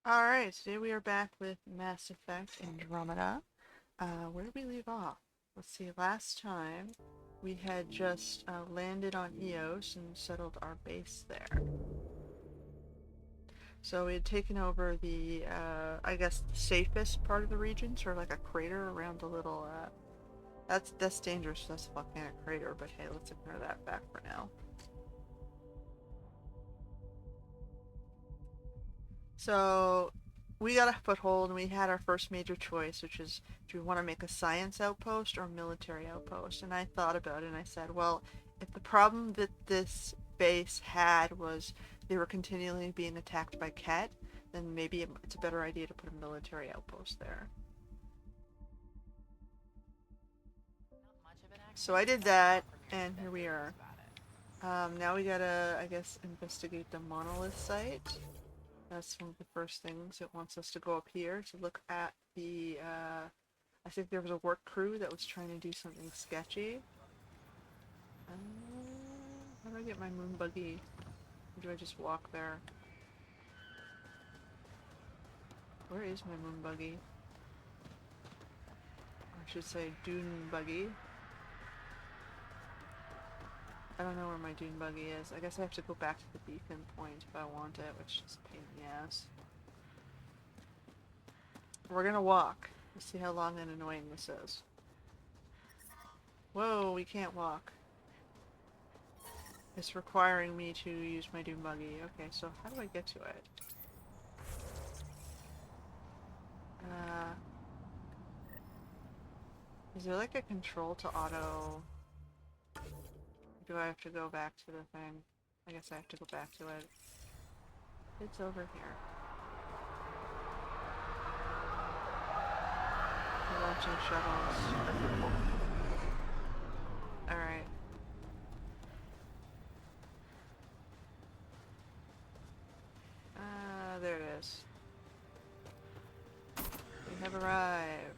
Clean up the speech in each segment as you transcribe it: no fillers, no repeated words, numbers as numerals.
Alright, today we are back with Mass Effect Andromeda. Where did we leave off? Let's see, last time we had just landed on Eos and settled our base there. So we had taken over the, I guess, the safest part of the region, sort of like a crater around the little, that's dangerous, that's a volcanic crater, but hey, let's ignore that back for now. So we got a foothold and we had our first major choice, which is do we want to make a science outpost or military outpost? And I thought about it and I said, well, if the problem that this base had was they were continually being attacked by Kett, then maybe it's a better idea to put a military outpost there. So I did that, and here we are. Now we gotta, I guess, investigate the monolith site. That's one of the first things. It wants us to go up here to look at the, I think there was a work crew that was trying to do something sketchy. How do I get my moon buggy? Or do I just walk there? Where is my moon buggy? Or I should say dune buggy. I don't know where my dune buggy is. I guess I have to go back to the beacon point if I want it, which is a pain in the ass. We're gonna walk. Let's see how long and annoying this is. Whoa, we can't walk. It's requiring me to use my dune buggy. Okay, so how do I get to it? Uh, is there like a control to auto? Do I have to go back to the thing? I guess I have to go back to it. It's over here. Launching shuttles. Alright. There it is. We have arrived.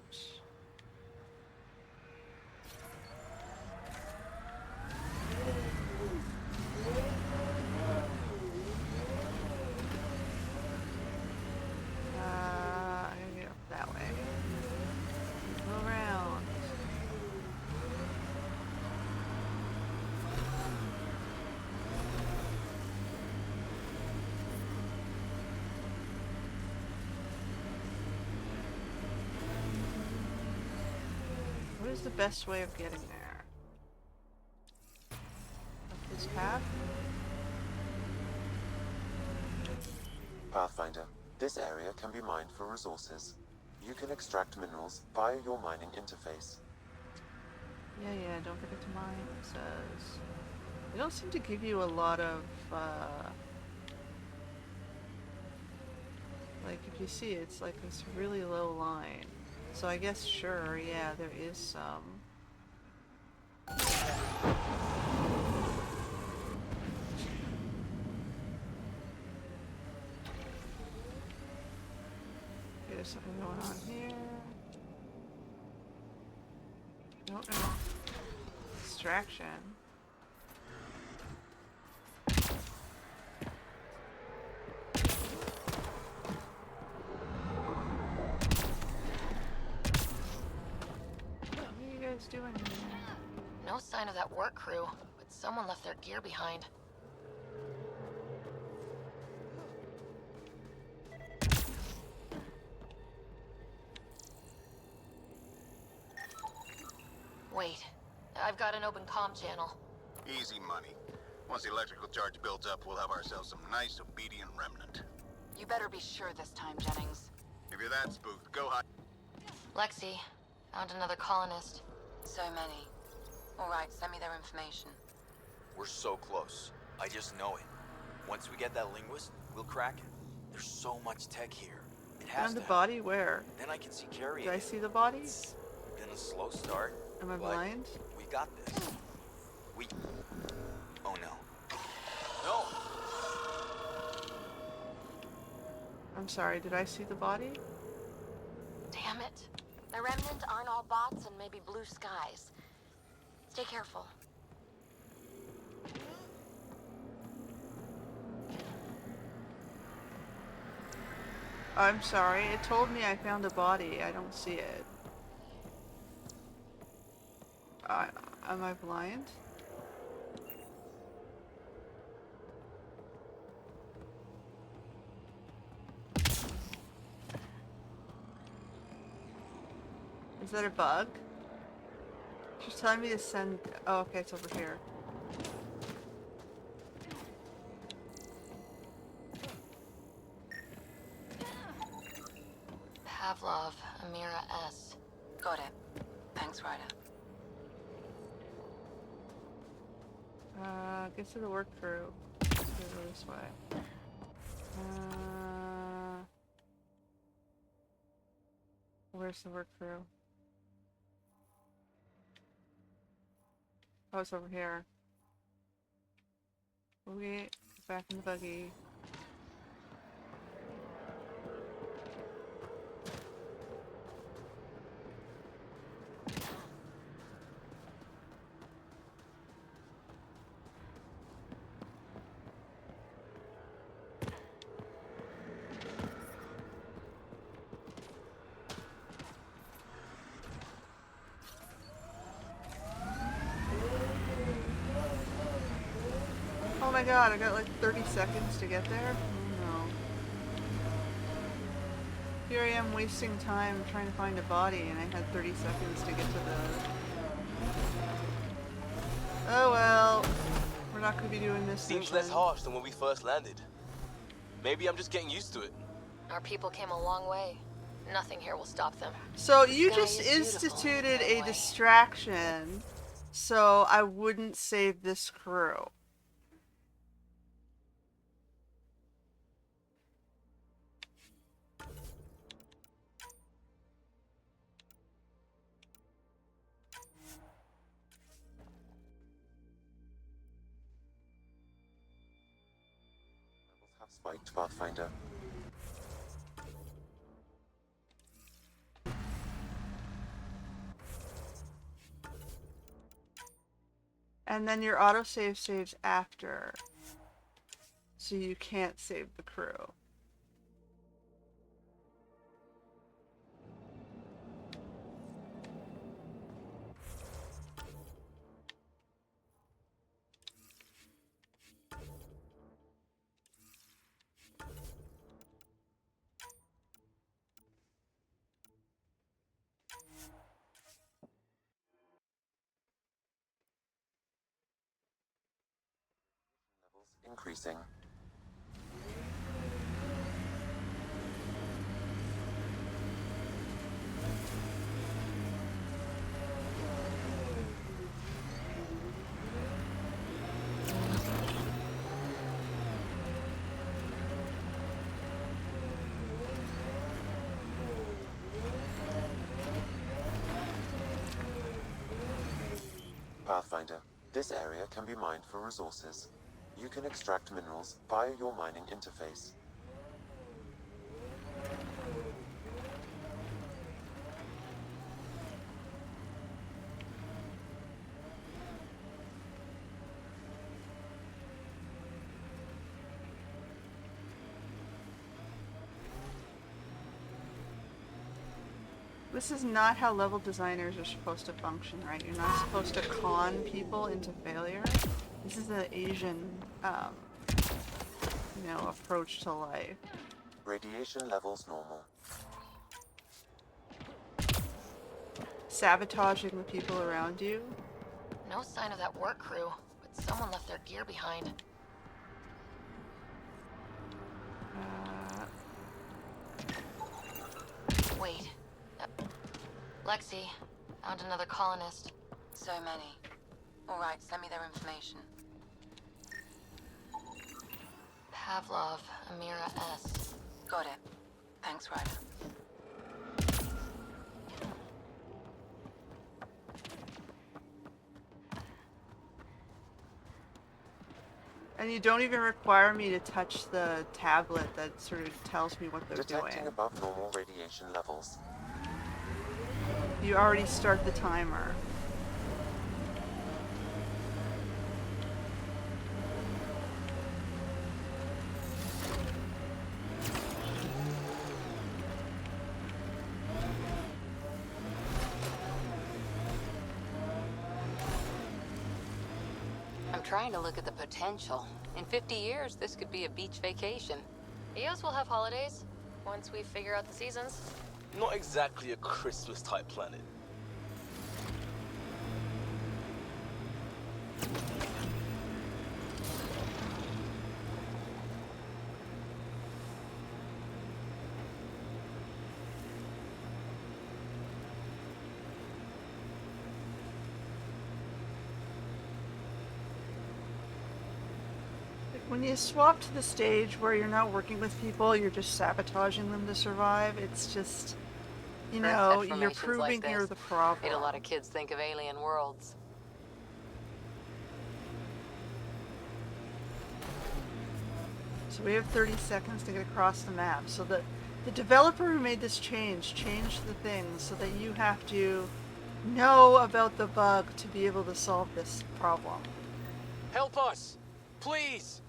I gotta get up that way. Go around. What is the best way of getting there? Up this path? Pathfinder, this area can be mined for resources. You can extract minerals via your mining interface. Yeah, don't forget to mine, it says. They don't seem to give you a lot of, like, if you see, it's like this really low line. So I guess, sure, yeah, there is some. There's something going on here. No. Distraction. What are you guys doing here? No sign of that work crew, but someone left their gear behind. Wait, I've got an open comm channel. Easy money. Once the electrical charge builds up, we'll have ourselves some nice, obedient remnant. You better be sure this time, Jennings. If you're that spooked, go hide. Lexi, found another colonist. So many. All right, send me their information. We're so close. I just know it. Once we get that linguist, we'll crack it. There's so much tech here. It has Found the to body? Where? Then I can see Carrie Do I again. see the body? It's been a slow start. Am I but blind? We got this. We... Oh no. No! I'm sorry, did I see the body? Damn it. The Remnant aren't all bots and maybe blue skies. Stay careful. I'm sorry. It told me I found a body. I don't see it. Am I blind? Is that a bug? She's telling me to send... Oh, okay, it's over here. Pavlov, Amira S. Got it. Thanks, Ryder. Gets to the work crew. Let's go this way. Where's the work crew? Oh, it's over here. Okay, back in the buggy. Oh my god, I got like 30 seconds to get there? Oh no. Here I am wasting time trying to find a body and I had 30 seconds to get to the... Oh well. We're not going to be doing this Seems mission. less harsh than when we first landed. Maybe I'm just getting used to it. Our people came a long way. Nothing here will stop them. So you Sky just is beautiful, instituted by the a way. distraction so I wouldn't save this crew. Levels have spiked, Pathfinder. And then your autosave saves after. So you can't save the crew. Levels increasing. Pathfinder, this area can be mined for resources. You can extract minerals via your mining interface. This is not how level designers are supposed to function, right? You're not supposed to con people into failure. This is the Asian, approach to life. Radiation levels normal. Sabotaging the people around you. No sign of that work crew, but someone left their gear behind. Wait. Lexi, found another colonist. So many. All right, send me their information. Pavlov, Amira S. Got it. Thanks, Ryder. And you don't even require me to touch the tablet that sort of tells me what they're Detecting doing. above normal radiation levels. You already start the timer. trying to look at the potential. In 50 years, this could be a beach vacation. EOS will have holidays once we figure out the seasons. Not exactly a Christmas type planet. When you swap to the stage where you're not working with people, you're just sabotaging them to survive. It's just, you know, you're Affirmations proving like you're this the problem. made a lot of kids think of alien worlds. So we have 30 seconds to get across the map. So the developer who made this change changed the things so that you have to know about the bug to be able to solve this problem. Help us! Please!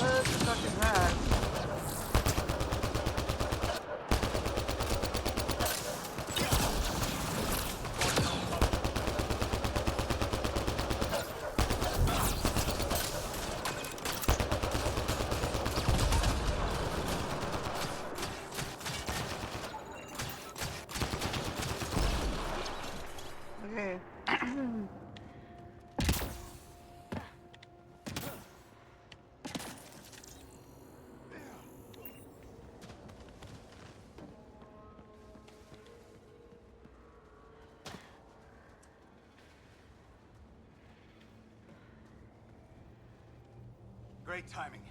What the fuck is that? Okay. Great timing.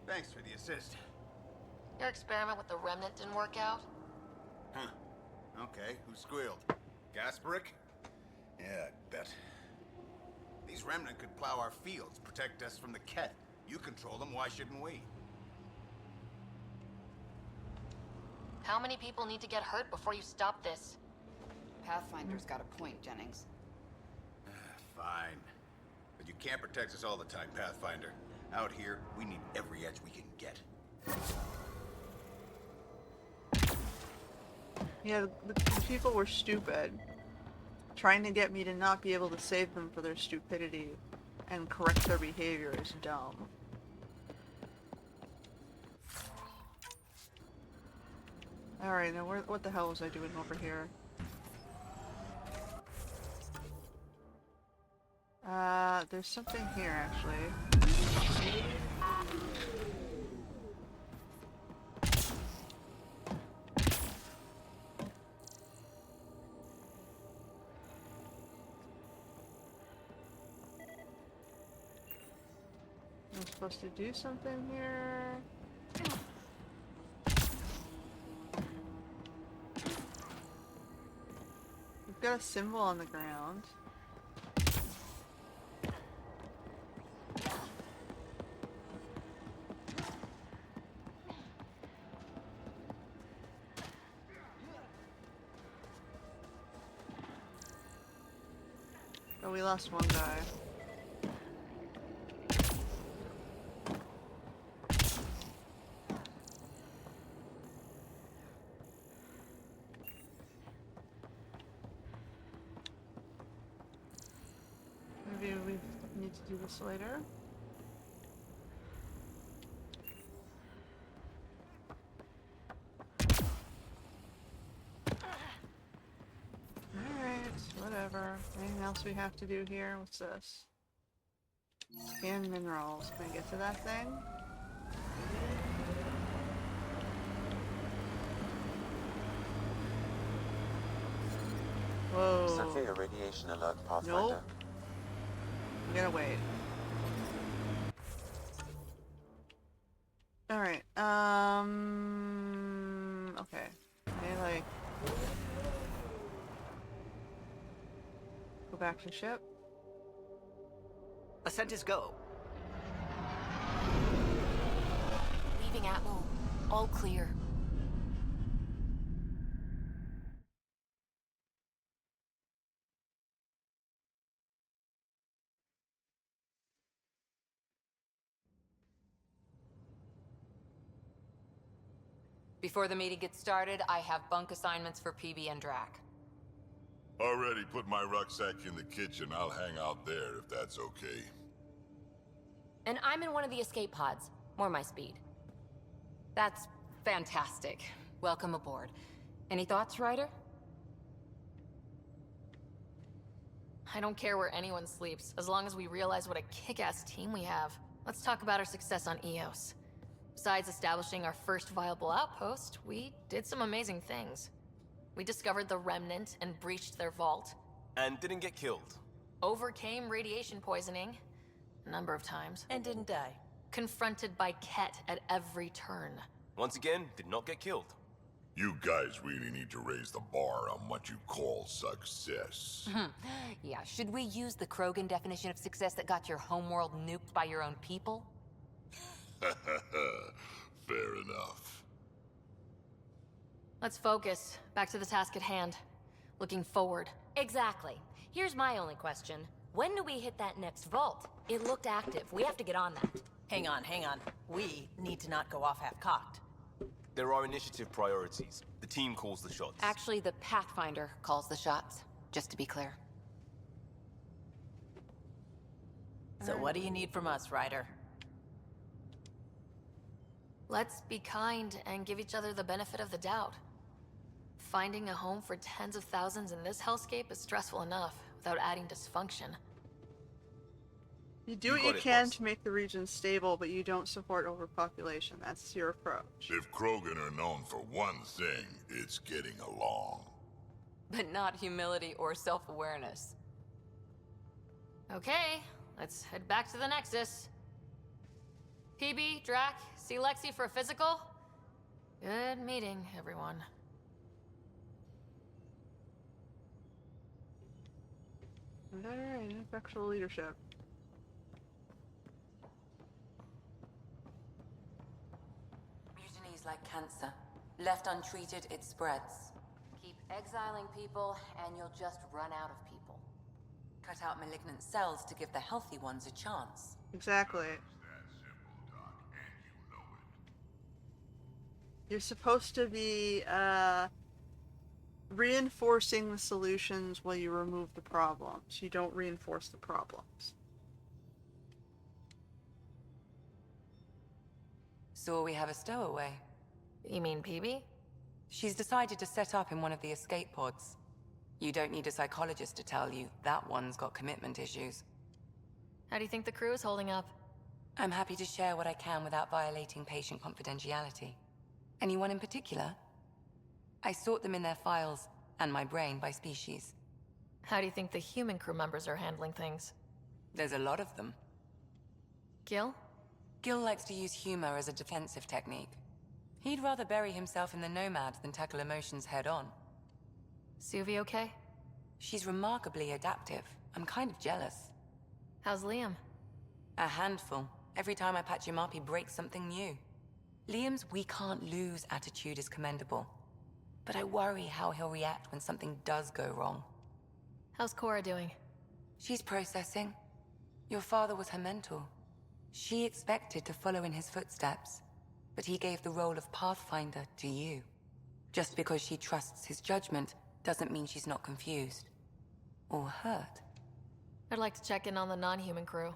Thanks for the assist. Your experiment with the Remnant didn't work out? Huh. Okay, who squealed? Gasparic? Yeah, I bet. These Remnant could plow our fields, protect us from the Kett. You control them, why shouldn't we? How many people need to get hurt before you stop this? Pathfinder's got a point, Jennings. Fine. But you can't protect us all the time, Pathfinder. Out here, we need every edge we can get. Yeah, the people were stupid. Trying to get me to not be able to save them for their stupidity and correct their behavior is dumb. Alright, now what the hell was I doing over here? There's something here, actually. I'm supposed to do something here. We've got a symbol on the ground. Oh, we lost one guy. Maybe we need to do this later. Alright, whatever. Anything else we have to do here? What's this? Scan minerals. Can I get to that thing? Whoa. Severe radiation alert, Pathfinder. Nope. I'm gonna wait. back to the ship. Ascent is go. Leaving Atmo. All clear. Before the meeting gets started, I have bunk assignments for PB and Drac. Already put my rucksack in the kitchen. I'll hang out there if that's okay. And I'm in one of the escape pods. More my speed. That's fantastic. Welcome aboard. Any thoughts, Ryder? I don't care where anyone sleeps, as long as we realize what a kick-ass team we have. Let's talk about our success on Eos. Besides establishing our first viable outpost, we did some amazing things. We discovered the Remnant and breached their vault. And didn't get killed. Overcame radiation poisoning a number of times. And didn't die. Confronted by Kett at every turn. Once again, did not get killed. You guys really need to raise the bar on what you call success. Yeah, should we use the Krogan definition of success that got your homeworld nuked by your own people? Fair enough. Let's focus. Back to the task at hand. Looking forward. Exactly. Here's my only question. When do we hit that next vault? It looked active. We have to get on that. Hang on. We need to not go off half-cocked. There are initiative priorities. The team calls the shots. Actually, the Pathfinder calls the shots, just to be clear. So what do you need from us, Ryder? Let's be kind and give each other the benefit of the doubt. Finding a home for tens of thousands in this hellscape is stressful enough, without adding dysfunction. You do what you can to make the region stable, but you don't support overpopulation. That's your approach. If Krogan are known for one thing, it's getting along. But not humility or self-awareness. Okay, let's head back to the Nexus. PB, Drac, see Lexi for a physical? Good meeting, everyone. Alright, effectual leadership. Mutiny is like cancer. Left untreated, it spreads. Keep exiling people, and you'll just run out of people. Cut out malignant cells to give the healthy ones a chance. Exactly. You're supposed to be, reinforcing the solutions while you remove the problems. You don't reinforce the problems. So we have a stowaway. You mean PB? She's decided to set up in one of the escape pods. You don't need a psychologist to tell you that one's got commitment issues. How do you think the crew is holding up? I'm happy to share what I can without violating patient confidentiality. Anyone in particular? I sort them in their files, and my brain by species. How do you think the human crew members are handling things? There's a lot of them. Gil? Gil likes to use humor as a defensive technique. He'd rather bury himself in the Nomad than tackle emotions head-on. Suvi okay? She's remarkably adaptive. I'm kind of jealous. How's Liam? A handful. Every time I patch him up, he breaks something new. Liam's we can't lose attitude is commendable. But I worry how he'll react when something does go wrong. How's Cora doing? She's processing. Your father was her mentor. She expected to follow in his footsteps, but he gave the role of Pathfinder to you. Just because she trusts his judgment doesn't mean she's not confused. Or hurt. I'd like to check in on the non-human crew.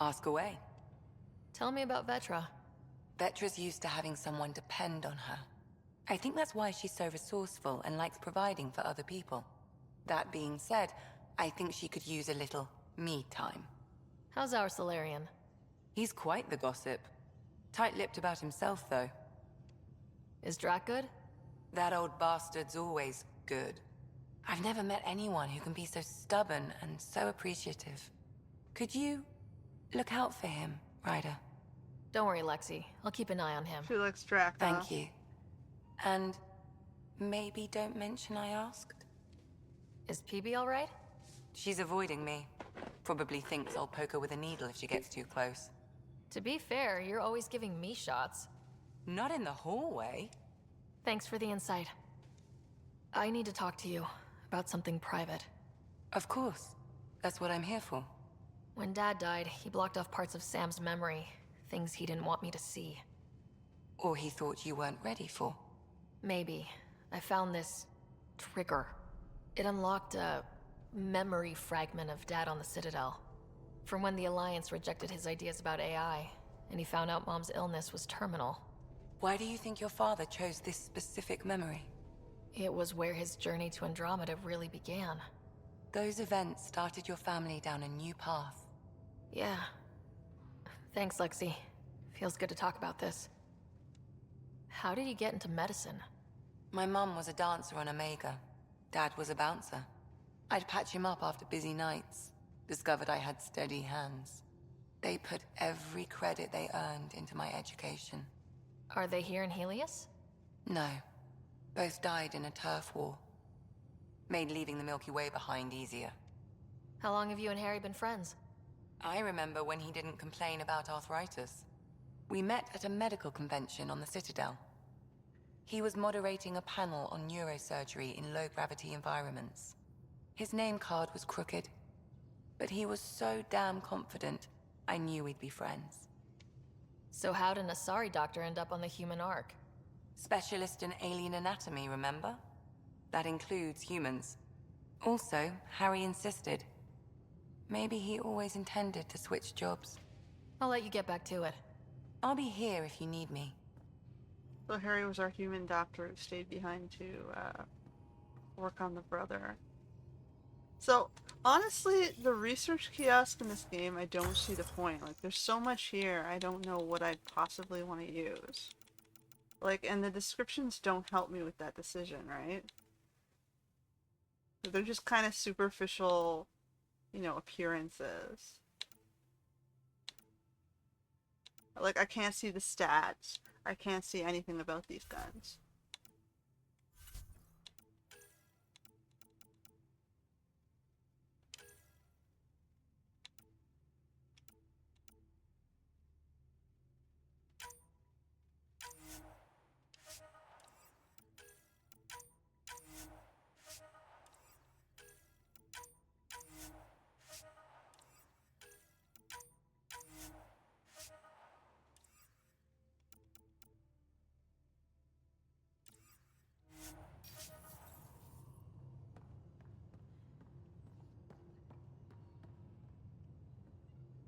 Ask away. Tell me about Vetra. Vetra's used to having someone depend on her. I think that's why she's so resourceful and likes providing for other people. That being said, I think she could use a little me time. How's our Solarian? He's quite the gossip. Tight-lipped about himself, though. Is Drac good? That old bastard's always good. I've never met anyone who can be so stubborn and so appreciative. Could you look out for him, Ryder? Don't worry, Lexi. I'll keep an eye on him. She likes Drac, huh? Thank you. And maybe don't mention I asked? Is PB alright? She's avoiding me. Probably thinks I'll poke her with a needle if she gets too close. To be fair, you're always giving me shots. Not in the hallway. Thanks for the insight. I need to talk to you about something private. Of course. That's what I'm here for. When Dad died, he blocked off parts of Sam's memory, things he didn't want me to see. Or he thought you weren't ready for. Maybe. I found this trigger. It unlocked a memory fragment of Dad on the Citadel. From when the Alliance rejected his ideas about AI, and he found out Mom's illness was terminal. Why do you think your father chose this specific memory? It was where his journey to Andromeda really began. Those events started your family down a new path. Yeah. Thanks, Lexi. Feels good to talk about this. How did you get into medicine? My mum was a dancer on Omega. Dad was a bouncer. I'd patch him up after busy nights. Discovered I had steady hands. They put every credit they earned into my education. Are they here in Helios? No. Both died in a turf war. Made leaving the Milky Way behind easier. How long have you and Harry been friends? I remember when he didn't complain about arthritis. We met at a medical convention on the Citadel. He was moderating a panel on neurosurgery in low-gravity environments. His name card was crooked, but he was so damn confident, I knew we'd be friends. So how did an Asari doctor end up on the human Ark? Specialist in alien anatomy, remember? That includes humans. Also, Harry insisted. Maybe he always intended to switch jobs. I'll let you get back to it. I'll be here if you need me. So Harry was our human doctor who stayed behind to work on the brother. So, honestly, the research kiosk in this game, I don't see the point. Like, there's so much here, I don't know what I'd possibly want to use. Like, and the descriptions don't help me with that decision, right? They're just kind of superficial, you know, appearances. Like, I can't see the stats. I can't see anything about these guns.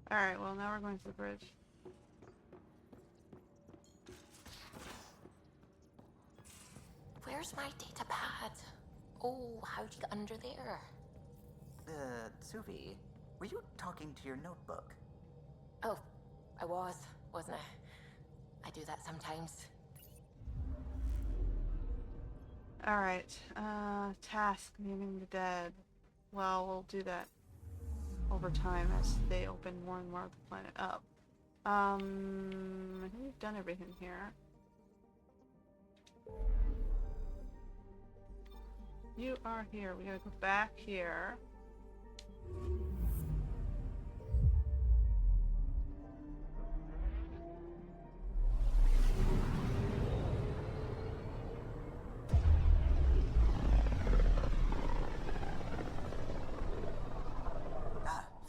Alright, well now we're going to the bridge. Where's my data pad? Oh, how'd you get under there? Suvi, were you talking to your notebook? Oh, I wasn't I? I do that sometimes. Alright, task, naming the dead. Well, we'll do that over time as they open more and more of the planet up. I think we've done everything here. You are here. We gotta go back here.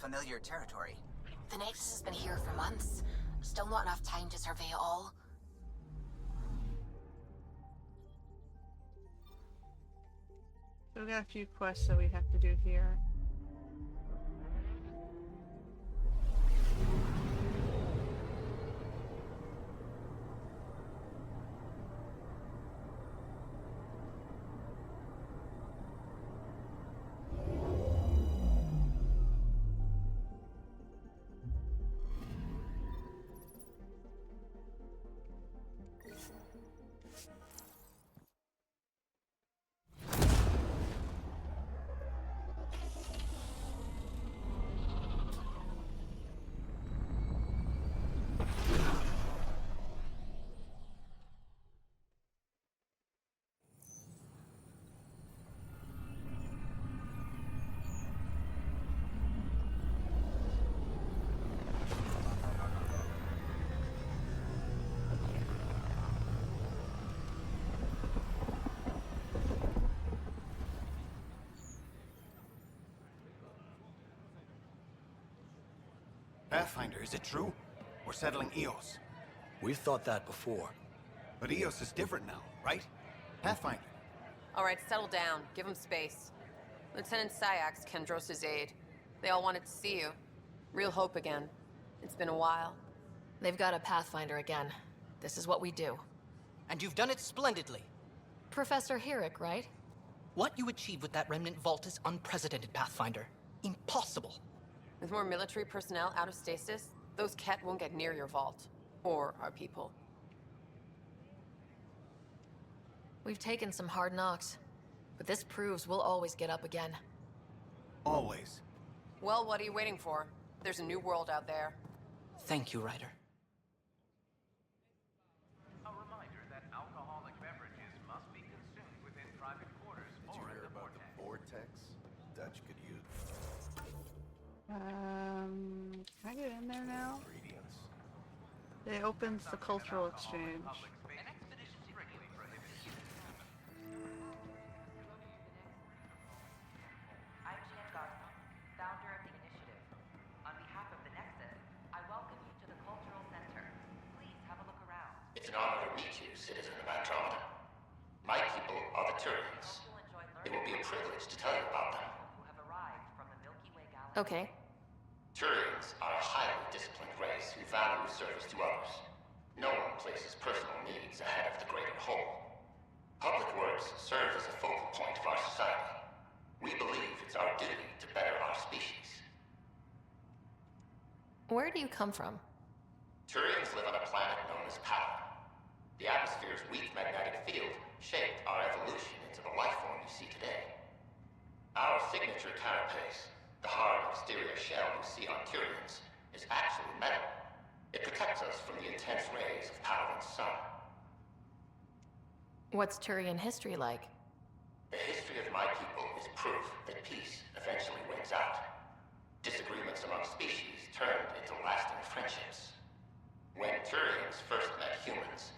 Familiar territory. The Nexus has been here for months. Still not enough time to survey it all. So we got a few quests that we have to do here. Pathfinder, is it true? We're settling Eos. We've thought that before. But Eos is different now, right? Pathfinder. All right, settle down. Give him space. Lieutenant Syax, Kendros' aide. They all wanted to see you. Real hope again. It's been a while. They've got a Pathfinder again. This is what we do. And you've done it splendidly. Professor Herrick, right? What you achieved with that Remnant Vault is unprecedented, Pathfinder. Impossible. With more military personnel out of stasis, those Kett won't get near your vault. Or our people. We've taken some hard knocks. But this proves we'll always get up again. Always. Well, what are you waiting for? There's a new world out there. Thank you, Ryder. A reminder that alcoholic beverages must be consumed within private quarters or in the vortex. Vortex? Dutch could use. Can I get in there now? Ingredients. It opens the cultural exchange. Founder of the initiative. On behalf of the Nexus, I welcome you to the Cultural Center. Please have a look around. It's an honor to meet you, citizen of Andromeda. My people are the Turians. It will be a privilege to tell you about them. Who have arrived from the Milky Way galaxy. Okay. Turians are a highly disciplined race who value service to others. No one places personal needs ahead of the greater whole. Public works serve as a focal point of our society. We believe it's our duty to better our species. Where do you come from? Turians live on a planet known as Power. The atmosphere's weak magnetic field shaped our evolution into the life form you see today. Our signature carapace, the hard exterior shell you see on Turians, is actually metal. It protects us from the intense rays of Power's sun. What's Turian history like? The history of my people is proof that peace eventually wins out. Disagreements among species turned into lasting friendships. When Turians first met humans,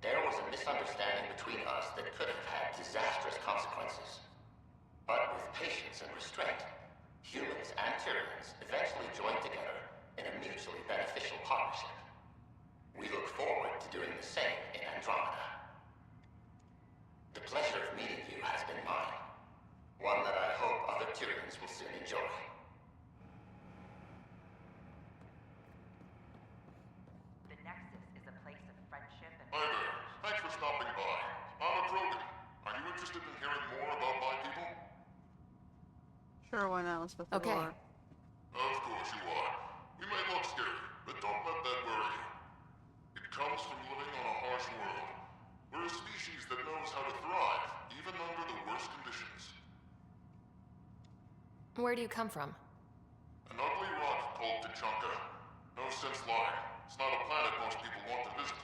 there was a misunderstanding between us that could have had disastrous consequences. But with patience and restraint, humans and Turians eventually joined together in a mutually beneficial partnership. We look forward to doing the same in Andromeda. The pleasure of meeting you has been mine. One that I hope other Turians will soon enjoy. The Nexus is a place of friendship and... Hi there. Thanks for stopping by. I'm a Krogan. Are you interested in hearing more about my people? Sure, why not? Let's go through the Okay. lore. Of course you are. We may look scary, but don't let that worry you. It comes from living on a harsh world. We're a species that knows how to thrive, even under the worst conditions. Where do you come from? An ugly rock called Tachanka. No sense lying. It's not a planet most people want to visit.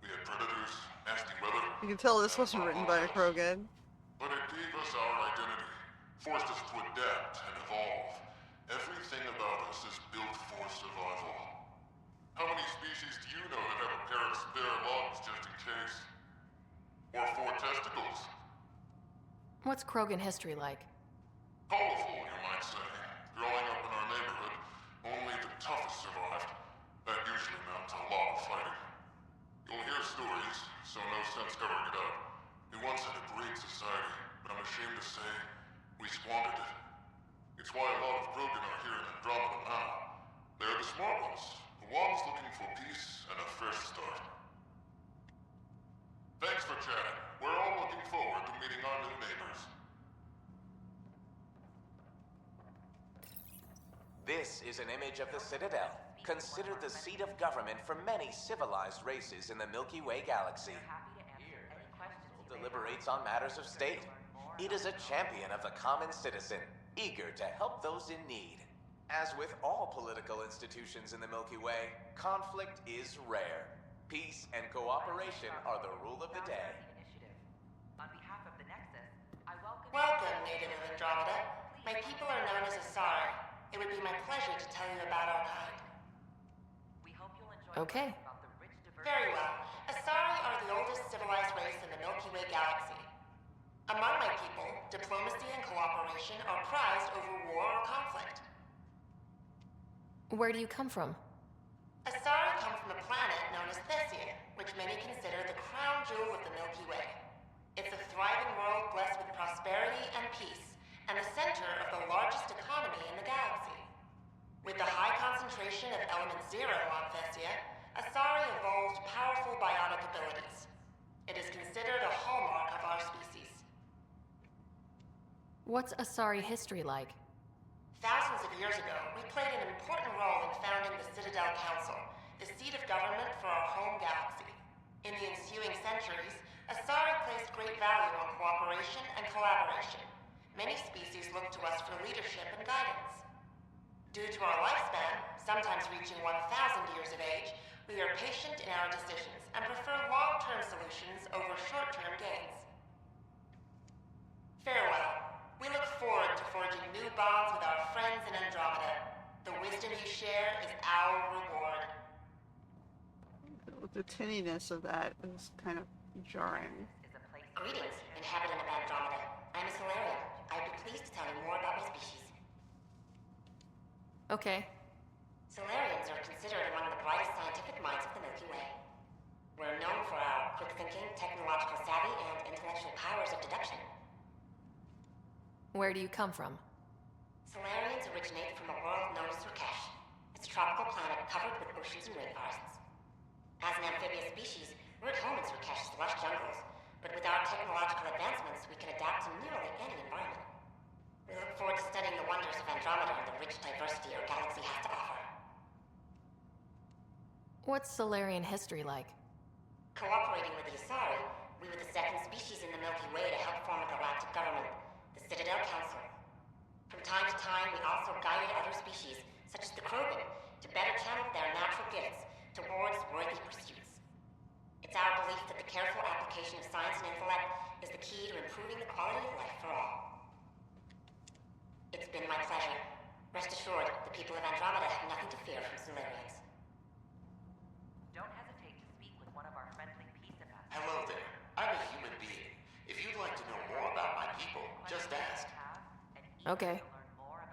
We had predators, nasty weather. You can tell this wasn't written by a Krogan. But it gave us our identity, forced us to adapt and evolve. Everything about us is built for survival. How many species do you know that have a pair of spare lungs just in case? Or 4 testicles? What's Krogan history like? Colorful, you might say. Growing up in our neighborhood, only the toughest survived. That usually meant a lot of fighting. You'll hear stories, so no sense covering it up. We once had a great society, but I'm ashamed to say, we squandered it. It's why a lot of Krogan are here in Andromeda now. They're the smart ones, the ones looking for peace and a fresh start. Thanks for chatting. We're all looking forward to meeting our new neighbors. This is an image of the Citadel, considered the seat of government for many civilized races in the Milky Way galaxy. Here, it deliberates on matters of state. It is a champion of the common citizen, eager to help those in need. As with all political institutions in the Milky Way, conflict is rare. Peace and cooperation are the rule of the day. On behalf of the Nexus, I welcome... Welcome, native of Andromeda. My people are known as Asari. It would be my pleasure to tell you about our kind. We hope you'll enjoy Okay. about the rich diversity... Very well. Asari are the oldest civilized race in the Milky Way galaxy. Among my people, diplomacy and cooperation are prized over war or conflict. Where do you come from? Asari come from a planet known as Thessia, which many consider the crown jewel of the Milky Way. It's a thriving world blessed with prosperity and peace, and the center of the largest economy in the galaxy. With the high concentration of element zero on Thessia, Asari evolved powerful bionic abilities. It is considered a hallmark of our species. What's Asari history like? Thousands of years ago, we played an important role in founding the Citadel Council, the seat of government for our home galaxy. In the ensuing centuries, Asari placed great value on cooperation and collaboration. Many species look to us for leadership and guidance. Due to our lifespan, sometimes reaching 1,000 years of age, we are patient in our decisions and prefer long-term solutions over short-term gains. Farewell. We look forward to forging new bonds with our friends in Andromeda. The wisdom you share is our reward. The tinniness of that is kind of jarring. Greetings, inhabitant of Andromeda. I'm a Solarian. I'd be pleased to tell you more about my species. Okay. Solarians are considered among the brightest scientific minds of the Milky Way. We're known for our quick thinking, technological savvy, and intellectual powers of deduction. Where do you come from? Solarians originate from a world known as Surkesh. It's a tropical planet covered with oceans and rainforests. As an amphibious species, we're at home in Surkesh's lush jungles, but with our technological advancements, we can adapt to nearly any environment. We look forward to studying the wonders of Andromeda and the rich diversity our galaxy has to offer. What's Solarian history like? Cooperating with the Asari, we were the second species in the Milky Way to help form a galactic government, the Citadel Council. From time to time, we also guided other species, such as the Krogan, to better channel their natural gifts towards worthy pursuits. It's our belief that the careful application of science and intellect is the key to improving the quality of life for all. It's been my pleasure. Rest assured, the people of Andromeda have nothing to fear from Solarians. Don't hesitate to speak with one of our friendly peace ambassadors. Hello there. I'm a human being. If you'd like to know more about my people, just ask. Okay.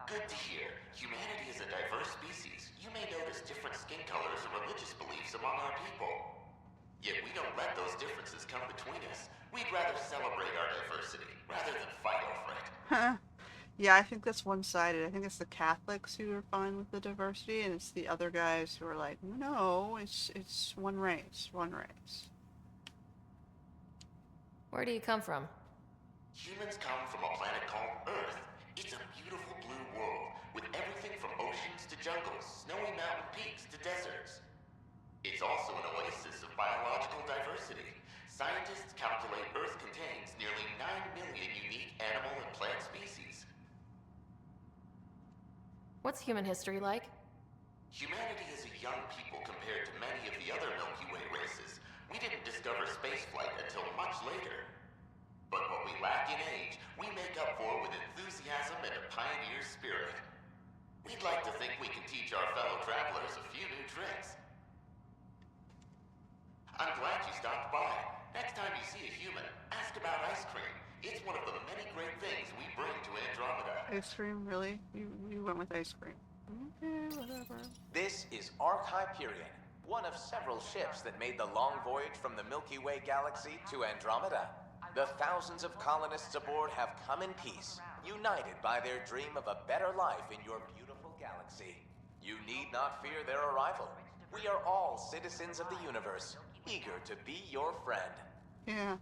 Good to hear. Humanity is a diverse species. You may notice different skin colors or religious beliefs among our people. Yet we don't let those differences come between us. We'd rather celebrate our diversity rather than fight over it. Yeah, I think that's one-sided. I think it's the Catholics who are fine with the diversity, and it's the other guys who are like, no, it's one race, one race. Where do you come from? Humans come from a planet called Earth. It's a beautiful blue world with everything from oceans to jungles, snowy mountain peaks to deserts. It's also an oasis of biological diversity. Scientists calculate Earth contains nearly 9 million unique animal and plant species. What's human history like? Humanity is a young people compared to many of the other Milky Way races. We didn't discover spaceflight until much later. But what we lack in age, we make up for with enthusiasm and a pioneer spirit. We'd like to think we can teach our fellow travelers a few new tricks. I'm glad you stopped by. Next time you see a human, ask about ice cream. It's one of the many great things we bring to Andromeda. Ice cream, really? You went with ice cream. Okay, whatever. This is Ark Hyperion, one of several ships that made the long voyage from the Milky Way galaxy to Andromeda. The thousands of colonists aboard have come in peace, united by their dream of a better life in your beautiful galaxy. You need not fear their arrival. We are all citizens of the universe, eager to be your friend. Yeah.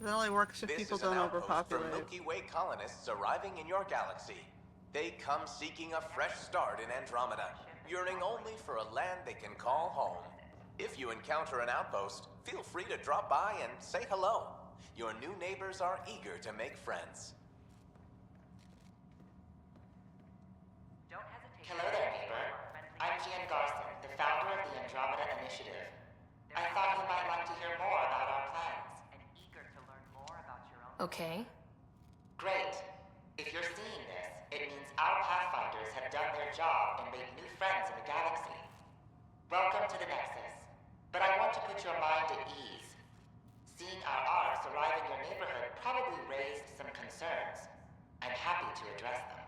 That only works if This people is an don't outpost for overpopulate. Milky Way colonists arriving in your galaxy. They come seeking a fresh start in Andromeda, yearning only for a land they can call home. If you encounter an outpost, feel free to drop by and say hello. Your new neighbors are eager to make friends. Don't hesitate. Hello there, neighbor. I'm Gian Garson, the founder of the Andromeda Initiative. I thought you might like to hear more about our plans. And eager to learn more about your own. Okay. Great. If you're seeing this, it means our Pathfinders have done their job and made new friends in the galaxy. Welcome to the Nexus. But I want to put your mind at ease. Seeing our arcs arrive in your neighborhood probably raised some concerns. I'm happy to address them.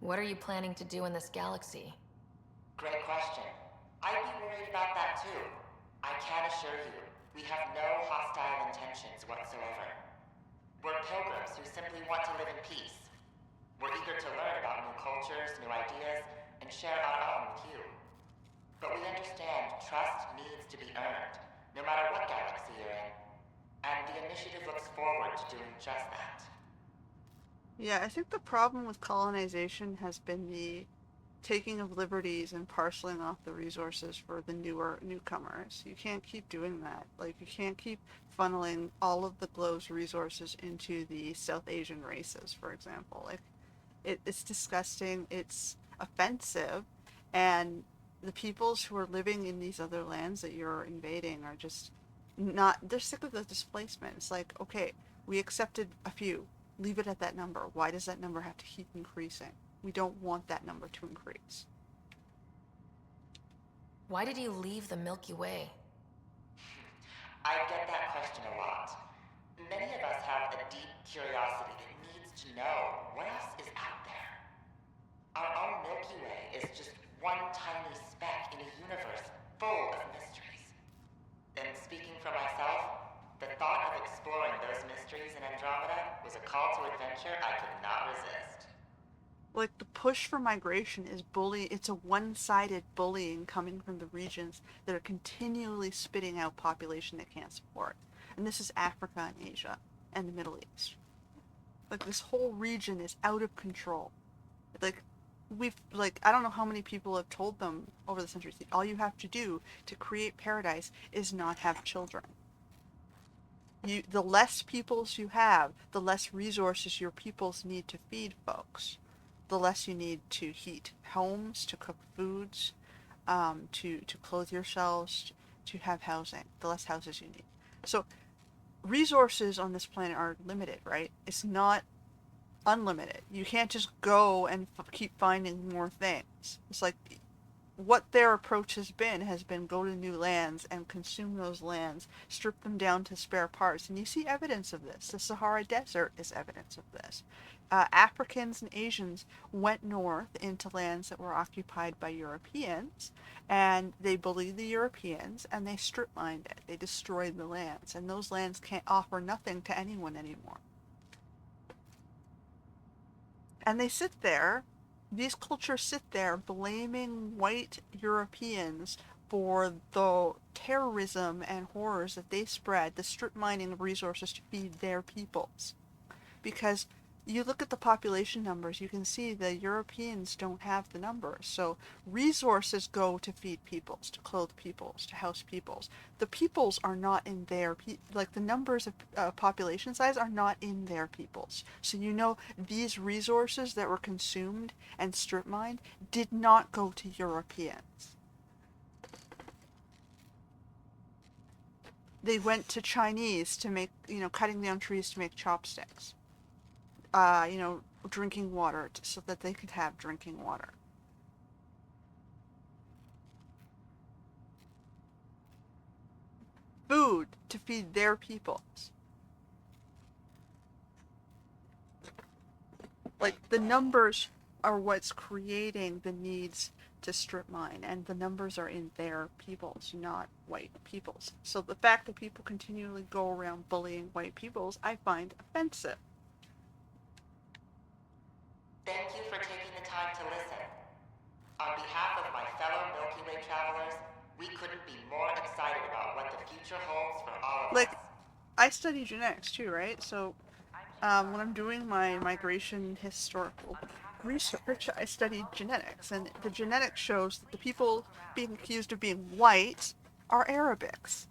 What are you planning to do in this galaxy? Great question. I'd be worried about that too. I can assure you, we have no hostile intentions whatsoever. We're pilgrims who simply want to live in peace. We're eager to learn about new cultures, new ideas, and share our own with you. But we understand trust needs to be earned, no matter what galaxy you're in. And the initiative looks forward to doing just that. Yeah, I think the problem with colonization has been the taking of liberties and parceling off the resources for the newcomers. You can't keep doing that. Like, you can't keep funneling all of the globe's resources into the South Asian races, for example. Like, it's disgusting, it's offensive, and the peoples who are living in these other lands that you're invading are just not, they're sick of the displacement. It's like, okay, we accepted a few, leave it at that number. Why does that number have to keep increasing? We don't want that number to increase. Why did you leave the Milky Way? I get that question a lot. Many of us have a deep curiosity that needs to know what else is out there. Our own Milky Way is just one tiny speck in a universe full of mysteries. And speaking for myself, the thought of exploring those mysteries in Andromeda was a call to adventure I could not resist. Like, the push for migration is it's a one-sided bullying coming from the regions that are continually spitting out population they can't support. And this is Africa and Asia and the Middle East. Like, this whole region is out of control. Like, I don't know how many people have told them over the centuries, all you have to do to create paradise is not have children. The less peoples you have, the less resources your peoples need to feed folks. The less you need to heat homes, to cook foods, to clothe yourselves, to have housing. The less houses you need. So resources on this planet are limited, right? It's not unlimited. You can't just go and keep finding more things. It's like what their approach has been go to new lands and consume those lands, strip them down to spare parts. And you see evidence of this. The Sahara Desert is evidence of this. Africans and Asians went north into lands that were occupied by Europeans, and they bullied the Europeans, and they strip mined it. They destroyed the lands, and those lands can't offer nothing to anyone anymore. And they sit there, these cultures sit there blaming white Europeans for the terrorism and horrors that they spread, the strip mining of resources to feed their peoples. Because you look at the population numbers, you can see the Europeans don't have the numbers. So resources go to feed peoples, to clothe peoples, to house peoples. The peoples are not in their, like the numbers of population size are not in their peoples. So you know these resources that were consumed and strip mined did not go to Europeans. They went to Chinese to make, cutting down trees to make chopsticks. Drinking water so that they could have drinking water. Food to feed their peoples. Like, the numbers are what's creating the needs to strip mine, and the numbers are in their peoples, not white peoples. So the fact that people continually go around bullying white peoples, I find offensive. Thank you for taking the time to listen. On behalf of my fellow Milky Way travelers, we couldn't be more excited about what the future holds for all of us. I study genetics too, right? So when I'm doing my migration historical research, I studied genetics, and the genetics shows that the people being accused of being white are Arabics.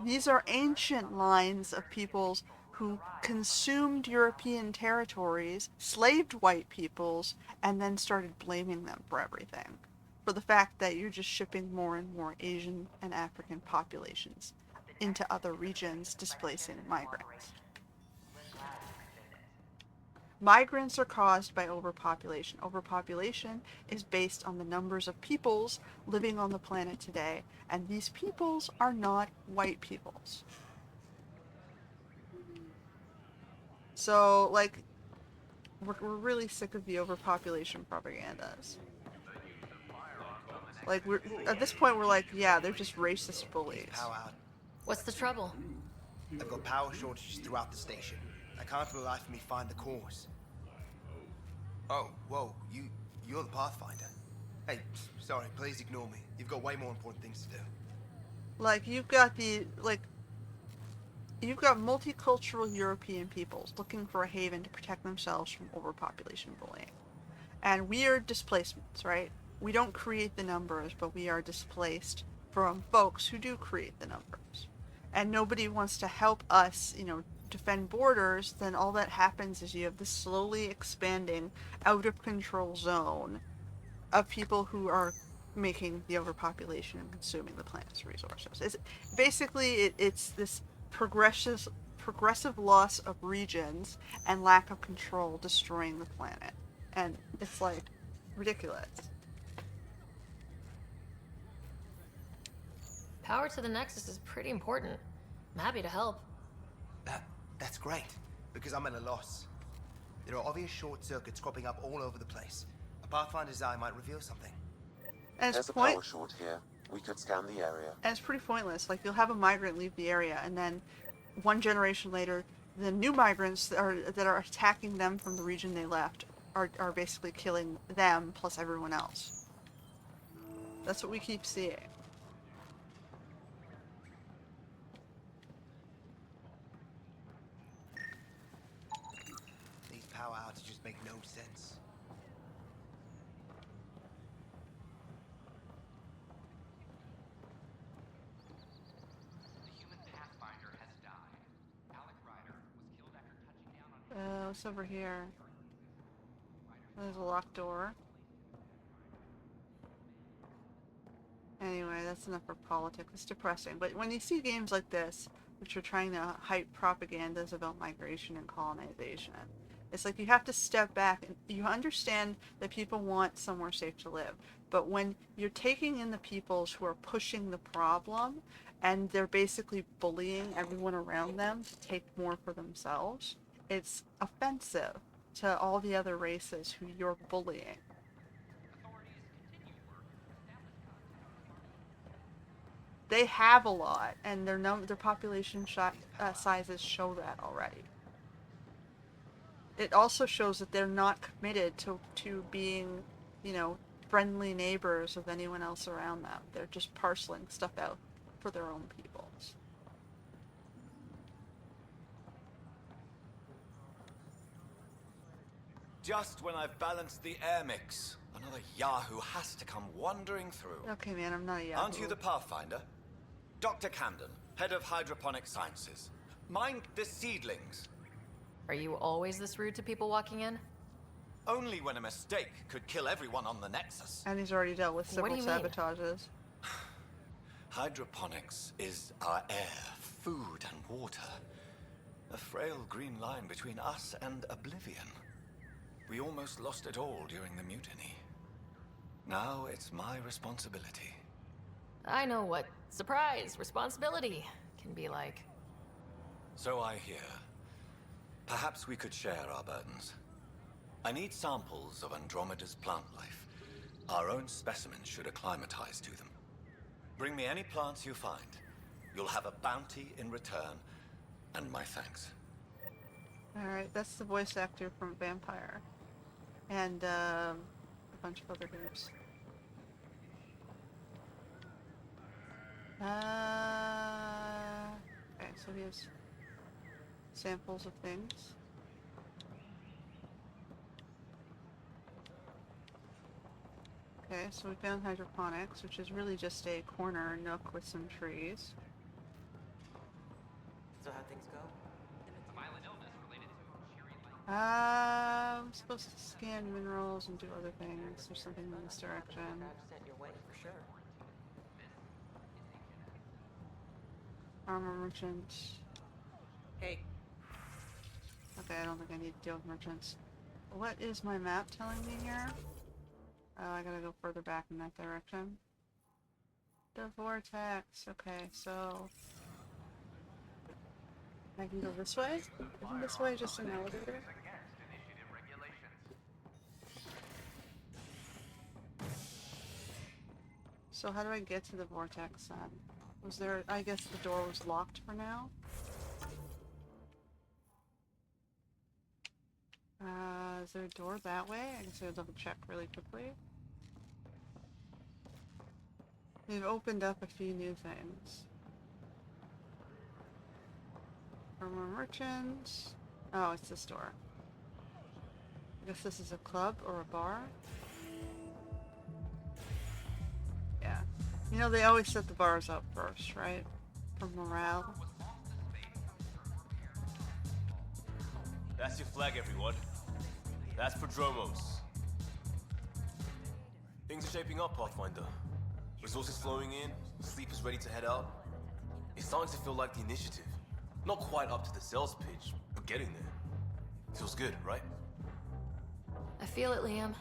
These are ancient lines of peoples who consumed European territories, slaved white peoples, and then started blaming them for everything. For the fact that you're just shipping more and more Asian and African populations into other regions, displacing migrants. Migrants are caused by overpopulation. Overpopulation is based on the numbers of peoples living on the planet today, and these peoples are not white peoples. So, we're really sick of the overpopulation propagandas. Like, we're at this point, we're like, yeah, they're just racist bullies. Power out. What's the trouble? I've got power shortages throughout the station. I can't for the life of me find the cause. Oh, whoa, you're the Pathfinder. Hey, sorry, please ignore me. You've got way more important things to do. Like, you've got multicultural European peoples looking for a haven to protect themselves from overpopulation bullying. And we are displacements, right? We don't create the numbers, but we are displaced from folks who do create the numbers. And nobody wants to help us, defend borders. Then all that happens is you have this slowly expanding, out of control zone of people who are making the overpopulation and consuming the planet's resources. It's this progressive loss of regions and lack of control destroying the planet. And it's like ridiculous. Power to the Nexus is pretty important. I'm happy to help. That's great, because I'm at a loss. There are obvious short circuits cropping up all over the place. A Pathfinder's eye might reveal something. And There's a power short here. We could scan the area. And it's pretty pointless. Like, you'll have a migrant leave the area, and then one generation later, the new migrants that are attacking them from the region they left are basically killing them plus everyone else. That's what we keep seeing. These power outages make no sense. The human Pathfinder has died. Alec Ryder was killed after touching down on... What's over here? There's a locked door. Anyway, that's enough for politics. It's depressing. But when you see games like this, which are trying to hype propagandas about migration and colonization, it's like you have to step back and you understand that people want somewhere safe to live. But when you're taking in the peoples who are pushing the problem and they're basically bullying everyone around them to take more for themselves, it's offensive to all the other races who you're bullying. They have a lot, and their population sizes show that already. It also shows that they're not committed to being, friendly neighbors of anyone else around them. They're just parceling stuff out for their own peoples. Just when I've balanced the air mix, another Yahoo has to come wandering through. Okay, man, I'm not a Yahoo. Aren't you the Pathfinder? Dr. Camden, head of hydroponic sciences. Mind the seedlings. Are you always this rude to people walking in? Only when a mistake could kill everyone on the Nexus. And he's already dealt with several sabotages. Hydroponics is our air, food, and water. A frail green line between us and oblivion. We almost lost it all during the mutiny. Now it's my responsibility. I know what surprise, responsibility can be like. So I hear. Perhaps we could share our burdens. I need samples of Andromeda's plant life. Our own specimens should acclimatize to them. Bring me any plants you find. You'll have a bounty in return, and my thanks. Alright, that's the voice actor from Vampire. And a bunch of other groups. Okay, so he has samples of things. Okay, so we found hydroponics, which is really just a corner nook with some trees. So how things go? It's a violent illness related to cheery light. I'm supposed to scan minerals and do other things. There's something in this direction. Sent your way for sure. Armor merchant. Hey. Okay, I don't think I need to deal with merchants. What is my map telling me here? Oh, I gotta go further back in that direction. The vortex. Okay, so I can go this way? Isn't this way just an elevator? So how do I get to the vortex then? Was there... I guess the door was locked for now? Is there a door that way? I guess I'll double check really quickly. They've opened up a few new things. For more merchants. Oh, it's this door. I guess this is a club or a bar? Yeah. You know, they always set the bars up first, right? For morale. That's your flag, everyone. That's Prodromos. Things are shaping up, Pathfinder. Resources flowing in, sleepers ready to head out. It's starting to feel like the initiative. Not quite up to the sales pitch, but getting there. Feels good, right? I feel it, Liam.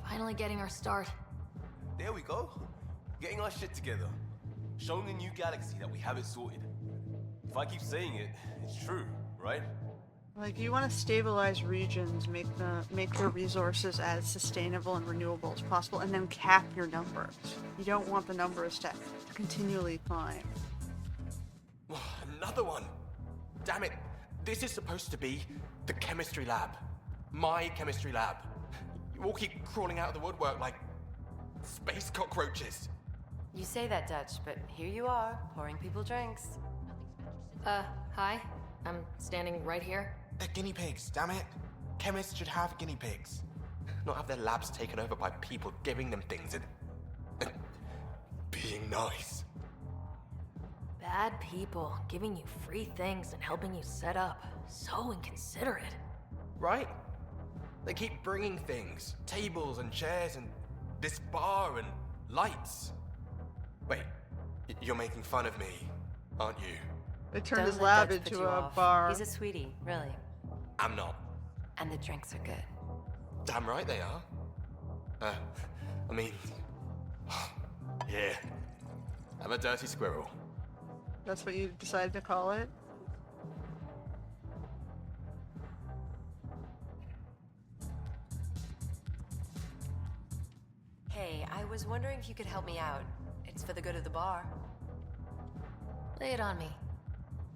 Finally getting our start. There we go. Getting our shit together. Showing the new galaxy that we have it sorted. If I keep saying it, it's true, right? Like, you want to stabilize regions, make the resources as sustainable and renewable as possible, and then cap your numbers. You don't want the numbers to continually climb. Another one! Damn it! This is supposed to be the chemistry lab. My chemistry lab. You all keep crawling out of the woodwork like space cockroaches. You say that, Dutch, but here you are, pouring people drinks. Hi. I'm standing right here. They're guinea pigs, damn it. Chemists should have guinea pigs. Not have their labs taken over by people giving them things and being nice. Bad people giving you free things and helping you set up. So inconsiderate. Right? They keep bringing things. Tables and chairs and this bar and lights. Wait, you're making fun of me, aren't you? They turned Don't his let lab Dutch put into you a off. bar. He's a sweetie, really. I'm not. And the drinks are good. Damn right they are. I mean... yeah. I'm a dirty squirrel. That's what you decided to call it? Hey, I was wondering if you could help me out. It's for the good of the bar. Lay it on me.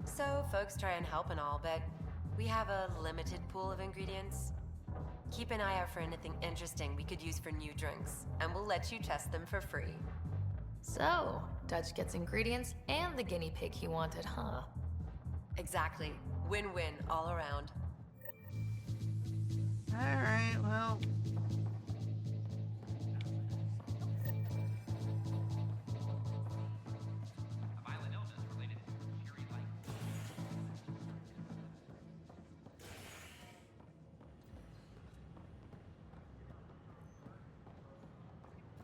So, folks try and help and all, but we have a limited pool of ingredients. Keep an eye out for anything interesting we could use for new drinks, and we'll let you test them for free. So, Dutch gets ingredients and the guinea pig he wanted, huh? Exactly. Win-win all around. Alright, well...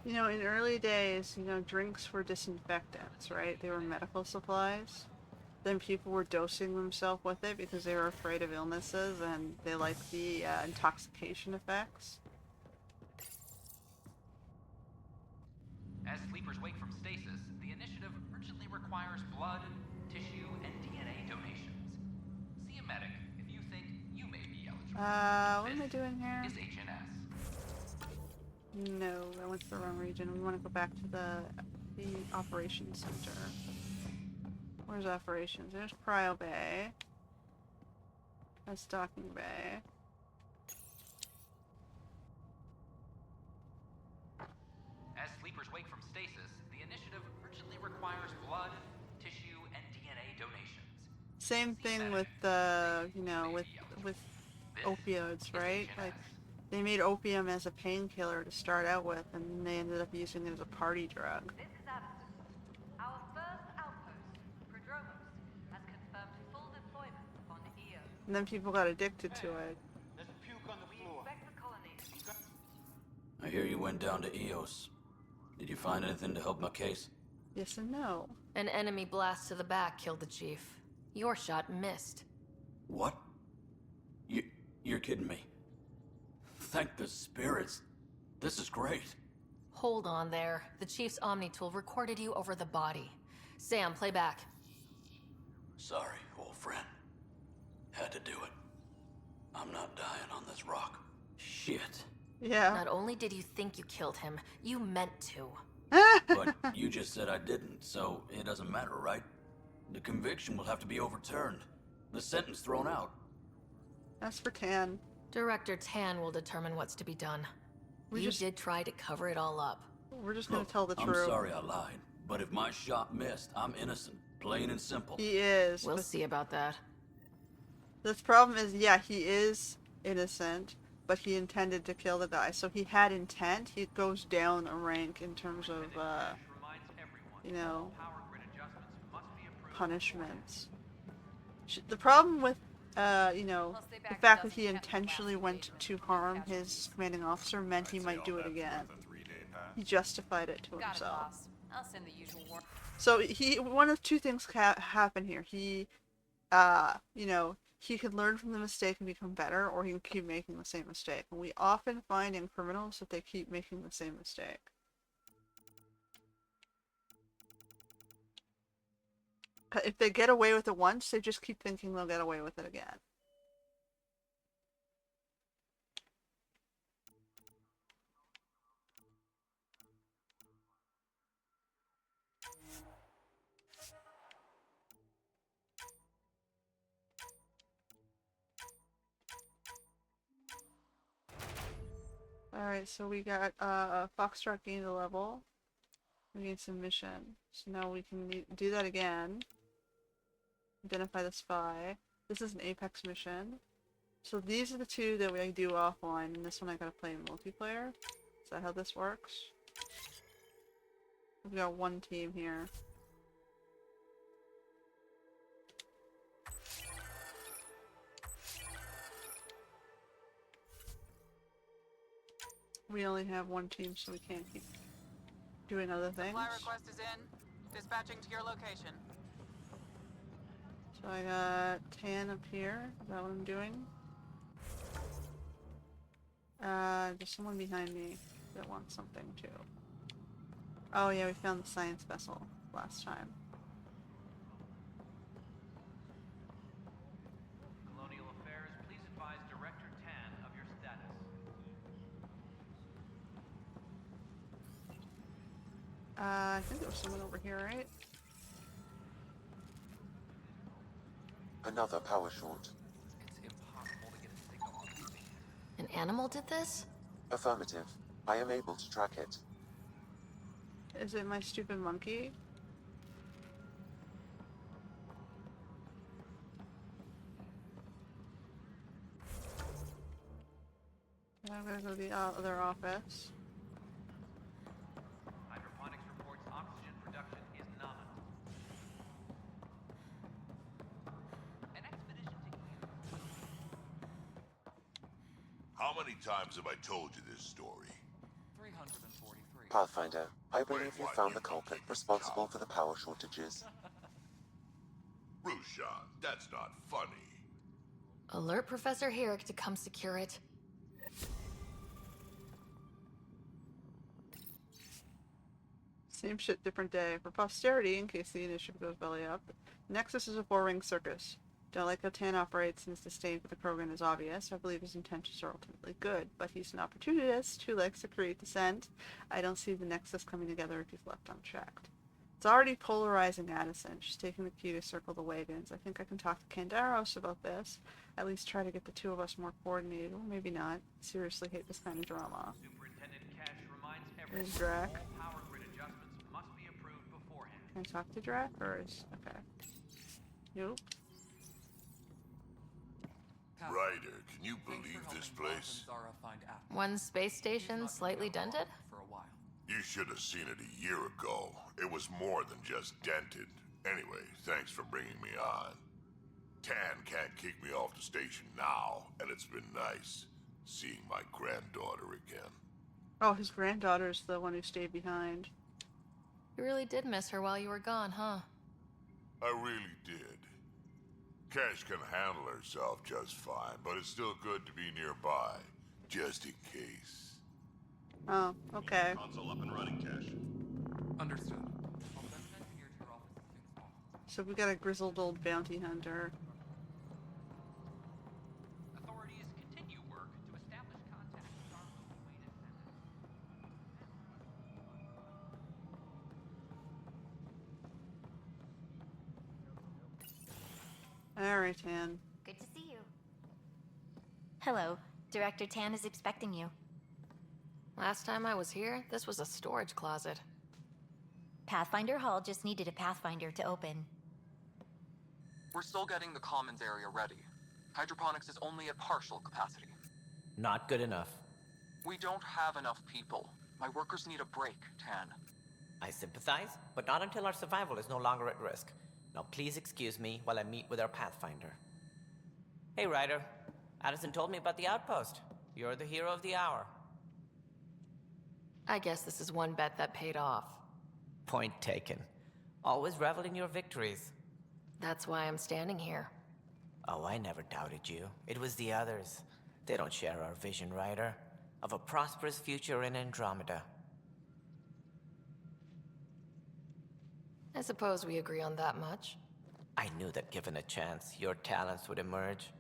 You know, in early days, you know, drinks were disinfectants, right? They were medical supplies. Then people were dosing themselves with it because they were afraid of illnesses and they liked the intoxication effects. As sleepers wake from stasis, the initiative urgently requires blood, tissue, and DNA donations. See a medic if you think you may be eligible. What am I doing here? Is HNS. No, I went to the wrong region. We want to go back to the operations center. Where's operations? There's Cryo Bay. That's Docking Bay. As sleepers wake from stasis, the initiative urgently requires blood, tissue, and DNA donations. Same thing with you know, with opioids, right? Like, they made opium as a painkiller to start out with, and then they ended up using it as a party drug. This is Addison. Our first outpost, Prodromos, has confirmed full deployment on EO. And then people got addicted to it. We expect the colony. I hear you went down to Eos. Did you find anything to help my case? Yes and no. An enemy blast to the back killed the chief. Your shot missed. What? You're kidding me. Thank the spirits. This is great. Hold on there. The chief's Omni tool recorded you over the body. Sam, play back. Sorry, old friend. Had to do it. I'm not dying on this rock. Shit. Yeah. Not only did you think you killed him, you meant to. But you just said I didn't, so it doesn't matter, right? The conviction will have to be overturned. The sentence thrown out. That's for Tan. Director Tan will determine what's to be done. You did try to cover it all up. We're just gonna Look, tell the I'm truth. sorry I lied, but if my shot missed, I'm innocent. Plain and simple. He is. We'll see about that. The problem is, yeah, he is innocent, but he intended to kill the guy. So he had intent. He goes down a rank in terms of, you know, punishments. The problem with, you know, the fact that he intentionally went to harm his commanding officer meant he might do it again. He justified it to himself. I'll send the usual warning. So one of two things happen here. He, you know, he could learn from the mistake and become better, or he can keep making the same mistake. And we often find in criminals that they keep making the same mistake. If they get away with it once, they just keep thinking they'll get away with it again. Alright, so we got Foxtrot gained a level. We gained some mission. So now we can do that again. Identify the spy. This is an Apex mission. So these are the two that we do offline, and this one I gotta play in multiplayer. Is that how this works? We've got one team here. We only have one team, so we can't keep doing other things. Supply request is in. Dispatching to your location. So I got Tan up here. Is that what I'm doing? There's someone behind me that wants something too. Oh yeah, we found the science vessel last time. Colonial Affairs, please advise Director Tan of your status. I think there was someone over here, right? Another power short. An animal did this? Affirmative. I am able to track it. Is it my stupid monkey? I'm gonna go to the other office. Hydroponics reports oxygen production is nominal. An expedition to How many times have I told you this story? 343. Pathfinder, I believe you found the culprit responsible for the power shortages. Rushan, that's not funny. Alert Professor Herrick to come secure it. Same shit, different day. For posterity, in case the initiative goes belly up, Nexus is a four-ring circus. Don't like how Tan operates, and his disdain for the Krogan is obvious. I believe his intentions are ultimately good, but he's an opportunist who likes to create dissent. I don't see the Nexus coming together if he's left unchecked. It's already polarizing Addison. She's taking the cue to circle the wagons. I think I can talk to Kandaros about this. At least try to get the two of us more coordinated. Or maybe not. Seriously hate this kind of drama. Superintendent Cash reminds everyone There's Drac. all power grid adjustments must be approved beforehand. Can I talk to Drac, or is... okay. Nope. Ryder, can you believe this place? One space station slightly dented? You should have seen it a year ago. It was more than just dented. Anyway, thanks for bringing me on. Tan can't kick me off the station now, and it's been nice seeing my granddaughter again. Oh, his granddaughter's the one who stayed behind. You really did miss her while you were gone, huh? I really did. Cash can handle herself just fine, but it's still good to be nearby, just in case. Oh, okay. Console up and running, Cash. Understood. So we got a grizzled old bounty hunter. Authorities continue work to establish contact with our Milky Way Alright, Tan. Good to see you. Hello. Director Tan is expecting you. Last time I was here, this was a storage closet. Pathfinder Hall just needed a Pathfinder to open. We're still getting the commons area ready. Hydroponics is only at partial capacity. Not good enough. We don't have enough people. My workers need a break, Tan. I sympathize, but not until our survival is no longer at risk. Now please excuse me while I meet with our Pathfinder. Hey, Ryder. Addison told me about the outpost. You're the hero of the hour. I guess this is one bet that paid off. Point taken. Always revel in your victories. That's why I'm standing here. Oh, I never doubted you. It was the others. They don't share our vision, Ryder, of a prosperous future in Andromeda. I suppose we agree on that much. I knew that given a chance, your talents would emerge.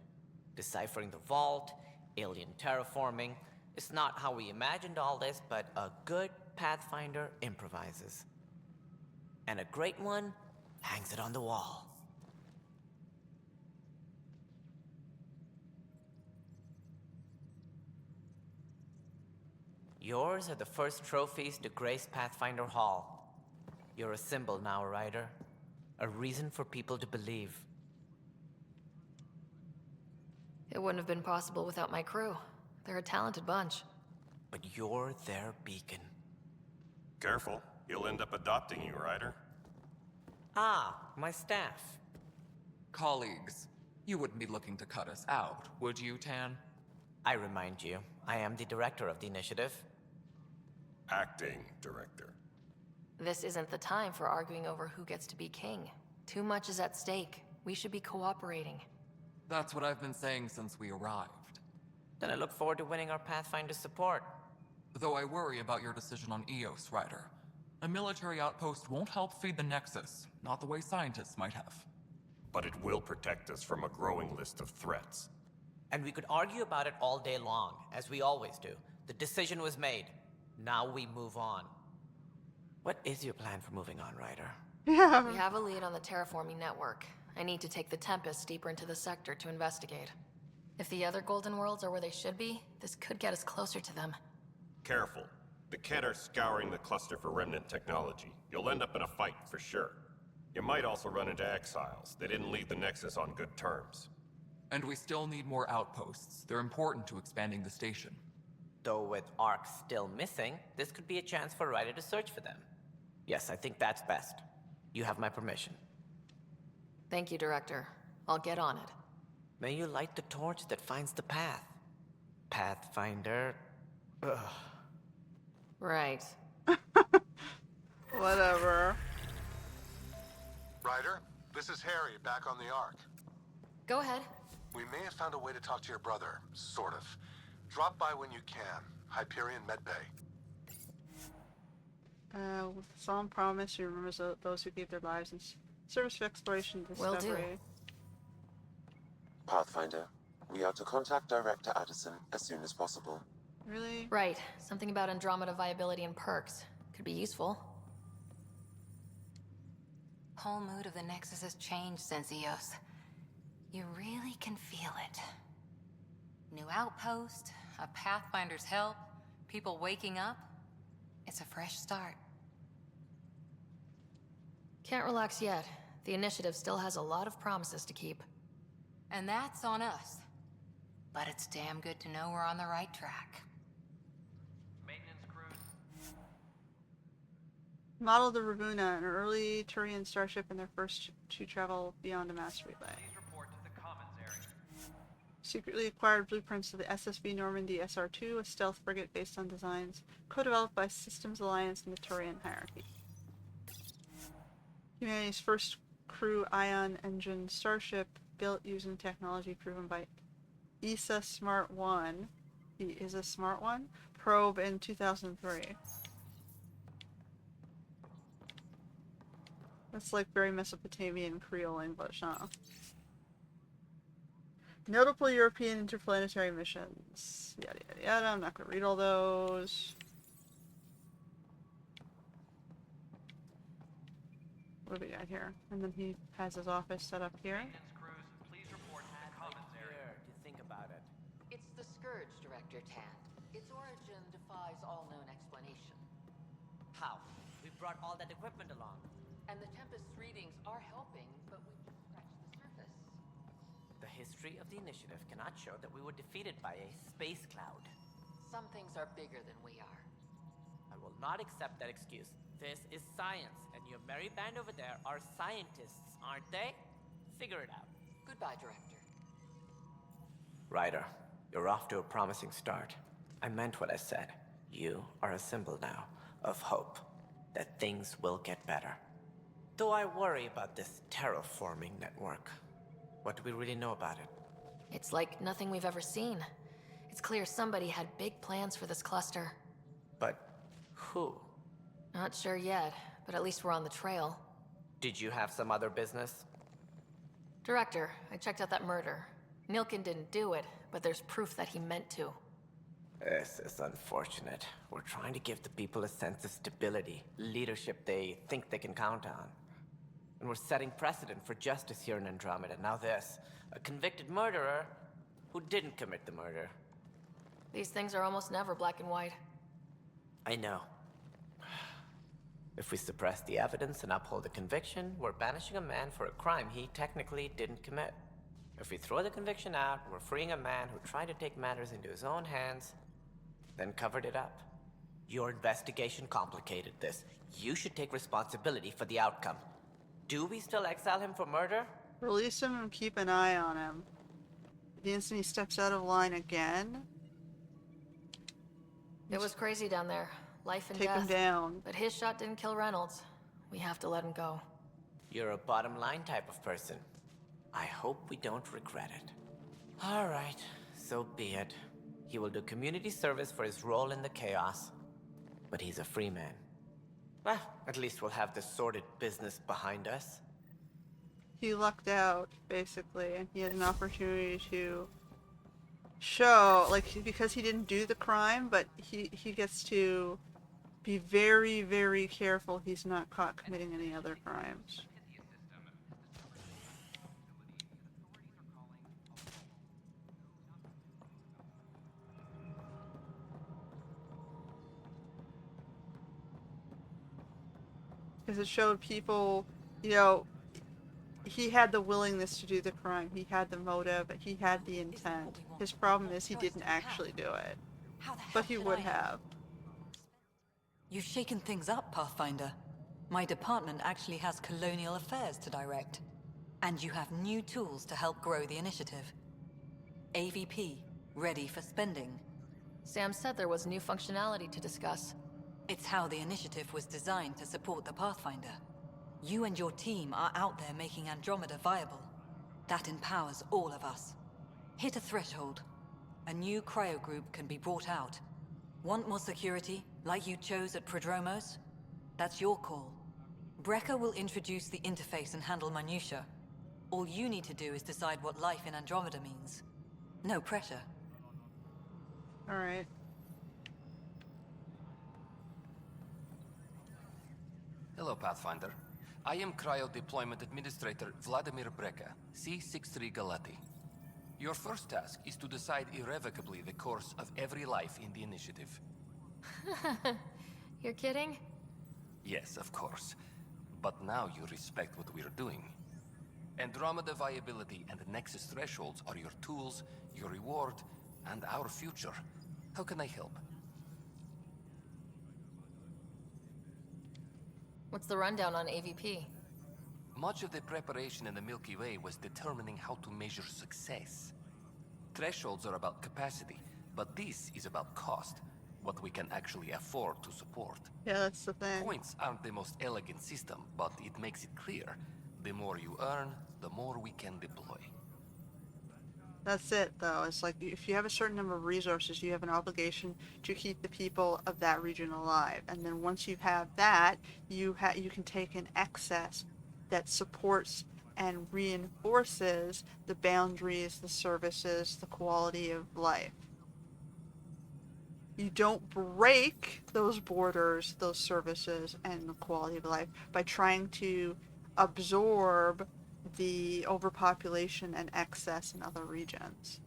Deciphering the vault, alien terraforming. It's not how we imagined all this, but a good Pathfinder improvises. And a great one hangs it on the wall. Yours are the first trophies to grace Pathfinder Hall. You're a symbol now, Ryder. A reason for people to believe. It wouldn't have been possible without my crew. They're a talented bunch. But you're their beacon. Careful. He'll end up adopting you, Ryder. Ah, my staff. Colleagues, you wouldn't be looking to cut us out, would you, Tan? I remind you, I am the director of the initiative. Acting director. This isn't the time for arguing over who gets to be king. Too much is at stake. We should be cooperating. That's what I've been saying since we arrived. Then I look forward to winning our Pathfinder support. Though I worry about your decision on Eos, Ryder. A military outpost won't help feed the Nexus, not the way scientists might have. But it will protect us from a growing list of threats. And we could argue about it all day long, as we always do. The decision was made. Now we move on. What is your plan for moving on, Ryder? Yeah. We have a lead on the terraforming network. I need to take the Tempest deeper into the sector to investigate. If the other Golden Worlds are where they should be, this could get us closer to them. Careful. The Kett are scouring the cluster for Remnant technology. You'll end up in a fight, for sure. You might also run into exiles. They didn't leave the Nexus on good terms. And we still need more outposts. They're important to expanding the station. Though with Ark still missing, this could be a chance for Ryder to search for them. Yes, I think that's best. You have my permission. Thank you, Director. I'll get on it. May you light the torch that finds the path. Pathfinder... Ugh. Right. Whatever. Ryder, this is Harry, back on the Ark. Go ahead. We may have found a way to talk to your brother, sort of. Drop by when you can. Hyperion Medbay. With the solemn promise, he remembers those who gave their lives in service of exploration and Will do. discovery. Pathfinder, we are to contact Director Addison as soon as possible. Really? Right. Something about Andromeda viability and perks. Could be useful. Whole mood of the Nexus has changed since Eos. You really can feel it. New outpost, a Pathfinder's help, people waking up. It's a fresh start. Can't relax yet. The initiative still has a lot of promises to keep. And that's on us. But it's damn good to know we're on the right track. Maintenance crews. Model the Ravuna, an early Turian starship and their first to travel beyond a mass relay. Please report to the commons area. Secretly acquired blueprints of the SSV Normandy SR-2, a stealth frigate based on designs co-developed by Systems Alliance and the Turian hierarchy. Humanity's first crew ion engine starship built using technology proven by ESA Smart 1, the ISA Smart 1 probe in 2003. That's like very Mesopotamian Creole English, huh? Notable European interplanetary missions. Yada yada yada. I'm not going to read all those. What do we got here? And then he has his office set up here. Maintenance crews, the Scourge, Director Tan. Its origin defies all known explanation. How? We brought all that equipment along. And the Tempest's readings are helping, but we've just scratched the surface. The history of the initiative cannot show that we were defeated by a space cloud. Some things are bigger than we are. I will not accept that excuse. This is science, and your merry band over there are scientists, aren't they? Figure it out. Goodbye, Director. Ryder, you're off to a promising start. I meant what I said. You are a symbol now of hope that things will get better. Though I worry about this terraforming network. What do we really know about it? It's like nothing we've ever seen. It's clear somebody had big plans for this cluster. But who? Not sure yet, but at least we're on the trail. Did you have some other business? Director, I checked out that murder. Nilkin didn't do it, but there's proof that he meant to. This is unfortunate. We're trying to give the people a sense of stability, leadership they think they can count on. And we're setting precedent for justice here in Andromeda. Now this, a convicted murderer who didn't commit the murder. These things are almost never black and white. I know. If we suppress the evidence and uphold the conviction, we're banishing a man for a crime he technically didn't commit. If we throw the conviction out, we're freeing a man who tried to take matters into his own hands, then covered it up. Your investigation complicated this. You should take responsibility for the outcome. Do we still exile him for murder? Release him and keep an eye on him. The instant he steps out of line again... It was crazy down there. Life and take death. him down. But his shot didn't kill Reynolds. We have to let him go. You're a bottom line type of person. I hope we don't regret it. All right, so be it. He will do community service for his role in the chaos. But he's a free man. Well, at least we'll have this sordid business behind us. He lucked out, basically, and he has an opportunity to show, like, because he didn't do the crime, but he gets to be very, very careful he's not caught committing any other crimes. Because it showed people, you know, he had the willingness to do the crime, he had the motive, he had the intent. His problem is he didn't actually do it. But he would have. You've shaken things up, Pathfinder. My department actually has colonial affairs to direct. And you have new tools to help grow the initiative. AVP, ready for spending. Sam said there was new functionality to discuss. It's how the initiative was designed to support the Pathfinder. You and your team are out there making Andromeda viable. That empowers all of us. Hit a threshold. A new cryo group can be brought out. Want more security, like you chose at Prodromos? That's your call. Brecker will introduce the interface and handle minutiae. All you need to do is decide what life in Andromeda means. No pressure. Alright. Hello, Pathfinder. I am Cryo Deployment Administrator Vladimir Brecker, C-63 Galati. Your first task is to decide irrevocably the course of every life in the initiative. You're kidding? Yes, of course. But now you respect what we're doing. Andromeda viability and Nexus thresholds are your tools, your reward, and our future. How can I help? What's the rundown on AVP? Much of the preparation in the Milky Way was determining how to measure success. Thresholds are about capacity, but this is about cost, what we can actually afford to support. Yeah, that's the thing. Points aren't the most elegant system, but it makes it clear. The more you earn, the more we can deploy. That's it, though. It's like, if you have a certain number of resources, you have an obligation to keep the people of that region alive. And then once you have that, you can take an excess that supports and reinforces the boundaries, the services, the quality of life. You don't break those borders, those services, and the quality of life by trying to absorb the overpopulation and excess in other regions.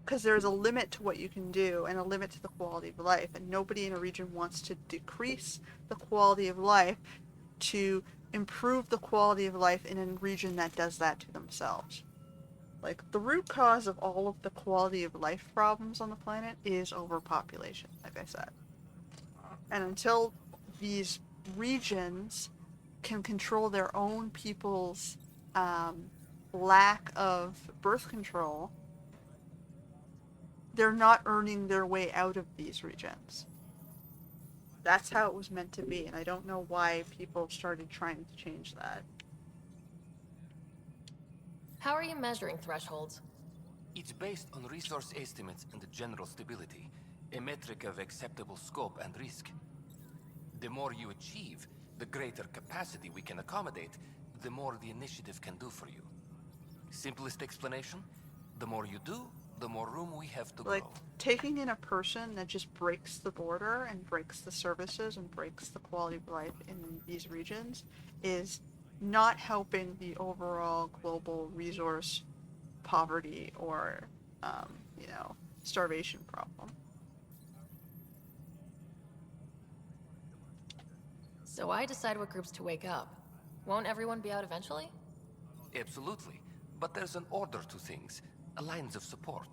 because there's a limit to what you can do and a limit to the quality of life, and nobody in a region wants to decrease the quality of life to improve the quality of life in a region that does that to themselves. Like, the root cause of all of the quality of life problems on the planet is overpopulation, like I said. And until these regions can control their own people's lack of birth control, they're not earning their way out of these regions. That's how it was meant to be, and I don't know why people started trying to change that. How are you measuring thresholds? It's based on resource estimates and general stability, a metric of acceptable scope and risk. The more you achieve, the greater capacity we can accommodate, the more the initiative can do for you. Simplest explanation, the more you do, the more room we have to Like, grow. taking in a person that just breaks the border and breaks the services and breaks the quality of life in these regions is not helping the overall global resource poverty or, starvation problem. So I decide what groups to wake up. Won't everyone be out eventually? Absolutely, but there's an order to things, lines of support.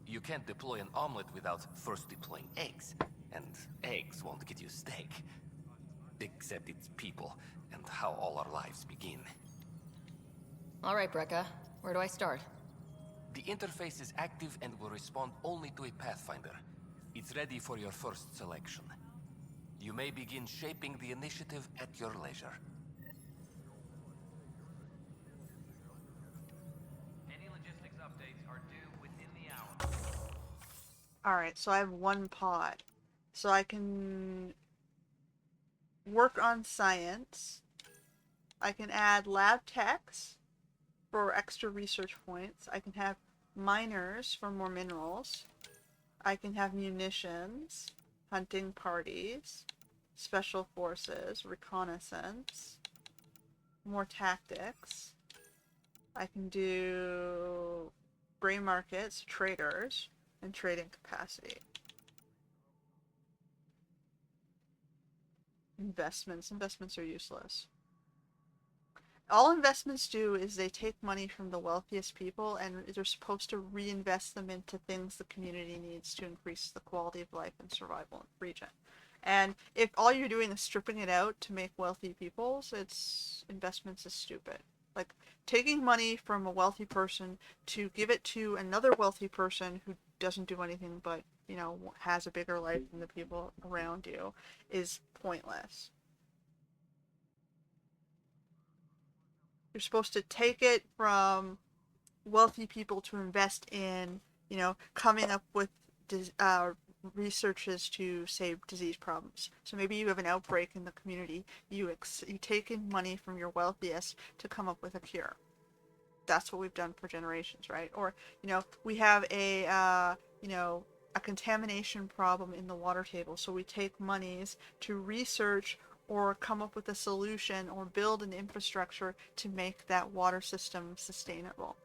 You can't deploy an omelet without first deploying eggs, and eggs won't get you steak. Except it's people, and how all our lives begin. All right, Brekka. Where do I start? The interface is active and will respond only to a Pathfinder. It's ready for your first selection. You may begin shaping the initiative at your leisure. Any logistics updates are due within the hour. Alright, so I have one pod. So I can work on science. I can add lab techs for extra research points. I can have miners for more minerals. I can have munitions, hunting parties, special forces, reconnaissance, more tactics. I can do gray markets, traders, and trading capacity. Investments. Investments are useless. All investments do is they take money from the wealthiest people and they're supposed to reinvest them into things the community needs to increase the quality of life and survival in the region. And if all you're doing is stripping it out to make wealthy peoples, investments is stupid. Like, taking money from a wealthy person to give it to another wealthy person who doesn't do anything but, has a bigger life than the people around you is pointless. You're supposed to take it from wealthy people to invest in, coming up with researches to save disease problems. So maybe you have an outbreak in the community. You take in money from your wealthiest to come up with a cure. That's what we've done for generations, right? Or, we have a contamination problem in the water table. So we take monies to research or come up with a solution or build an infrastructure to make that water system sustainable.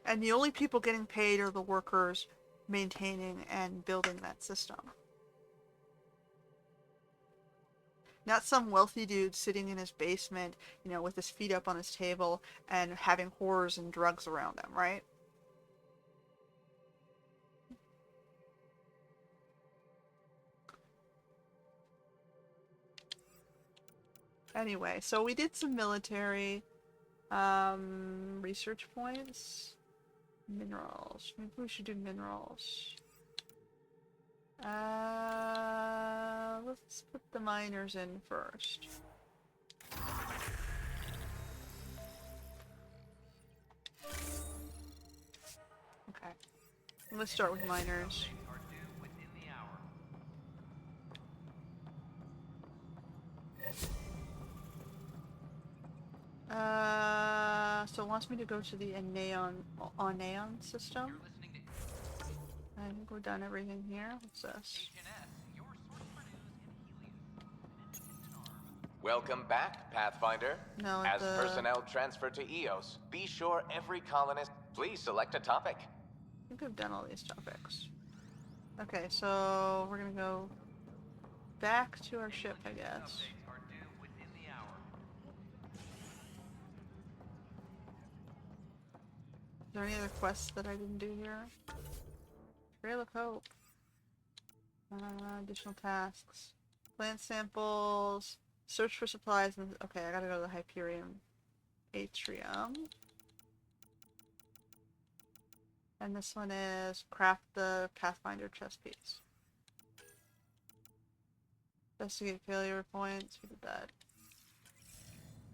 And the only people getting paid are the workers maintaining and building that system. Not some wealthy dude sitting in his basement, with his feet up on his table and having whores and drugs around him, right? Anyway, so we did some military research points. Minerals. Maybe we should do minerals. Let's put the miners in first. Okay. Let's start with miners. So it wants me to go to the Aeon system. I think we've done everything here. What's this? Welcome back, Pathfinder. No, As the... personnel transfer to EOS, be sure every colonist... Please select a topic. I think I've done all these topics. Okay, so we're gonna go back to our ship, I guess. Is there any other quests that I didn't do here? Trail of Hope. Additional tasks. Plant samples. Search for supplies. And okay, I gotta go to the Hyperion Atrium. And this one is craft the Pathfinder chess piece. Investigate failure points. We did that.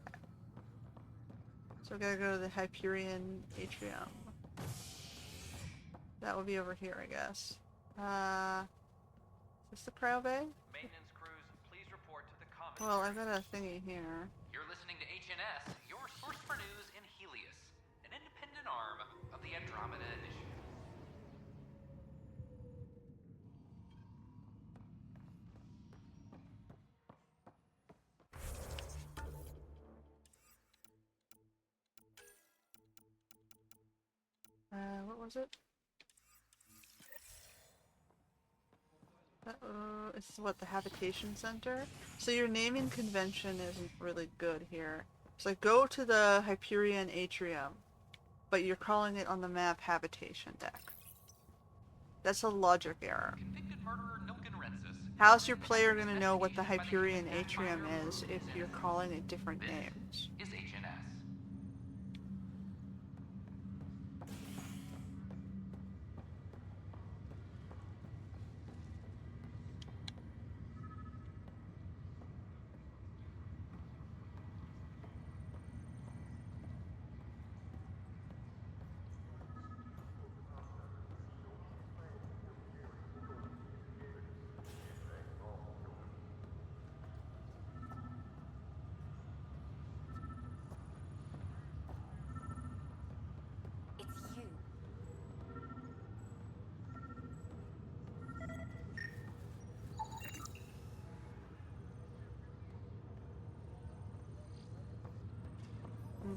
Okay. So we gotta go to the Hyperion Atrium. That will be over here, I guess. Is this the cryo bay? Maintenance crews, please report to the common. Well, I've got a thingy here. You're listening to HNS, your source for news in Helios, an independent arm of the Andromeda Initiative. What was it? It's what, the Habitation Center? So your naming convention isn't really good here. It's like, go to the Hyperion Atrium, but you're calling it on the map Habitation Deck. That's a logic error. How's your player gonna know what the Hyperion Atrium is if you're calling it different names? Is HNS.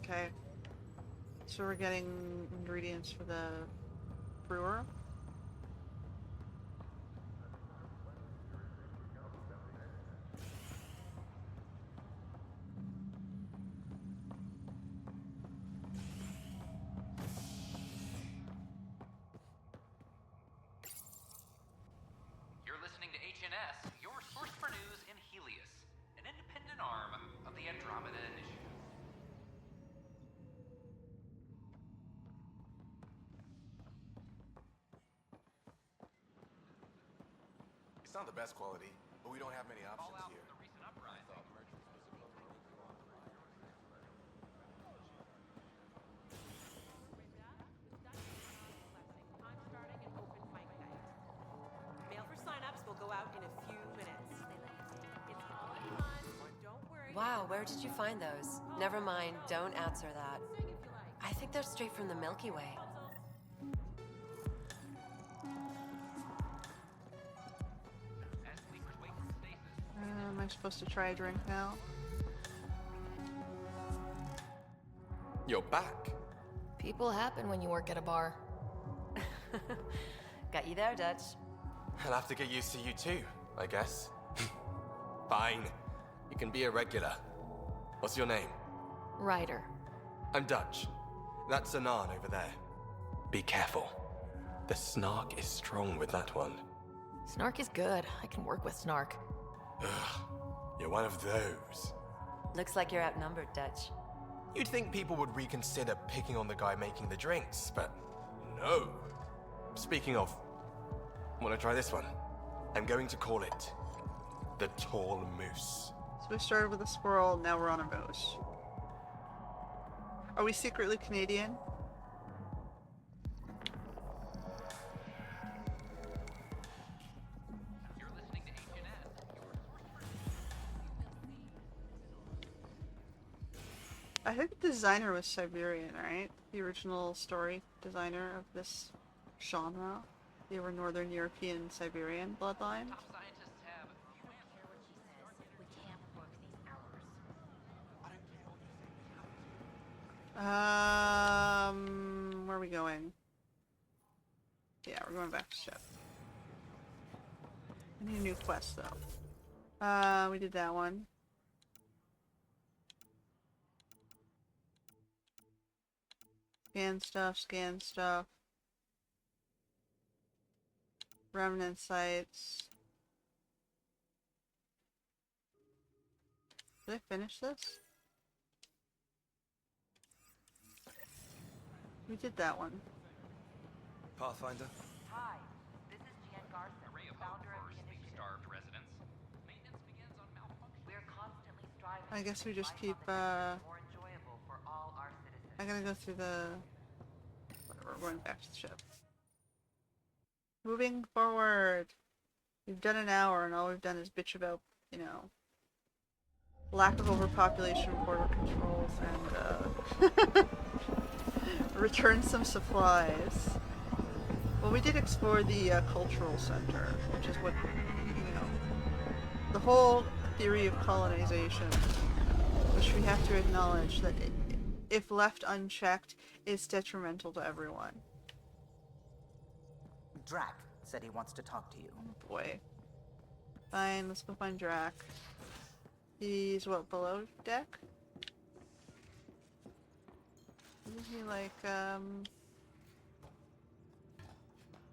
Okay. So we're getting ingredients for the brewer. You're listening to HNS, your source for news in Helios, an independent arm of the Andromeda Initiative. It's not the best quality, but we don't have many options here. Mail for signups will go out in a few minutes. It's all in fun. Don't worry. Wow, where did you find those? Never mind, don't answer that. I think they're straight from the Milky Way. Am I supposed to try a drink now? You're back. People happen when you work at a bar. Got you there, Dutch. I'll have to get used to you too, I guess. Fine. You can be a regular. What's your name? Ryder. I'm Dutch. That's Anan over there. Be careful. The snark is strong with that one. Snark is good. I can work with Snark. Ugh. You're one of those. Looks like you're outnumbered, Dutch. You'd think people would reconsider picking on the guy making the drinks, but no. Speaking of, wanna try this one? I'm going to call it the Tall Moose. So we started with a squirrel, now we're on a moose. Are we secretly Canadian? I think the designer was Siberian, right? The original story designer of this genre. They were Northern European Siberian bloodline. Where are we going? Yeah, we're going back to ship. I need a new quest though. We did that one. Scan stuff, scan stuff. Remnant sites. Did I finish this? We did that one. Pathfinder? Hi, this is Jan Garson, Array of hope founder for of the initiative. sleep-starved residents. Maintenance begins on malfunction. We're constantly striving I to guess we make just life keep, on the Nexus more enjoyable for all our citizens. I gotta go through the... Whatever, we're going back to the ship. Moving forward. We've done an hour and all we've done is bitch about, you know, lack of overpopulation, border controls, and, return some supplies. Well, we did explore the cultural center, which is what, you know, the whole theory of colonization, which we have to acknowledge that if left unchecked, is detrimental to everyone. Drac said he wants to talk to you. Oh boy. Fine, let's go find Drac. He's what, below deck? Isn't he like,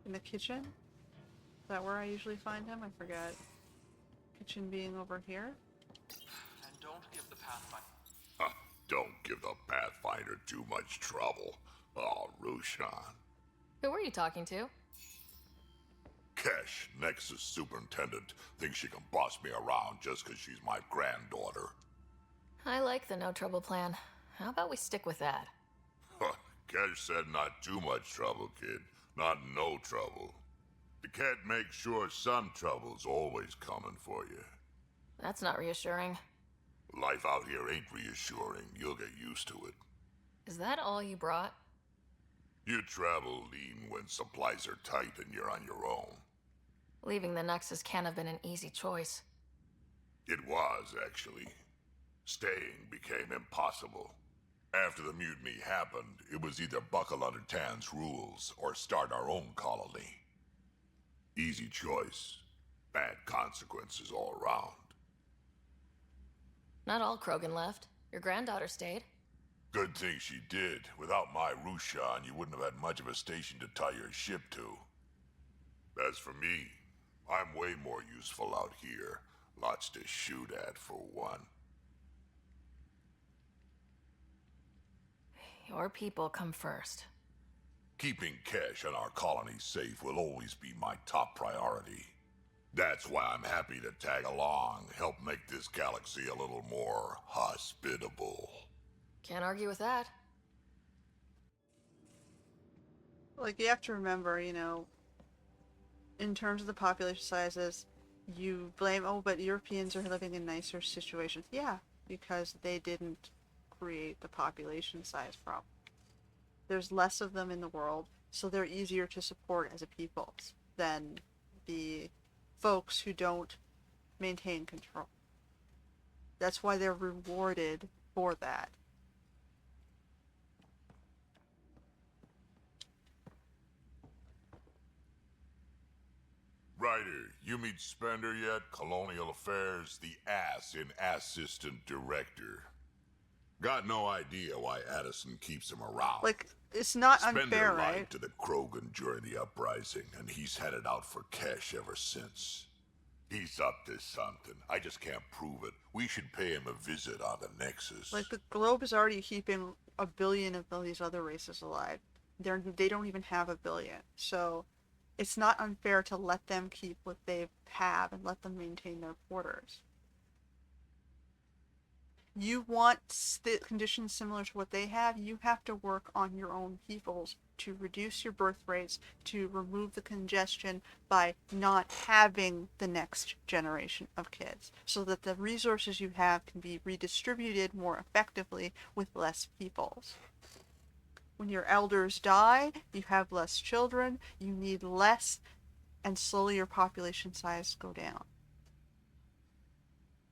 in the kitchen? Is that where I usually find him? I forgot. Kitchen being over here? And don't give the Pathfinder. Don't give the Pathfinder too much trouble. Oh, Rushan. Who were you talking to? Kesh, Nexus superintendent, thinks she can boss me around just because she's my granddaughter. I like the no trouble plan. How about we stick with that? Kesh said not too much trouble, kid. Not no trouble. The cat makes sure some trouble's always coming for you. That's not reassuring. Life out here ain't reassuring. You'll get used to it. Is that all you brought? You travel lean when supplies are tight and you're on your own. Leaving the Nexus can't have been an easy choice. It was, actually. Staying became impossible. After the mutiny happened, it was either buckle under Tan's rules or start our own colony. Easy choice. Bad consequences all around. Not all Krogan left. Your granddaughter stayed. Good thing she did. Without my Rushan, you wouldn't have had much of a station to tie your ship to. As for me, I'm way more useful out here. Lots to shoot at, for one. Your people come first. Keeping Kesh and our colony safe will always be my top priority. That's why I'm happy to tag along, help make this galaxy a little more hospitable. Can't argue with that. Like, you have to remember, you know, in terms of the population sizes, you blame, oh, but Europeans are living in nicer situations. Yeah, because they didn't create the population size problem. There's less of them in the world, so they're easier to support as a people than the folks who don't maintain control. That's why they're rewarded for that. Ryder, you meet Spender yet? Colonial Affairs, the ass in Assistant Director. Got no idea why Addison keeps him around. Like, it's not Spender unfair, lied right? to the Krogan during the uprising, and he's headed out for Kesh ever since. He's up to something. I just can't prove it. We should pay him a visit on the Nexus. Like, the globe is already keeping 1 billion of these other races alive. They don't even have 1 billion. So, it's not unfair to let them keep what they have and let them maintain their borders. You want conditions similar to what they have, you have to work on your own peoples to reduce your birth rates, to remove the congestion by not having the next generation of kids, so that the resources you have can be redistributed more effectively with less peoples. When your elders die, you have less children, you need less, and slowly your population size go down.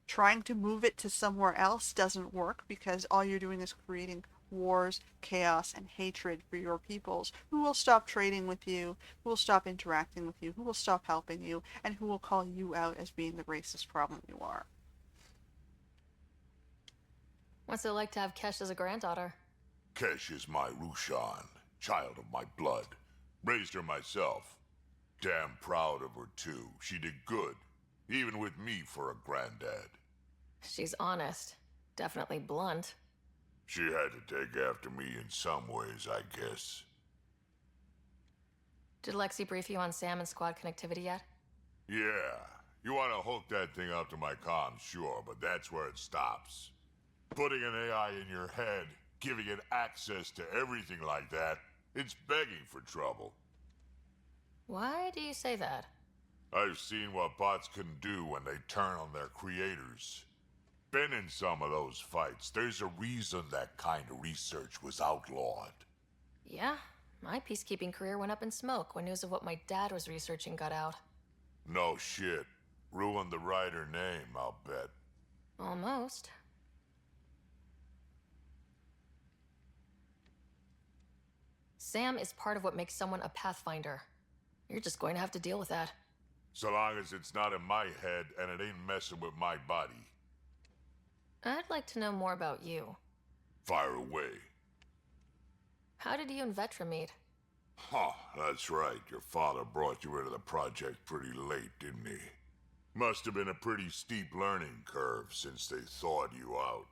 Trying to move it to somewhere else doesn't work because all you're doing is creating wars, chaos, and hatred for your peoples, who will stop trading with you, who will stop interacting with you, who will stop helping you, and who will call you out as being the racist problem you are. What's it like to have Kesh as a granddaughter? Kesh is my Rushan, child of my blood. Raised her myself. Damn proud of her too. She did good, even with me for a granddad. She's honest. Definitely blunt. She had to take after me in some ways, I guess. Did Lexi brief you on Sam and squad connectivity yet? Yeah. You want to hook that thing up to my comms, sure, but that's where it stops. Putting an AI in your head, giving it access to everything like that, it's begging for trouble. Why do you say that? I've seen what bots can do when they turn on their creators. Been in some of those fights. There's a reason that kind of research was outlawed. Yeah, my peacekeeping career went up in smoke when news of what my dad was researching got out. No shit. Ruined the writer name, I'll bet. Almost. Sam is part of what makes someone a Pathfinder. You're just going to have to deal with that. So long as it's not in my head and it ain't messing with my body. I'd like to know more about you. Fire away. How did you and Vetra meet? Huh, that's right. Your father brought you into the project pretty late, didn't he? Must have been a pretty steep learning curve since they thawed you out.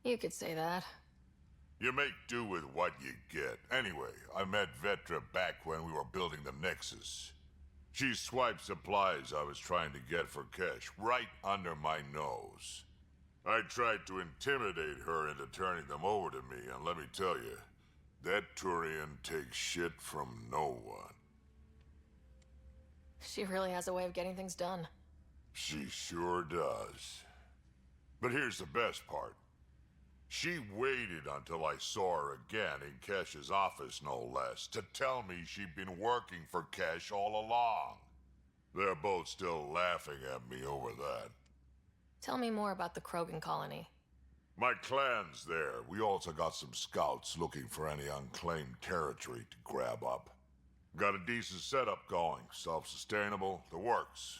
You could say that. You make do with what you get. Anyway, I met Vetra back when we were building the Nexus. She swiped supplies I was trying to get for Kesh right under my nose. I tried to intimidate her into turning them over to me, and let me tell you, that Turian takes shit from no one. She really has a way of getting things done. She sure does. But here's the best part. She waited until I saw her again in Kesh's office, no less, to tell me she'd been working for Kesh all along. They're both still laughing at me over that. Tell me more about the Krogan colony. My clan's there. We also got some scouts looking for any unclaimed territory to grab up. Got a decent setup going, self-sustainable, the works.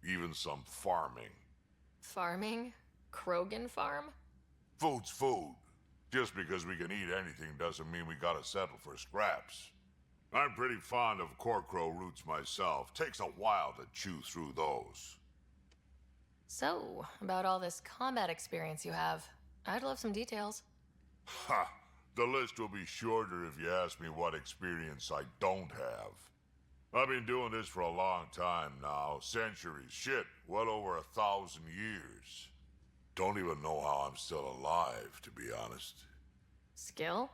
Even some farming. Farming? Krogan farm? Food's food. Just because we can eat anything doesn't mean we gotta settle for scraps. I'm pretty fond of Corcrow roots myself. Takes a while to chew through those. So, about all this combat experience you have, I'd love some details. Ha! The list will be shorter if you ask me what experience I don't have. I've been doing this for a long time now. Centuries. Shit, well over 1,000 years. Don't even know how I'm still alive, to be honest. Skill?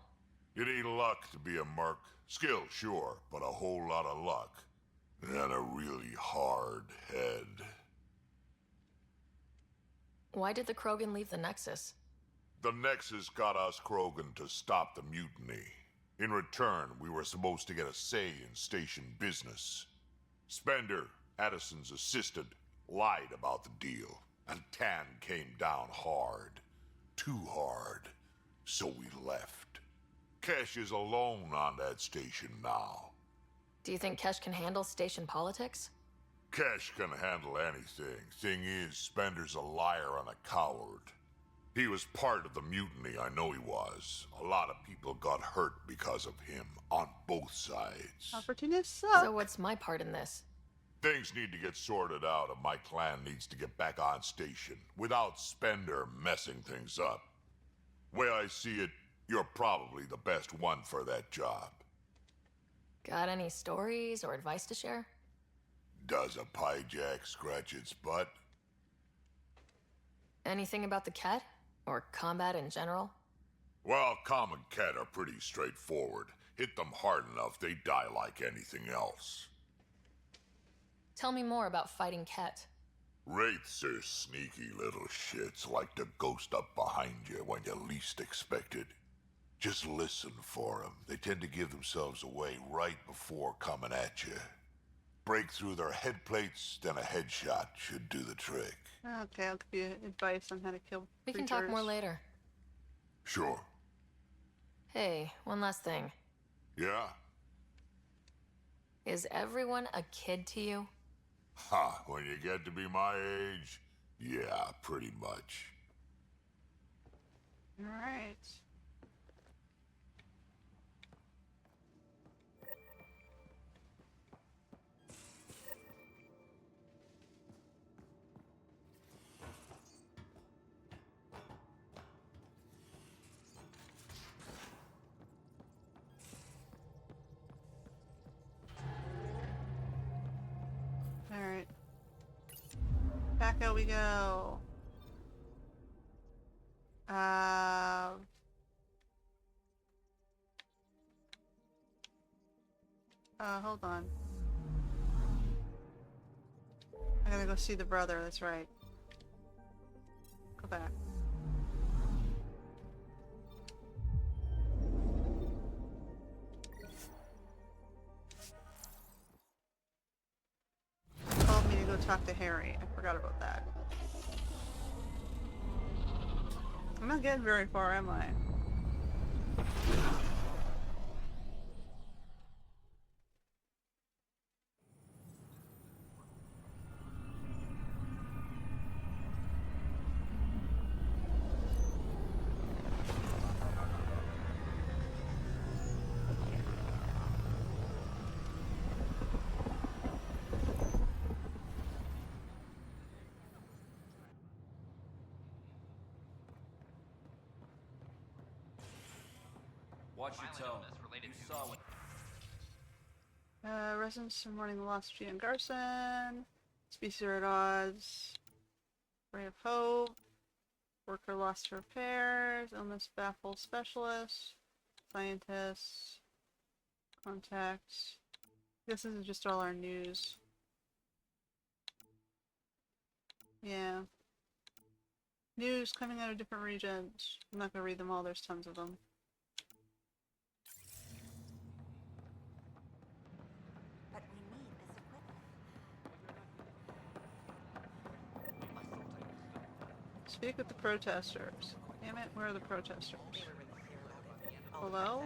You need luck to be a merc. Skill, sure, but a whole lot of luck. And a really hard head. Why did the Krogan leave the Nexus? The Nexus got us Krogan to stop the mutiny. In return, we were supposed to get a say in station business. Spender, Addison's assistant, lied about the deal, and Tan came down hard. Too hard. So we left. Kesh is alone on that station now. Do you think Kesh can handle station politics? Kesh can handle anything. Thing is, Spender's a liar and a coward. He was part of the mutiny, I know he was. A lot of people got hurt because of him, on both sides. Opportunists suck. So what's my part in this? Things need to get sorted out, and my clan needs to get back on station, without Spender messing things up. Way I see it, you're probably the best one for that job. Got any stories or advice to share? Does a piejack scratch its butt? Anything about the Kett? Or combat in general? Well, common Kett are pretty straightforward. Hit them hard enough, they die like anything else. Tell me more about fighting Kett. Wraiths are sneaky little shits, like to ghost up behind you when you least expect it. Just listen for them. They tend to give themselves away right before coming at you. Break through their head plates, then a headshot should do the trick. Okay, I'll give you advice on how to kill We can creatures. talk more later. Sure. Hey, one last thing. Yeah? Is everyone a kid to you? Ha, when you get to be my age, yeah, pretty much. Alright. Alright. Back out we go. Hold on. I gotta go see the brother, that's right. Go back. He told me to go talk to Harry. I forgot about that. I'm not getting very far, am I? Watch your tone. You saw what... Residents of mourning the loss of Gian Garson. Species are at odds. Ray of hope. Worker lost to repairs. Illness baffles specialists. Scientists. Contacts. I guess this is just all our news. Yeah. News coming out of different regions. I'm not gonna read them all, there's tons of them. But we need this equipment. Speak with the protesters. Damn it, where are the protesters? Hello?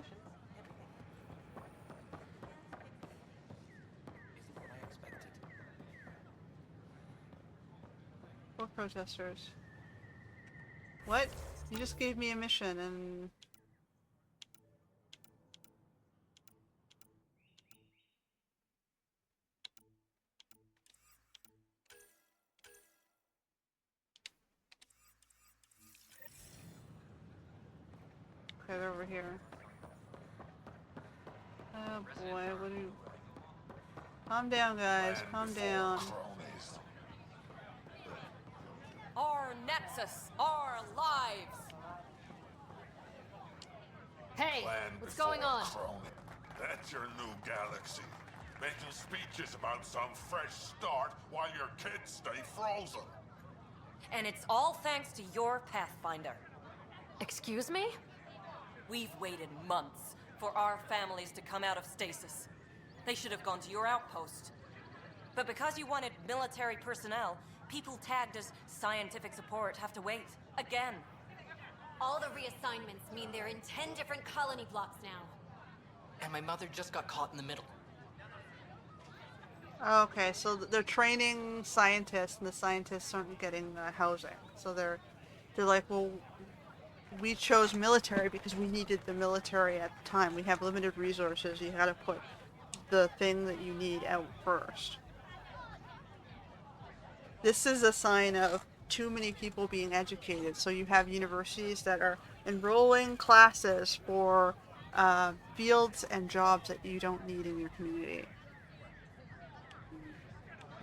What protesters? What? You just gave me a mission and... Okay, they're over here. Oh boy, what do you... Calm down, guys. Calm down. Our Nexus, our lives! Hey, what's going on? That's your new galaxy. Making speeches about some fresh start while your kids stay frozen. And it's all thanks to your Pathfinder. Excuse me? We've waited months for our families to come out of stasis. They should have gone to your outpost. But because you wanted military personnel, people tagged as scientific support have to wait. Again. All the reassignments mean they're in 10 different colony blocks now. And my mother just got caught in the middle. Okay, so they're training scientists, and the scientists aren't getting housing. So they're like, well, we chose military because we needed the military at the time. We have limited resources. You gotta put the thing that you need out first. This is a sign of too many people being educated. So you have universities that are enrolling classes for fields and jobs that you don't need in your community.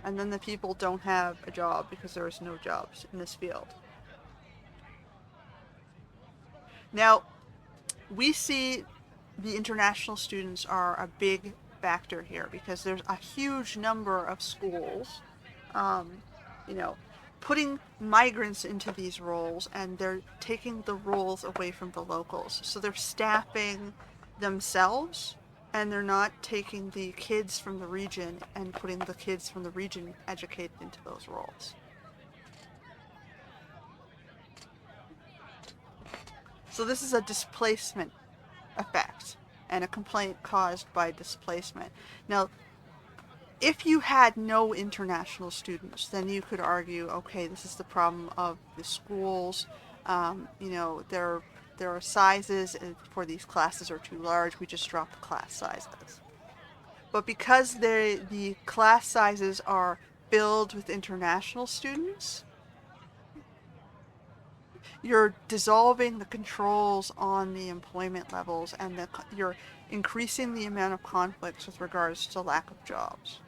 And then the people don't have a job because there is no jobs in this field. Now, we see the international students are a big factor here because there's a huge number of schools, you know, putting migrants into these roles, and they're taking the roles away from the locals. So they're staffing themselves, and they're not taking the kids from the region and putting the kids from the region educated into those roles. So this is a displacement effect and a complaint caused by displacement. Now, if you had no international students, then you could argue, okay, this is the problem of the schools. There are sizes for these classes are too large. We just drop the class sizes. But because the class sizes are filled with international students, you're dissolving the controls on the employment levels, and you're increasing the amount of conflicts with regards to lack of jobs.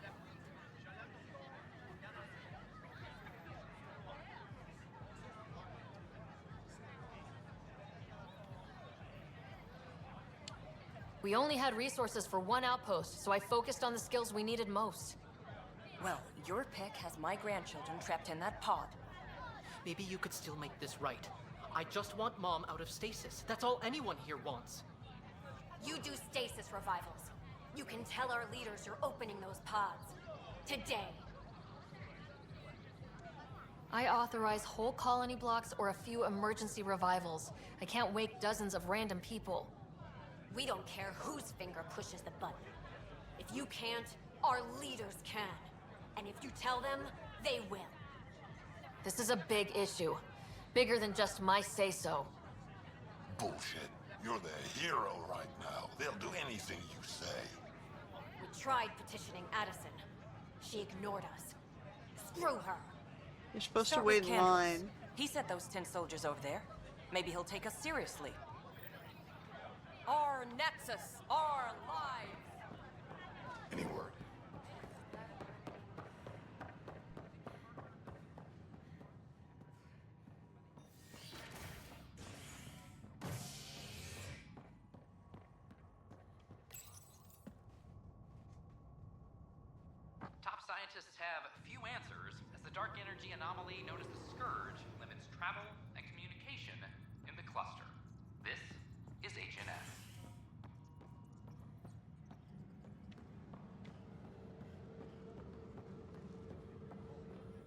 We only had resources for one outpost, so I focused on the skills we needed most. Well, your pick has my grandchildren trapped in that pod. Maybe you could still make this right. I just want Mom out of stasis. That's all anyone here wants. You do stasis revivals. You can tell our leaders you're opening those pods. Today. I authorize whole colony blocks or a few emergency revivals. I can't wake dozens of random people. We don't care whose finger pushes the button. If you can't, our leaders can. And if you tell them, they will. This is a big issue. Bigger than just my say-so. Bullshit. You're the hero right now. They'll do anything you say. We tried petitioning Addison. She ignored us. Screw her. You're supposed Start to wait with in Candles. line. He sent those 10 soldiers over there. Maybe he'll take us seriously. Our Nexus, our lives. Any word? Top scientists have few answers, as the dark energy anomaly known as the Scourge limits travel and communication in the cluster. This is HNS.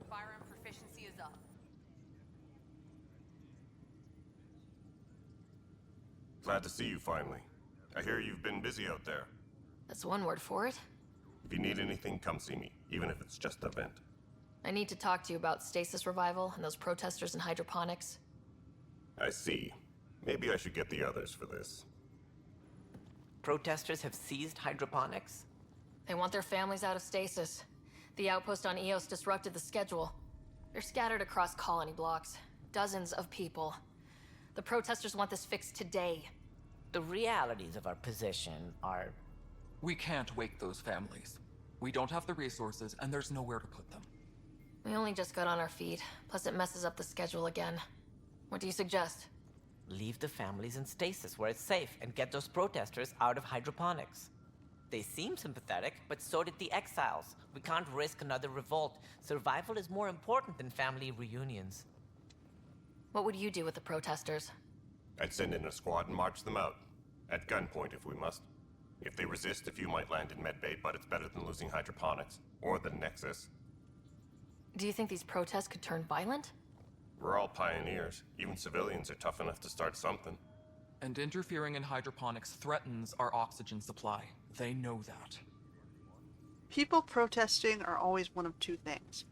Firearm proficiency is up. Glad to see you finally. I hear you've been busy out there. That's one word for it. If you need anything, come see me, even if it's just a vent. I need to talk to you about stasis revival and those protesters in hydroponics. I see. Maybe I should get the others for this. Protesters have seized hydroponics? They want their families out of stasis. The outpost on Eos disrupted the schedule. They're scattered across colony blocks. Dozens of people. The protesters want this fixed today. The realities of our position are... We can't wake those families. We don't have the resources, and there's nowhere to put them. We only just got on our feet. Plus it messes up the schedule again. What do you suggest? Leave the families in stasis where it's safe and get those protesters out of hydroponics. They seem sympathetic, but so did the exiles. We can't risk another revolt. Survival is more important than family reunions. What would you do with the protesters? I'd send in a squad and march them out. At gunpoint if we must. If they resist, a few might land in medbay, but it's better than losing hydroponics. Or the Nexus. Do you think these protests could turn violent? We're all pioneers. Even civilians are tough enough to start something. And interfering in hydroponics threatens our oxygen supply. They know that. People protesting are always one of two things.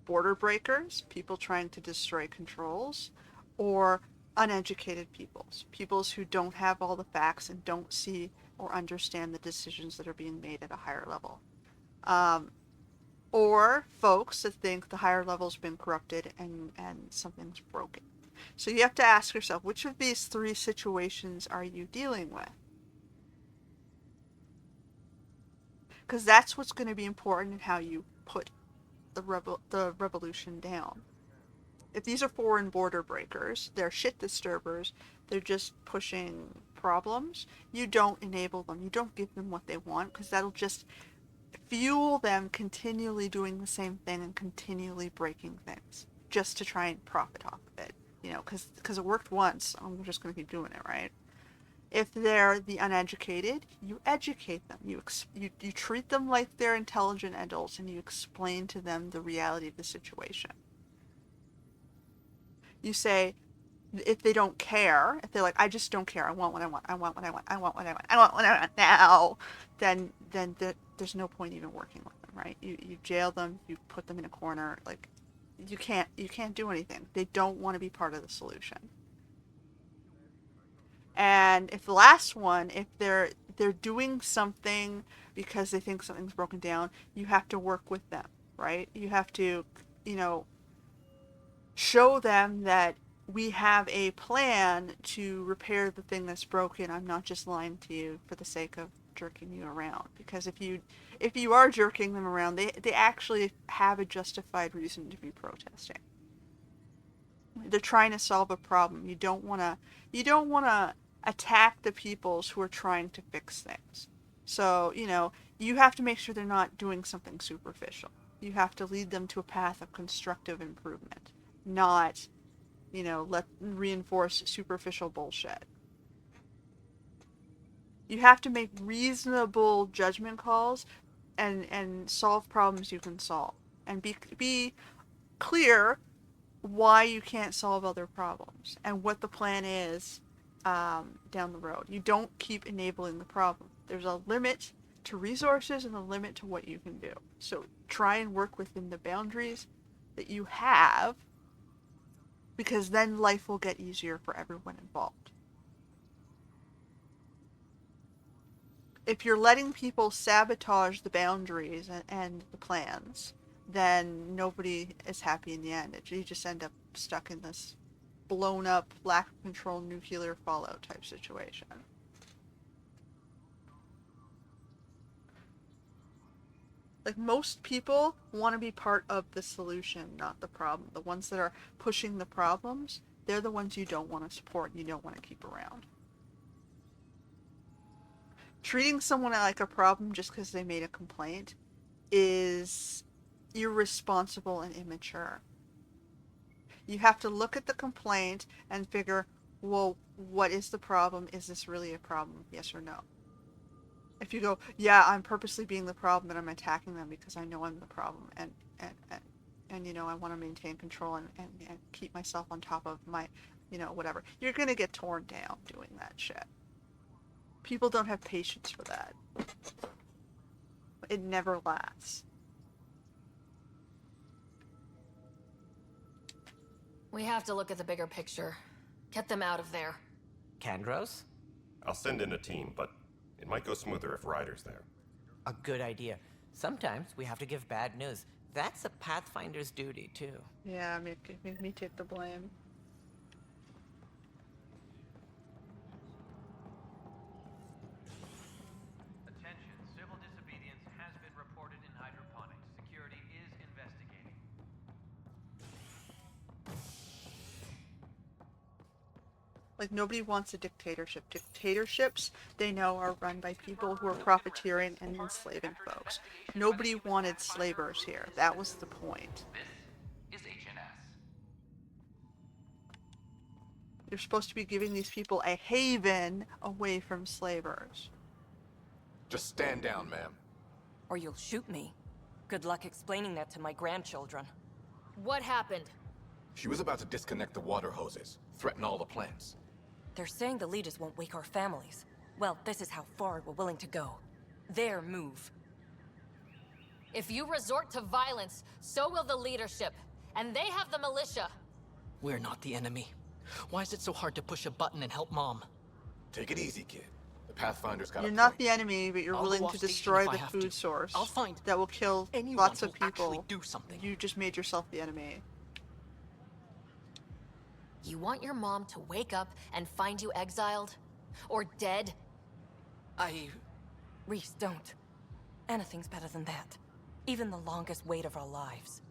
Border breakers, people trying to destroy controls, or uneducated peoples. Peoples who don't have all the facts and don't see or understand the decisions that are being made at a higher level. Or folks that think the higher level's been corrupted and something's broken. So you have to ask yourself, which of these three situations are you dealing with? Because that's what's going to be important in how you put the revolution down. If these are foreign border breakers, they're shit disturbers, they're just pushing problems, you don't enable them. You don't give them what they want, because that'll just fuel them continually doing the same thing and continually breaking things just to try and profit off of it. You know, because it worked once, we're just going to keep doing it, right? If they're the uneducated, you educate them. You treat them like they're intelligent adults, and you explain to them the reality of the situation. You say, if they don't care, if they're like, I just don't care, I want what I want, I want what I want, I want what I want, I want what I want now, then there's no point even working with them, right? You jail them, you put them in a corner, like you can't do anything. They don't want to be part of the solution. And if the last one, if they're doing something because they think something's broken down, you have to work with them, right? You have to, show them that we have a plan to repair the thing that's broken. I'm not just lying to you for the sake of jerking you around. Because if you are jerking them around, they actually have a justified reason to be protesting. They're trying to solve a problem. You don't want to attack the peoples who are trying to fix things. So, you have to make sure they're not doing something superficial. You have to lead them to a path of constructive improvement, not, let reinforce superficial bullshit. You have to make reasonable judgment calls and solve problems you can solve. And be clear why you can't solve other problems and what the plan is down the road. You don't keep enabling the problem. There's a limit to resources and a limit to what you can do. So try and work within the boundaries that you have, because then life will get easier for everyone involved. If you're letting people sabotage the boundaries and the plans, then nobody is happy in the end. You just end up stuck in this blown up, lack of control, nuclear fallout type situation. Like, most people want to be part of the solution, not the problem. The ones that are pushing the problems, they're the ones you don't want to support and you don't want to keep around. Treating someone like a problem just because they made a complaint is irresponsible and immature. You have to look at the complaint and figure, well, what is the problem? Is this really a problem? Yes or no? If you go, yeah, I'm purposely being the problem and I'm attacking them because I know I'm the problem and I want to maintain control and keep myself on top of my, whatever. You're going to get torn down doing that shit. People don't have patience for that. It never lasts. We have to look at the bigger picture. Get them out of there. Kandros? I'll send in a team, but it might go smoother if Ryder's there. A good idea. Sometimes we have to give bad news. That's a Pathfinder's duty, too. Yeah, make me take the blame. Attention, civil disobedience has been reported in hydroponics. Security is investigating. Like, nobody wants a dictatorship. Dictatorships, they know, are run by people who are profiteering and enslaving folks. Nobody wanted slavers here. That was the point. This is HNS. You're supposed to be giving these people a haven away from slavers. Just stand down, ma'am. Or you'll shoot me. Good luck explaining that to my grandchildren. What happened? She was about to disconnect the water hoses, threaten all the plants. They're saying the leaders won't wake our families. Well, this is how far we're willing to go. Their move. If you resort to violence, so will the leadership. And they have the militia. We're not the enemy. Why is it so hard to push a button and help Mom? Take it easy, kid. The Pathfinder's got You're a not point. the enemy, but you're I'll willing go to off station destroy if I the have food to. source I'll find that will kill anyone lots of who'll actually people. do something. You just made yourself the enemy. You want your mom to wake up and find you exiled? Or dead? Reese, don't. Anything's better than that. Even the longest wait of our lives.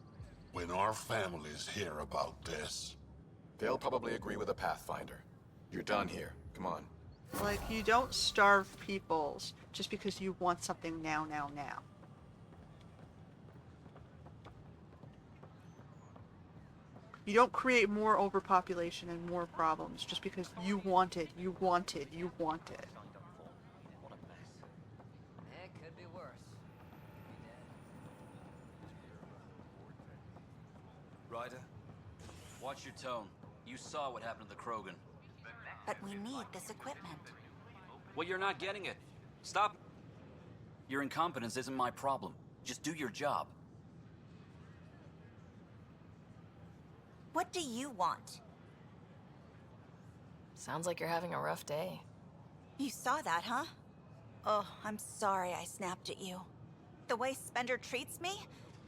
When our families hear about this... They'll probably agree with the Pathfinder. You're done here. Come on. Like, you don't starve peoples just because you want something now. You don't create more overpopulation and more problems just because you want it. It could be worse. Ryder, watch your tone. You saw what happened to the Krogan. But we need this equipment. Well, you're not getting it. Stop. Your incompetence isn't my problem. Just do your job. What do you want? Sounds like you're having a rough day. You saw that, huh? Oh, I'm sorry I snapped at you. The way Spender treats me?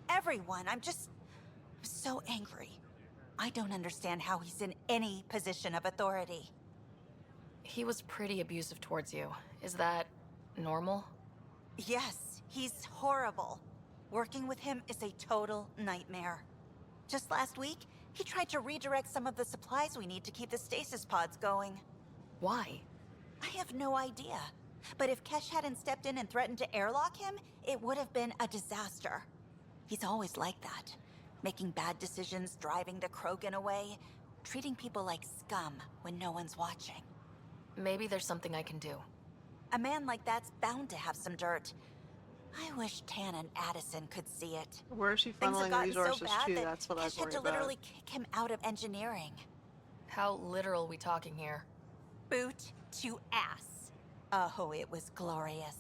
Everyone, I'm so angry. I don't understand how he's in any position of authority. He was pretty abusive towards you. Is that normal? Yes, he's horrible. Working with him is a total nightmare. Just last week, he tried to redirect some of the supplies we need to keep the stasis pods going. Why? I have no idea. But if Kesh hadn't stepped in and threatened to airlock him, it would have been a disaster. He's always like that. Making bad decisions, driving the Krogan away, treating people like scum when no one's watching. Maybe there's something I can do. A man like that's bound to have some dirt. I wish Tan and Addison could see it. Where is she Things have funneling gotten resources so bad to? that That's what I was Kesh had worried to about. literally kick him out of engineering. How literal we talking here? Boot to ass. Oh, it was glorious.